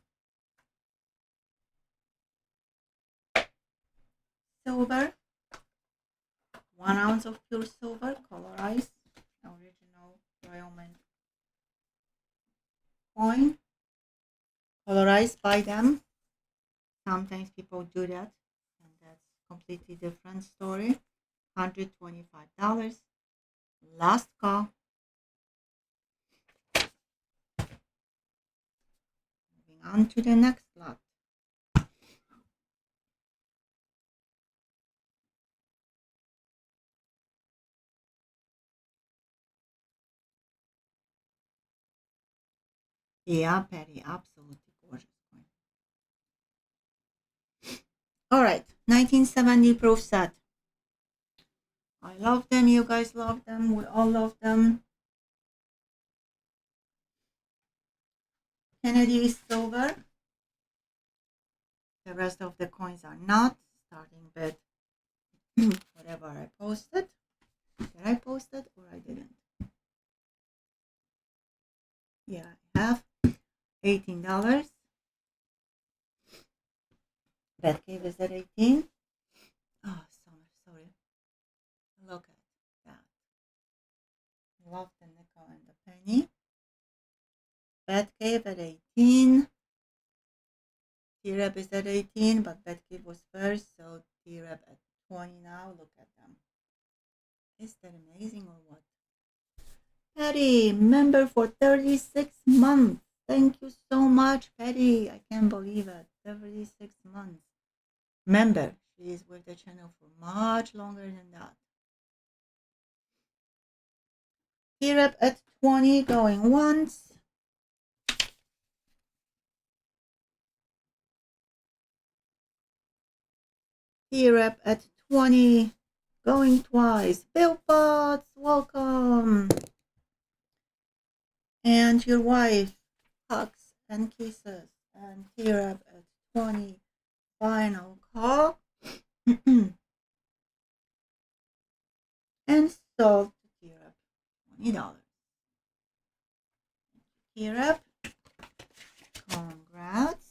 silver, 1 ounce of pure silver, colorized, original Royal Mint coin, colorized by them. Sometimes people do that, and that's completely different story. $125. Last call. Moving on to the next lot. Yeah, Patty, absolutely gorgeous coin. All right, 1970 proof set. I love them. You guys love them. We all love them. Kennedy is silver. The rest of the coins are not. Starting with whatever I posted. Did I post it or I didn't? Yeah, I have $18. Batcave is at 18. Oh, sorry. Look at that. Love the nickel and the penny. Batcave at 18. T-Rep is at 18, but Batcave was first, so T-Rep at 20 now. Look at them. Is that amazing or what? Patty, member for 36 months. Thank you so much, Patty. I can't believe it. 36 months. Member. She is with the channel for much longer than that. T-Rep at 20, going once. T-Rep at 20, going twice. Bill Potts, welcome. And your wife, hugs and kisses. And T-Rep at 20 final call. And sold to Tear Up, $20. Tear Up, congrats.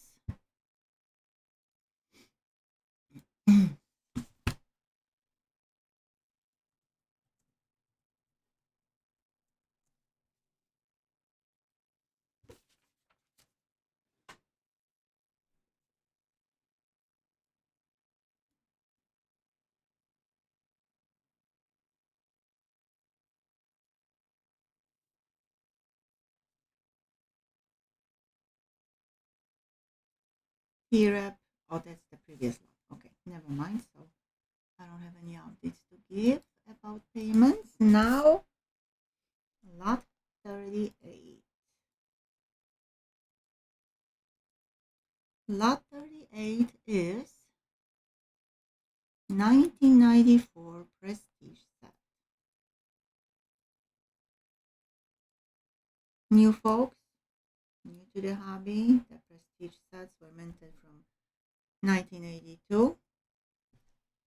Tear Up, oh, that's the previous lot. Okay, never mind. So I don't have any updates to give about payments. Now, lot 38. Lot 38 is 1994 Prestige set. New folks, new to the hobby, the Prestige sets were minted from 1982.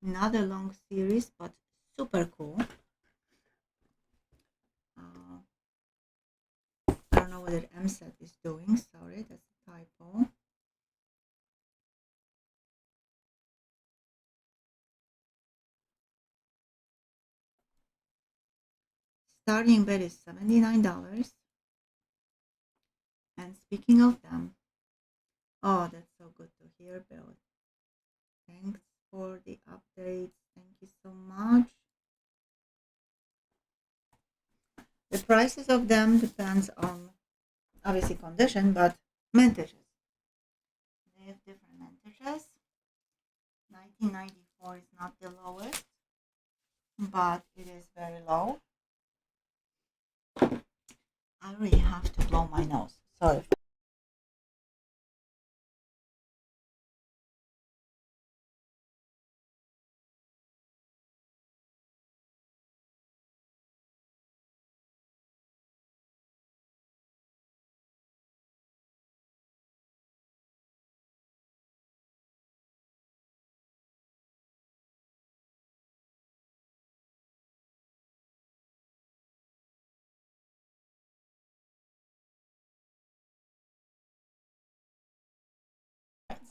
Not a long series, but super cool. I don't know what MSET is doing. Sorry, that's a typo. Starting bid is $79. And speaking of them, oh, that's so good to hear, Bill. Thanks for the updates. Thank you so much. The prices of them depends on obviously condition, but mintages. They have different mintages. 1994 is not the lowest, but it is very low. I really have to blow my nose. Sorry.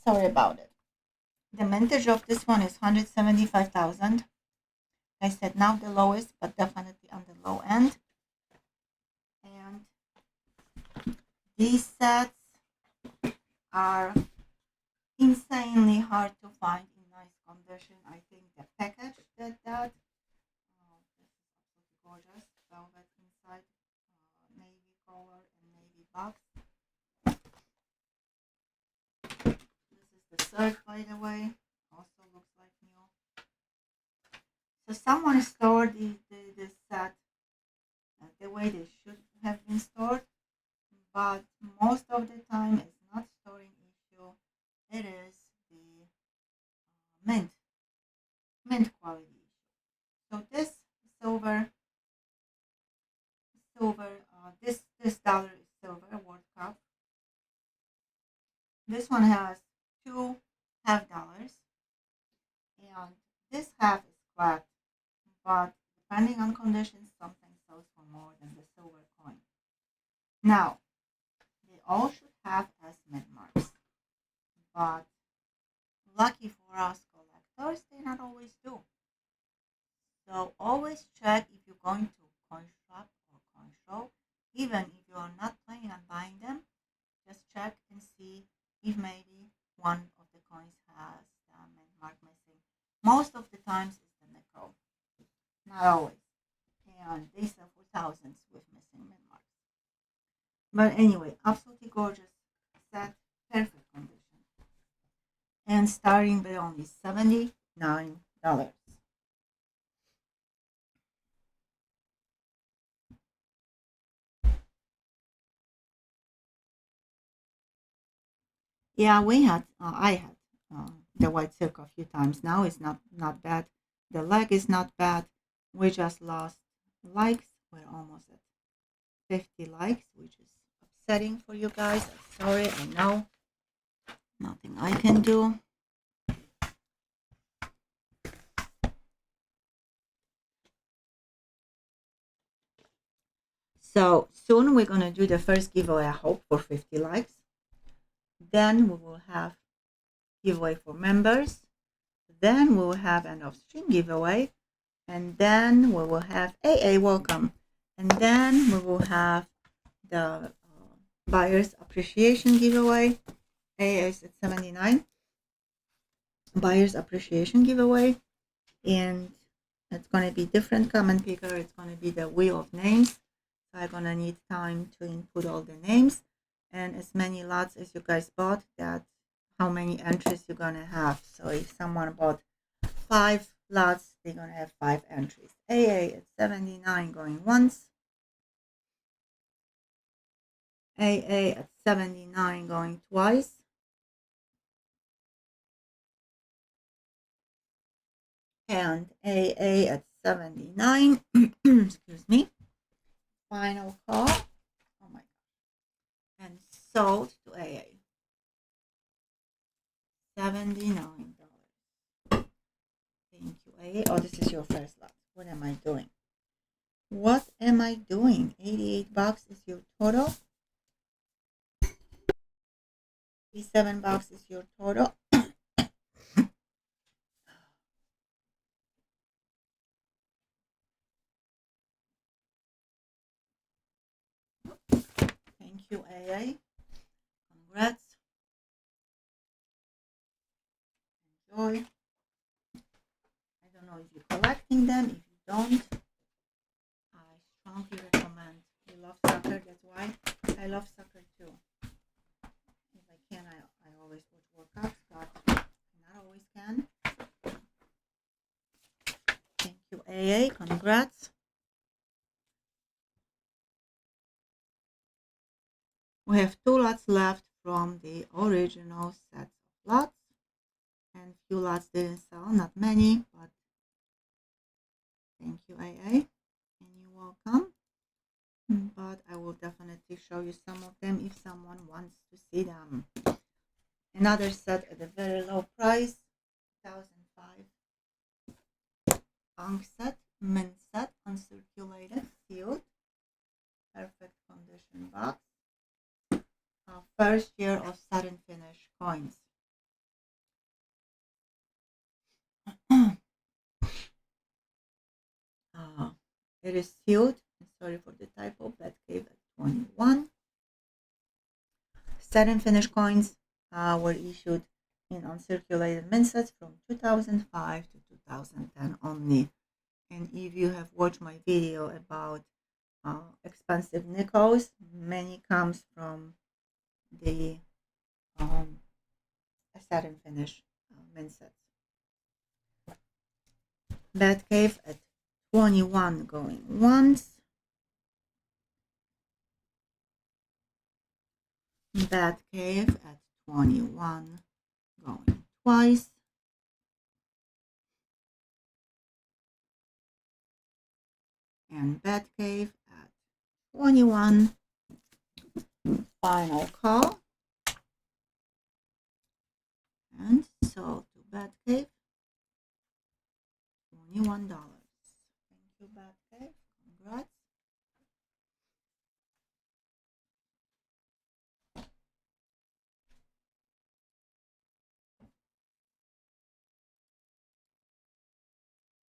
Sorry about it. The mintage of this one is 175,000. I said not the lowest, but definitely on the low end. And these sets are insanely hard to find in nice condition. I think the package did that. Oh, this is absolutely gorgeous. Velvet inside, navy color and navy box. This is the third, by the way. Also looks like new. So someone stored this set the way they should have been stored, but most of the time it's not storing issue. It is the mint quality issue. So this silver, this dollar is silver World Cup. This one has two $half, and this half is flat, but depending on conditions, something sells for more than the silver coin. Now, they all should have as mint marks, but lucky for us collectors, they not always do. So always check if you're going to coin shop or coin show, even if you are not planning on buying them. Just check and see if maybe one of the coins has the mint mark missing. Most of the times it's the nickel, not always, and they sell for thousands with missing mint marks. But anyway, absolutely gorgeous set, perfect condition, and starting with only $79. Yeah, I had the white silk a few times. Now it's not bad. The leg is not bad. We just lost likes. We're almost at 50 likes, which is upsetting for you guys. I'm sorry, I know. Nothing I can do. So soon we're going to do the first giveaway, I hope, for 50 likes. Then we will have giveaway for members. Then we will have an off-stream giveaway. And then we will have AA welcome. And then we will have the buyer's appreciation giveaway. AA is at 79. Buyer's appreciation giveaway. And it's going to be different comment picker. It's going to be the wheel of names. So I'm going to need time to input all the names. And as many lots as you guys bought, that's how many entries you're going to have. So if someone bought 5 lots, they're going to have 5 entries. AA at 79 going once. AA at 79 going twice. And AA at 79, excuse me. Final call. Oh my God. And sold to AA. $79. Thank you, AA. Oh, this is your first lot. What am I doing? What am I doing? $88 is your total. $87 is your total. Thank you, AA. Congrats. Enjoy. I don't know if you're collecting them. If you don't, I strongly recommend. You love soccer, that's why I love soccer too. If I can, I always watch workouts, but I not always can. Thank you, AA. Congrats. We have 2 lots left from the original sets of lots. And few lots didn't sell, not many, but thank you, AA. And you're welcome. But I will definitely show you some of them if someone wants to see them. Another set at a very low price, 2005. Unk set, mint set, uncirculated, sealed, perfect condition box. First year of satin finish coins. It is sealed. Sorry for the typo. Batcave at 21. Satin finish coins were issued in uncirculated mint sets from 2005 to 2010 only. And if you have watched my video about expensive nickels, many comes from the satin finish mint sets. Batcave at 21 going once. Batcave at 21 going twice. And Batcave at 21. Final call. And sold to Batcave. $21. Thank you, Batcave. Congrats.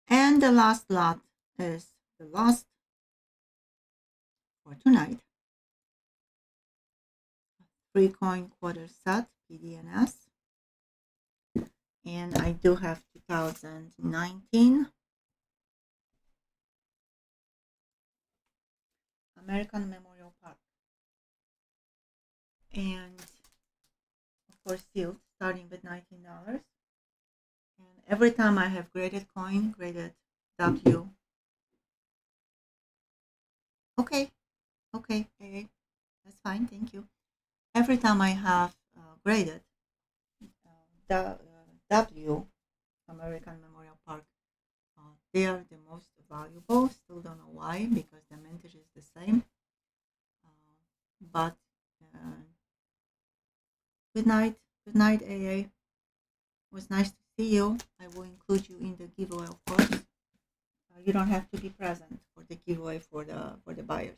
And the last lot is the last for tonight. 3-coin quarter set, PDNS. And I do have 2019 American Memorial Park. And of course sealed, starting with $19. And every time I have graded coin, graded W. Okay, that's fine, thank you. Every time I have graded W, American Memorial Park, they are the most valuable. Still don't know why, because the mintage is the same. But good night. Good night, AA. It was nice to see you. I will include you in the giveaway, of course. You don't have to be present for the giveaway for the buyers.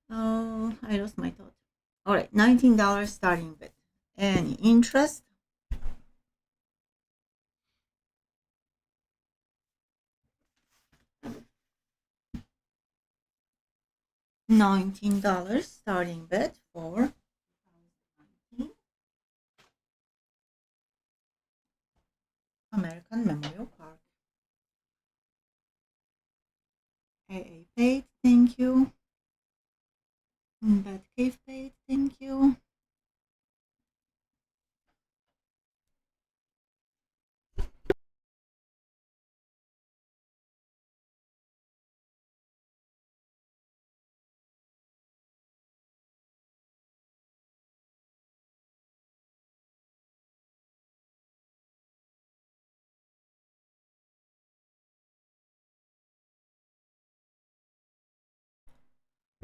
Oh, I lost my thought. All right, $19 starting bid. Any interest? $19 starting bid for American Memorial Park. AA paid, thank you. Batcave paid, thank you.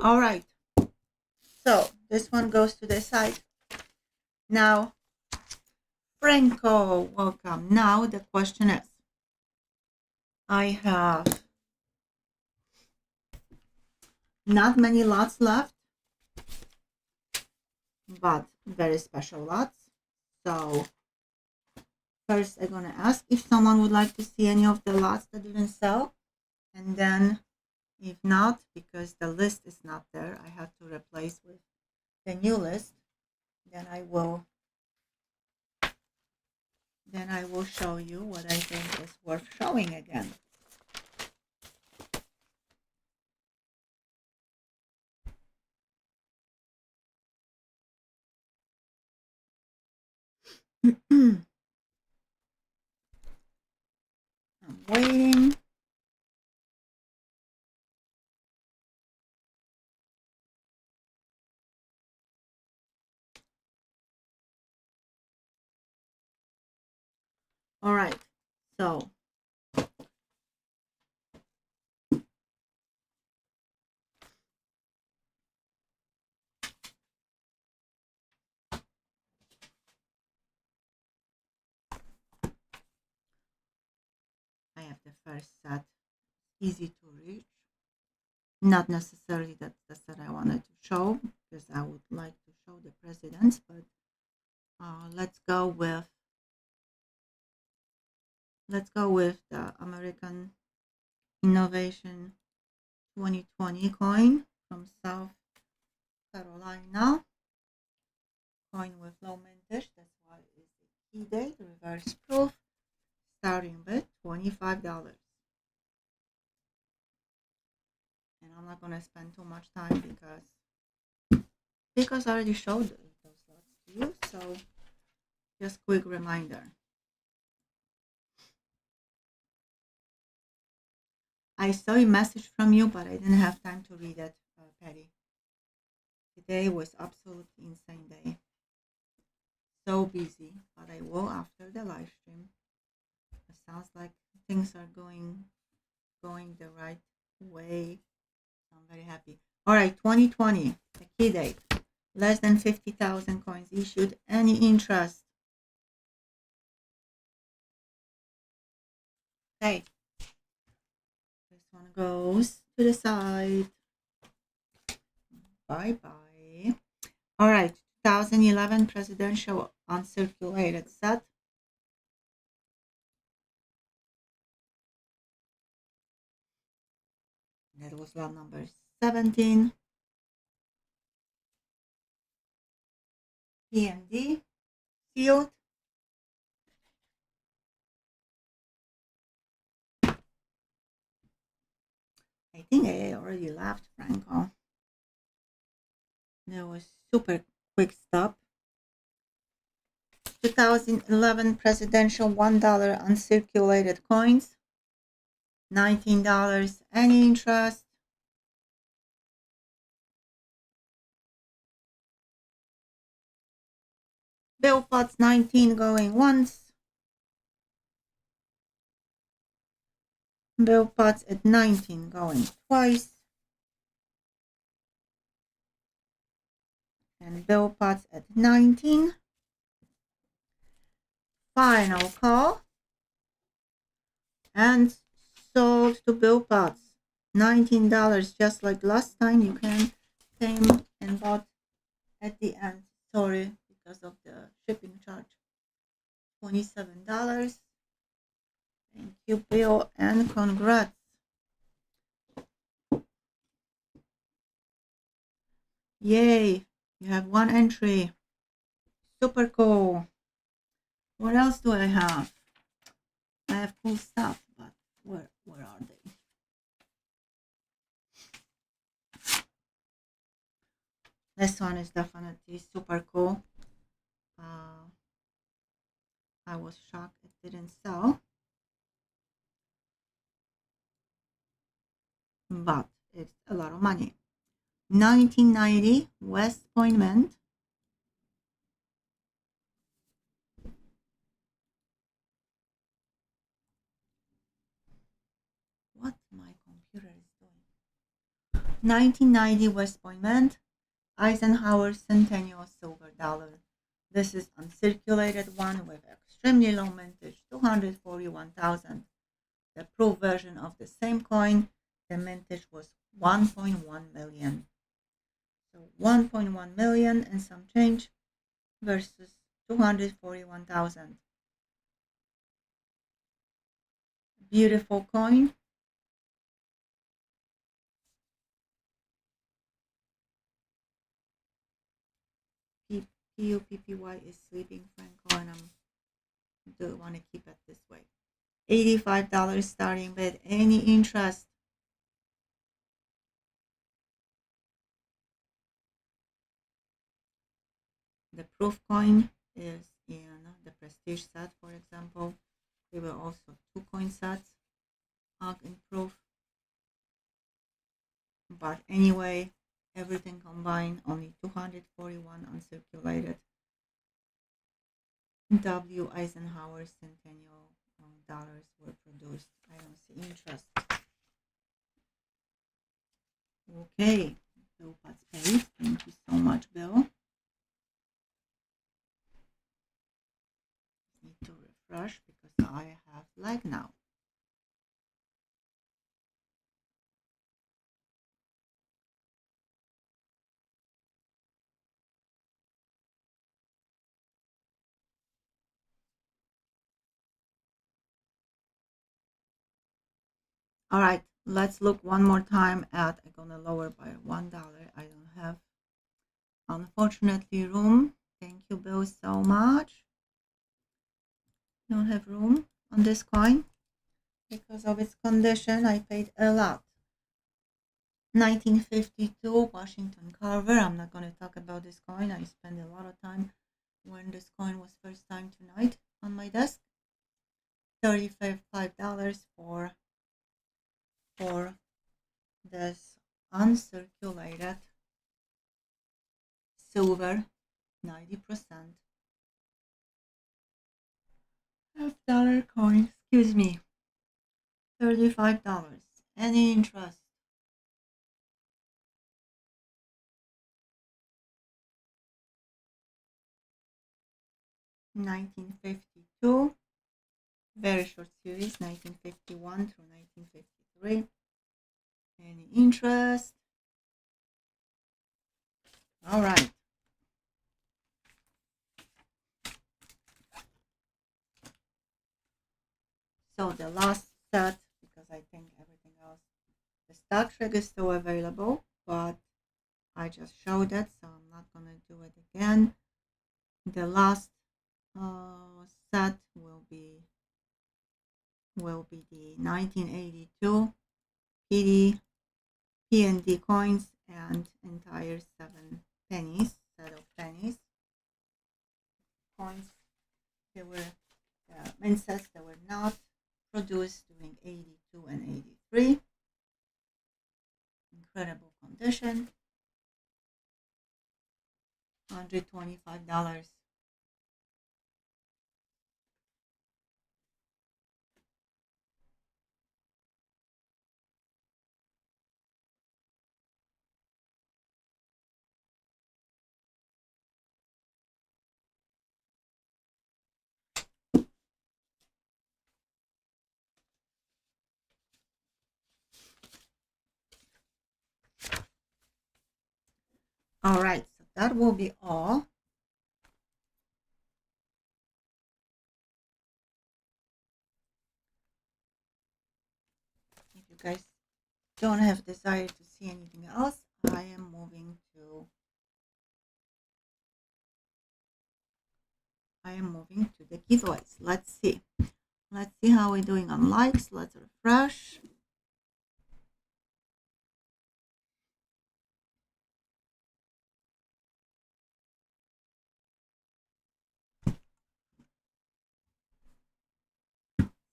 All right, so this one goes to the side. Now, Franco, welcome. Now the question is, I have not many lots left, but very special lots. So first I'm gonna ask if someone would like to see any of the lots that didn't sell, and then if not, because the list is not there, I have to replace with the new list, then I will show you what I think is worth showing again. I'm waiting. All right, so I have the first set, easy to reach. Not necessarily that's the set I wanted to show, because I would like to show the presidents, but let's go with the American Innovation 2020 coin from South Carolina. Coin with low mintage, that's why it's the key date, reverse proof, starting bid $25. And I'm not gonna spend too much time because I already showed those lots to you. So just quick reminder. I saw a message from you, but I didn't have time to read it, Patty. Today was absolutely insane day. So busy, but I will after the live stream. It sounds like things are going the right way. I'm very happy. All right, 2020, the key date. Less than 50,000 coins issued. Any interest? Okay. This one goes to the side. Bye-bye. All right, 2011 presidential uncirculated set. That was lot number 17. PND sealed. I think I already left, Franco. That was super quick stop. 2011 presidential $1 uncirculated coins. $19. Any interest? Bill pots 19 going once. Bill pots at 19 going twice. and bill pots at 19. Final call and sold to bill pots. $19, just like last time. You came and bought at the end. Sorry, because of the shipping charge. $27. Thank you, Bill, and congrats. Yay, you have one entry. Super cool. What else do I have? I have cool stuff, but where are they? This one is definitely super cool. I was shocked it didn't sell, but it's a lot of money. 1990 West Point Mint. What my computer is doing. 1990 West Point Mint. Eisenhower Centennial Silver Dollar. This is uncirculated one with extremely low mintage, 241,000. The proof version of the same coin, the mintage was 1.1 million. So 1.1 million and some change versus 241,000. Beautiful coin. PUPPY is sleeping, Franco, and I do want to keep it this way. $85 starting bid. Any interest? The proof coin is in the prestige set, for example. There were also 2 coin sets in proof. But anyway, everything combined, only 241 uncirculated W. Eisenhower Centennial dollars were produced. I don't see interest. Okay, Bill Potts paid. Thank you so much, Bill. Need to refresh because I have lag now. All right, let's look one more time at, I'm gonna lower by $1. I don't have, unfortunately, room. Thank you, Bill, so much. Don't have room on this coin because of its condition. I paid a lot. 1952 Washington Carver. I'm not going to talk about this coin. I spent a lot of time when this coin was first time tonight on my desk. $35 for this uncirculated silver 90% $5 coin. Excuse me. $35. Any interest? $1952. Very short series, 1951 through 1953. Any interest? All right. So the last set, because I think everything else, the Star Trek is still available, but I just showed it, so I'm not going to do it again. The last set will be the 1982 P&D coins and entire 7 pennies, set of pennies. Coins, they were mint sets that were not produced during 82 and 83. Incredible condition. $125. that will be all. If you guys don't have desire to see anything else, I am moving to the giveaways. Let's see how we're doing on likes. Let's refresh.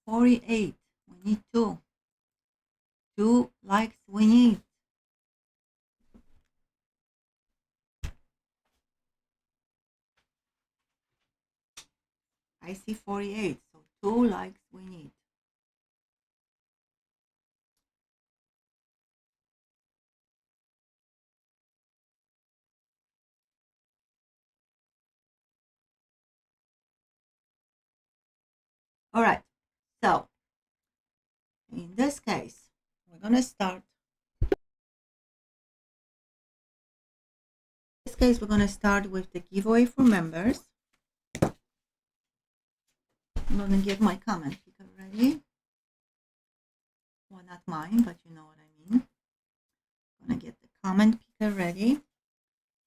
$48. We need two likes. We need. I see 48, so 2 likes we need. All right, so in this case, we're gonna start. In this case, we're gonna start with the giveaway for members. I'm gonna give my comment picker ready. Well, not mine, but you know what I mean. I'm gonna get the comment picker ready.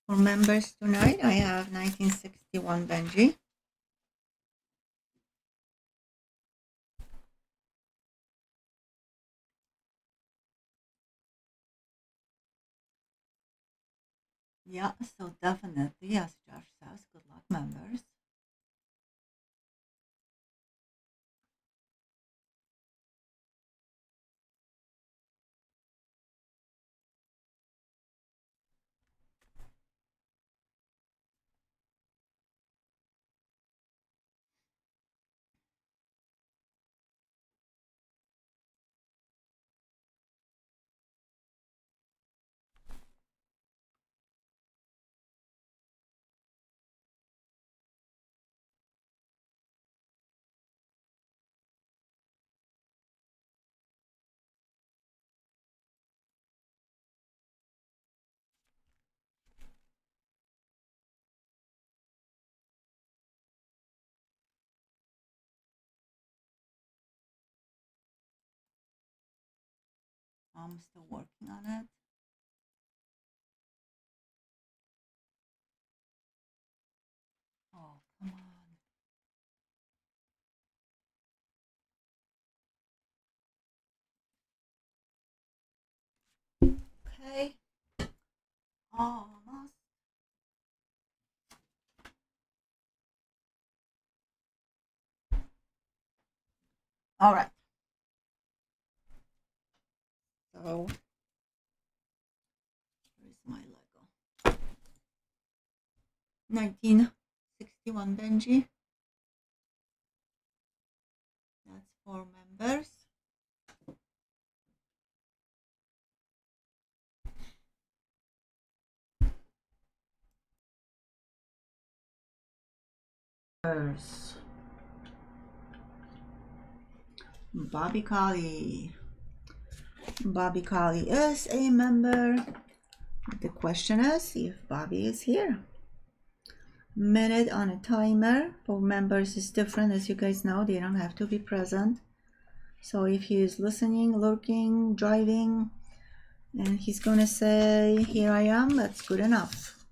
For members tonight, I have 1961 Benji. Yeah, so definitely, as Josh says, good luck, members. I'm still working on it. Oh, come on. Okay. Almost. All right. So, where's my Lego? 1961 Benji. That's for members. Bobby Collie. Bobby Collie is a member. The question is if Bobby is here. Minute on a timer for members is different, as you guys know. They don't have to be present. So if he is listening, lurking, driving, and he's gonna say, here I am, that's good enough.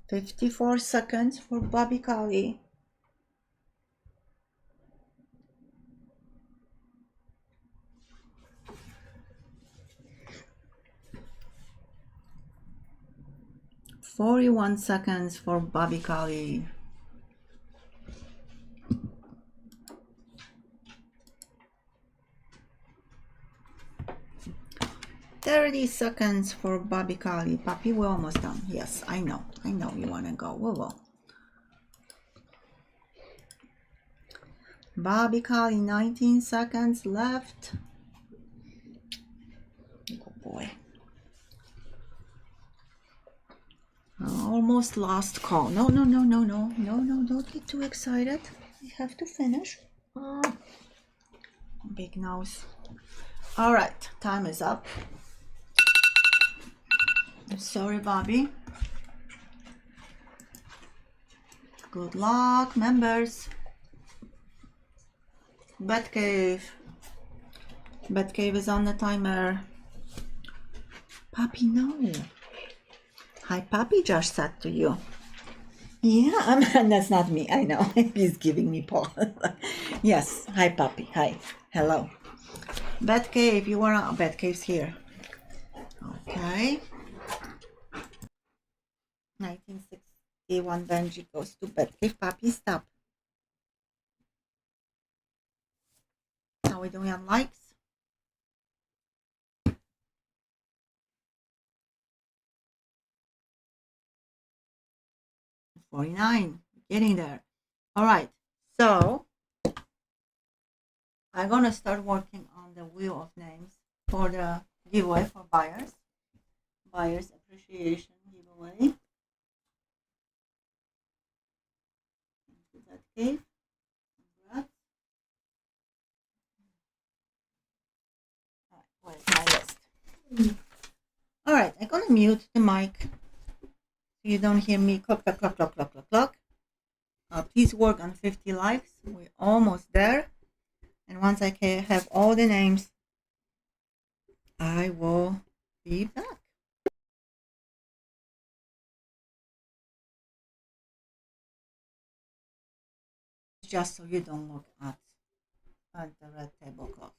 54 seconds for Bobby Collie. "41 seconds for Bobby Collie. "30 seconds for Bobby Collie. Papi, we're almost done. Yes, I know you want to go. We will. Bobby Collie, 19 seconds left. Oh boy. Almost lost call. No, don't get too excited. We have to finish. Big nose. All right, time is up. I'm sorry, Bobby. Good luck, members. Batcave. Batcave is on the timer. Puppy, no. Hi, Puppy, Josh said to you. Yeah, that's not me. I know. He's giving me paw. Yes. Hi, Puppy. Hi. Hello. Batcave, you wanna... Batcave's here. Okay. 1961 Benji goes to Batcave. Puppy, stop. How are we doing on likes? 49. Getting there. All right. So I'm gonna start working on the wheel of names for the giveaway for buyers. Buyers appreciation giveaway. That cave. Congrats. All right, where's my list? All right, I'm gonna mute the mic so you don't hear me clock, clock, clock, clock, clock, clock, clock. Please work on 50 likes. We're almost there. And once I have all the names, I will be back. Just so you don't look at the red tablecloth.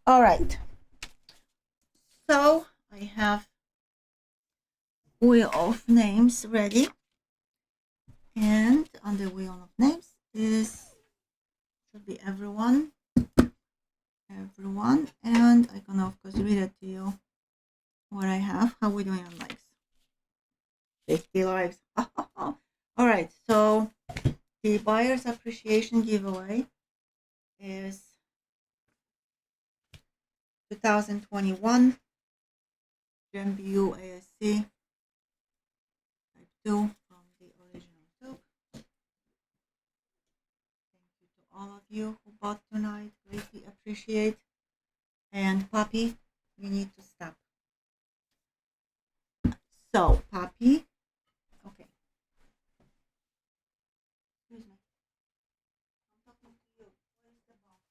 All right. So I have wheel of names ready, and on the wheel of names is should be everyone, and I can of course read it to you. What I have. How we doing on likes? 50 likes. All right. So the buyer's appreciation giveaway is 2021 GMBU ASC Type 2 from the original tube. Thank you to all of you who bought tonight. Greatly appreciate. And Poppy, you need to stop. So, Poppy, okay. Excuse me. I'm talking to you. Where is the ball?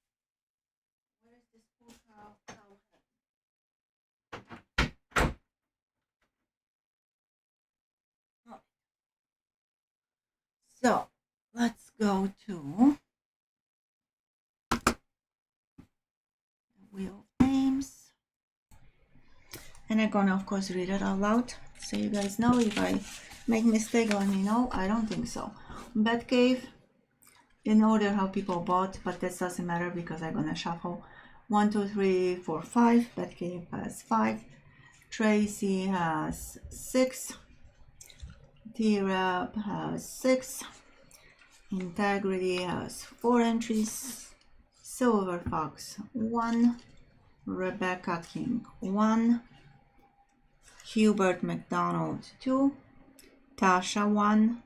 Where is this full cow head? Oh. So, let's go to the wheel of names. And I'm gonna, of course, read it out loud so you guys know. If I make mistake, let me know. I don't think so. Batcave, in order how people bought, but this doesn't matter because I'm gonna shuffle. 1, 2, 3, 4, 5. Batcave has 5. Tracy has 6. T-Rap has 6. Integrity has 4 entries. Silver Fox 1. Rebecca King 1. Hubert McDonald 2. Tasha 1.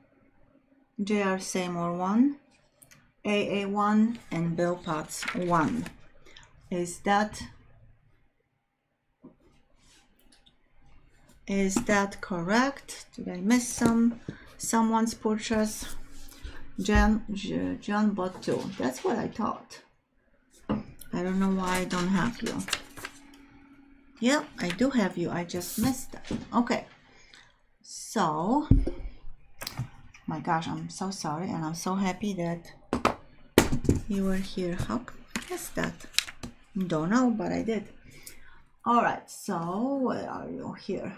JR Seymour 1. AA 1 and Bill Potts 1. Is that correct? Did I miss someone's purchase? John bought 2. That's what I thought. I don't know why I don't have you. Yeah, I do have you. I just missed that. Okay. So, my gosh, I'm so sorry, and I'm so happy that you were here. How come I guessed that? Don't know, but I did. All right. So, where are you here?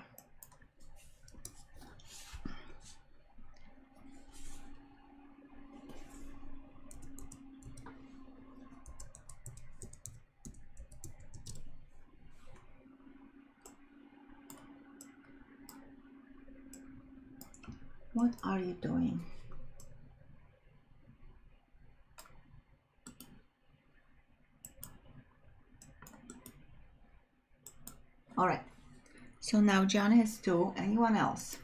What are you doing? All right. So now John has 2. Anyone else?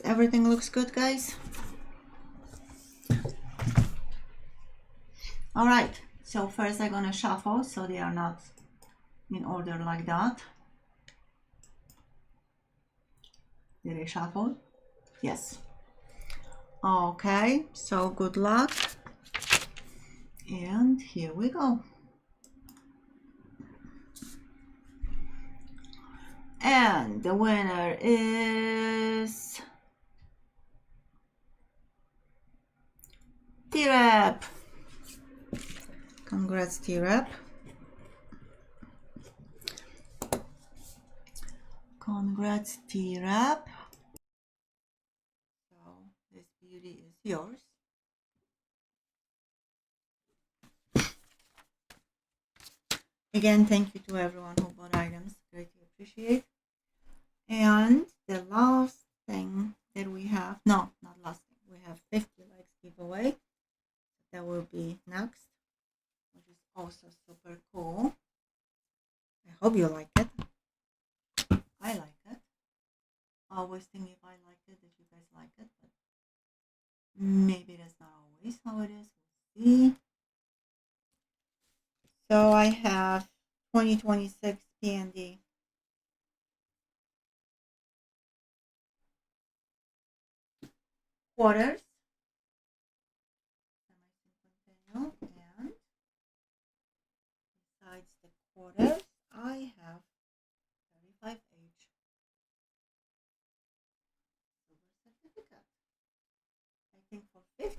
Everything looks good, guys? All right. So first I'm gonna shuffle so they are not in order like that. Did I shuffle? Yes. Okay, so good luck. And here we go. And the winner is T-Rap. Congrats, T-Rap. Congrats, T-Rap. So this beauty is yours. Again, thank you to everyone who bought items. Greatly appreciate. And the last thing that we have, no, not last thing, we have 50 likes giveaway. That will be next, which is also super cool. I hope you like it. I like it. I always think if I like it, that you guys like it, but maybe that's not always how it is. We'll see. So I have 2026 P&D. Quarters. And besides the quarters, I have 35H.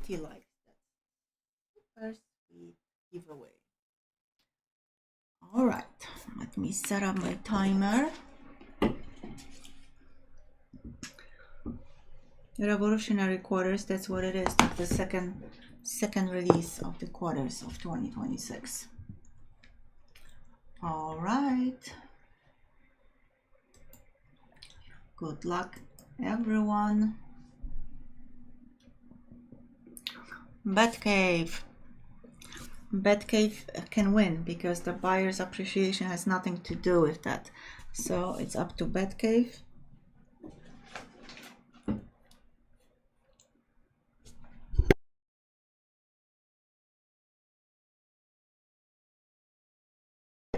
50 likes. That's super sweet giveaway. All right, let me set up my timer. Revolutionary quarters, that's what it is. Like the second release of the quarters of 2026. All right. Good luck, everyone. Batcave. Batcave can win because the buyer's appreciation has nothing to do with that. So it's up to Batcave.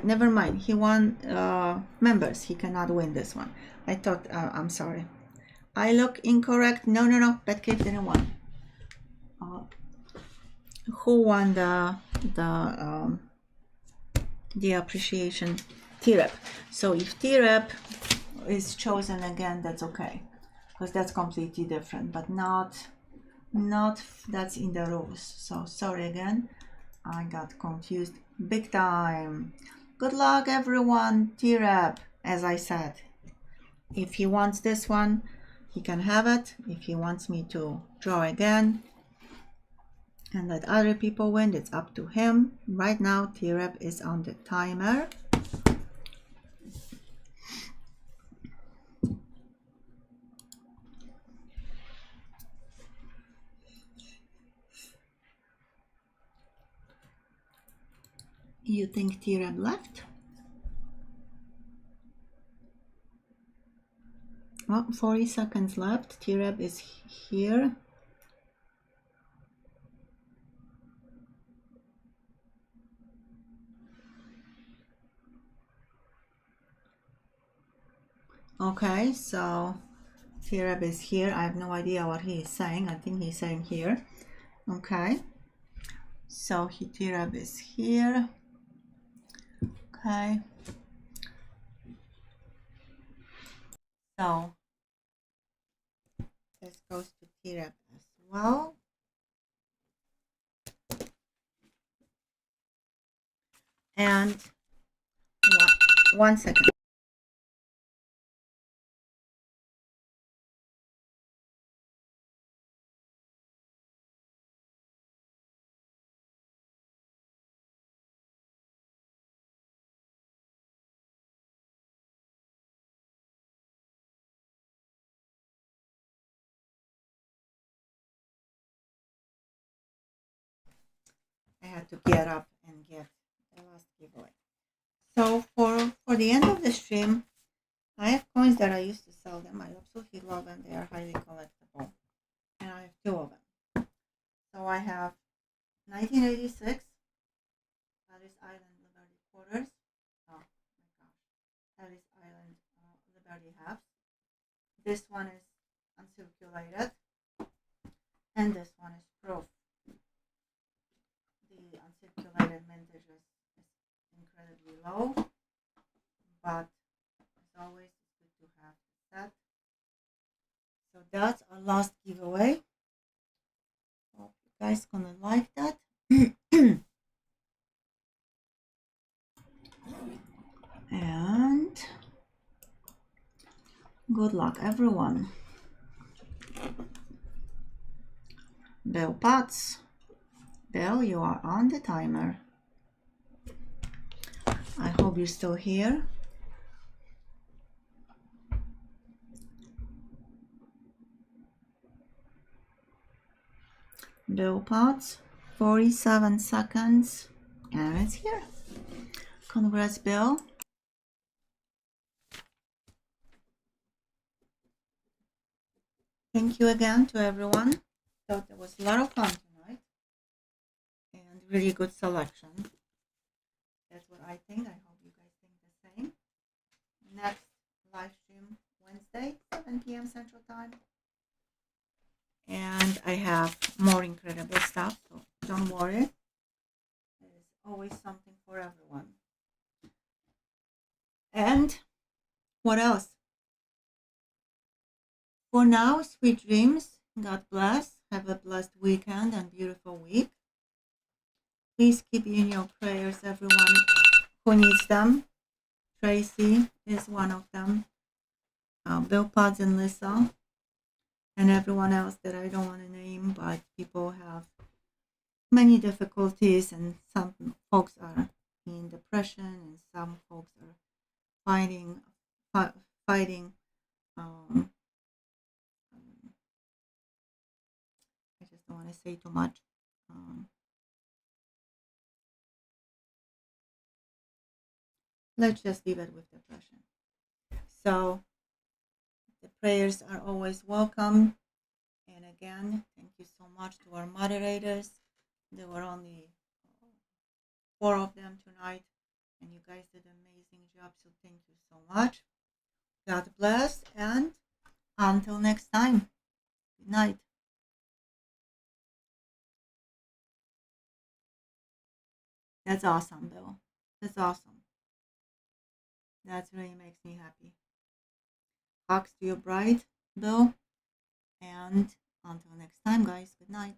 Never mind, he won members. He cannot win this one. I thought, I'm sorry. I look incorrect. No, Batcave didn't win. Who won the appreciation? T-Rep. So if T-Rep is chosen again, that's okay, because that's completely different, but not that's in the rules. So sorry again, I got confused big time. Good luck, everyone. T-Rep, as I said, if he wants this one, he can have it. If he wants me to draw again and let other people win, it's up to him. Right now, T-Rep is on the timer. You think T-Rep left? Well, 40 seconds left. T-Rep is here. Okay, so T-Rep is here. I have no idea what he is saying. I think he's saying here. Okay, so T-Rep is here. Okay, so this goes to T-Rep as well. And one second. I had to get up and get the last giveaway. So for the end of the stream, I have coins that I used to sell them. I absolutely love them. They are highly collectible. And I have two of them. So I have 1986, Ellis Island Liberty Quarters. Oh my gosh. Ellis Island Liberty Halves. This one is uncirculated. And this one is proof. The uncirculated mintage is incredibly low, but as always, it's good to have that. So that's our last giveaway. Hope you guys gonna like that. And good luck, everyone. Bill Potts. Bill, you are on the timer. I hope you're still here. Bill Potts, 47 seconds, and it's here. Congrats, Bill. Thank you again to everyone. Thought there was a lot of fun tonight and really good selection. That's what I think. I hope you guys think the same. Next live stream Wednesday, 7 p.m. Central Time. And I have more incredible stuff, so don't worry. There's always something for everyone. And what else? For now, sweet dreams. God bless. Have a blessed weekend and beautiful week. Please keep in your prayers everyone who needs them. Tracy is one of them. Bill Potts and Lisa, and everyone else that I don't want to name, but people have many difficulties, and some folks are in depression, and some folks are fighting. I just don't want to say too much. Let's just leave it with depression. So the prayers are always welcome. And again, thank you so much to our moderators. There were only 4 of them tonight, and you guys did an amazing job. So thank you so much. God bless, and until next time. Good night. That's awesome, Bill. That's awesome. That really makes me happy. Hugs to your bride, Bill. And until next time, guys, good night.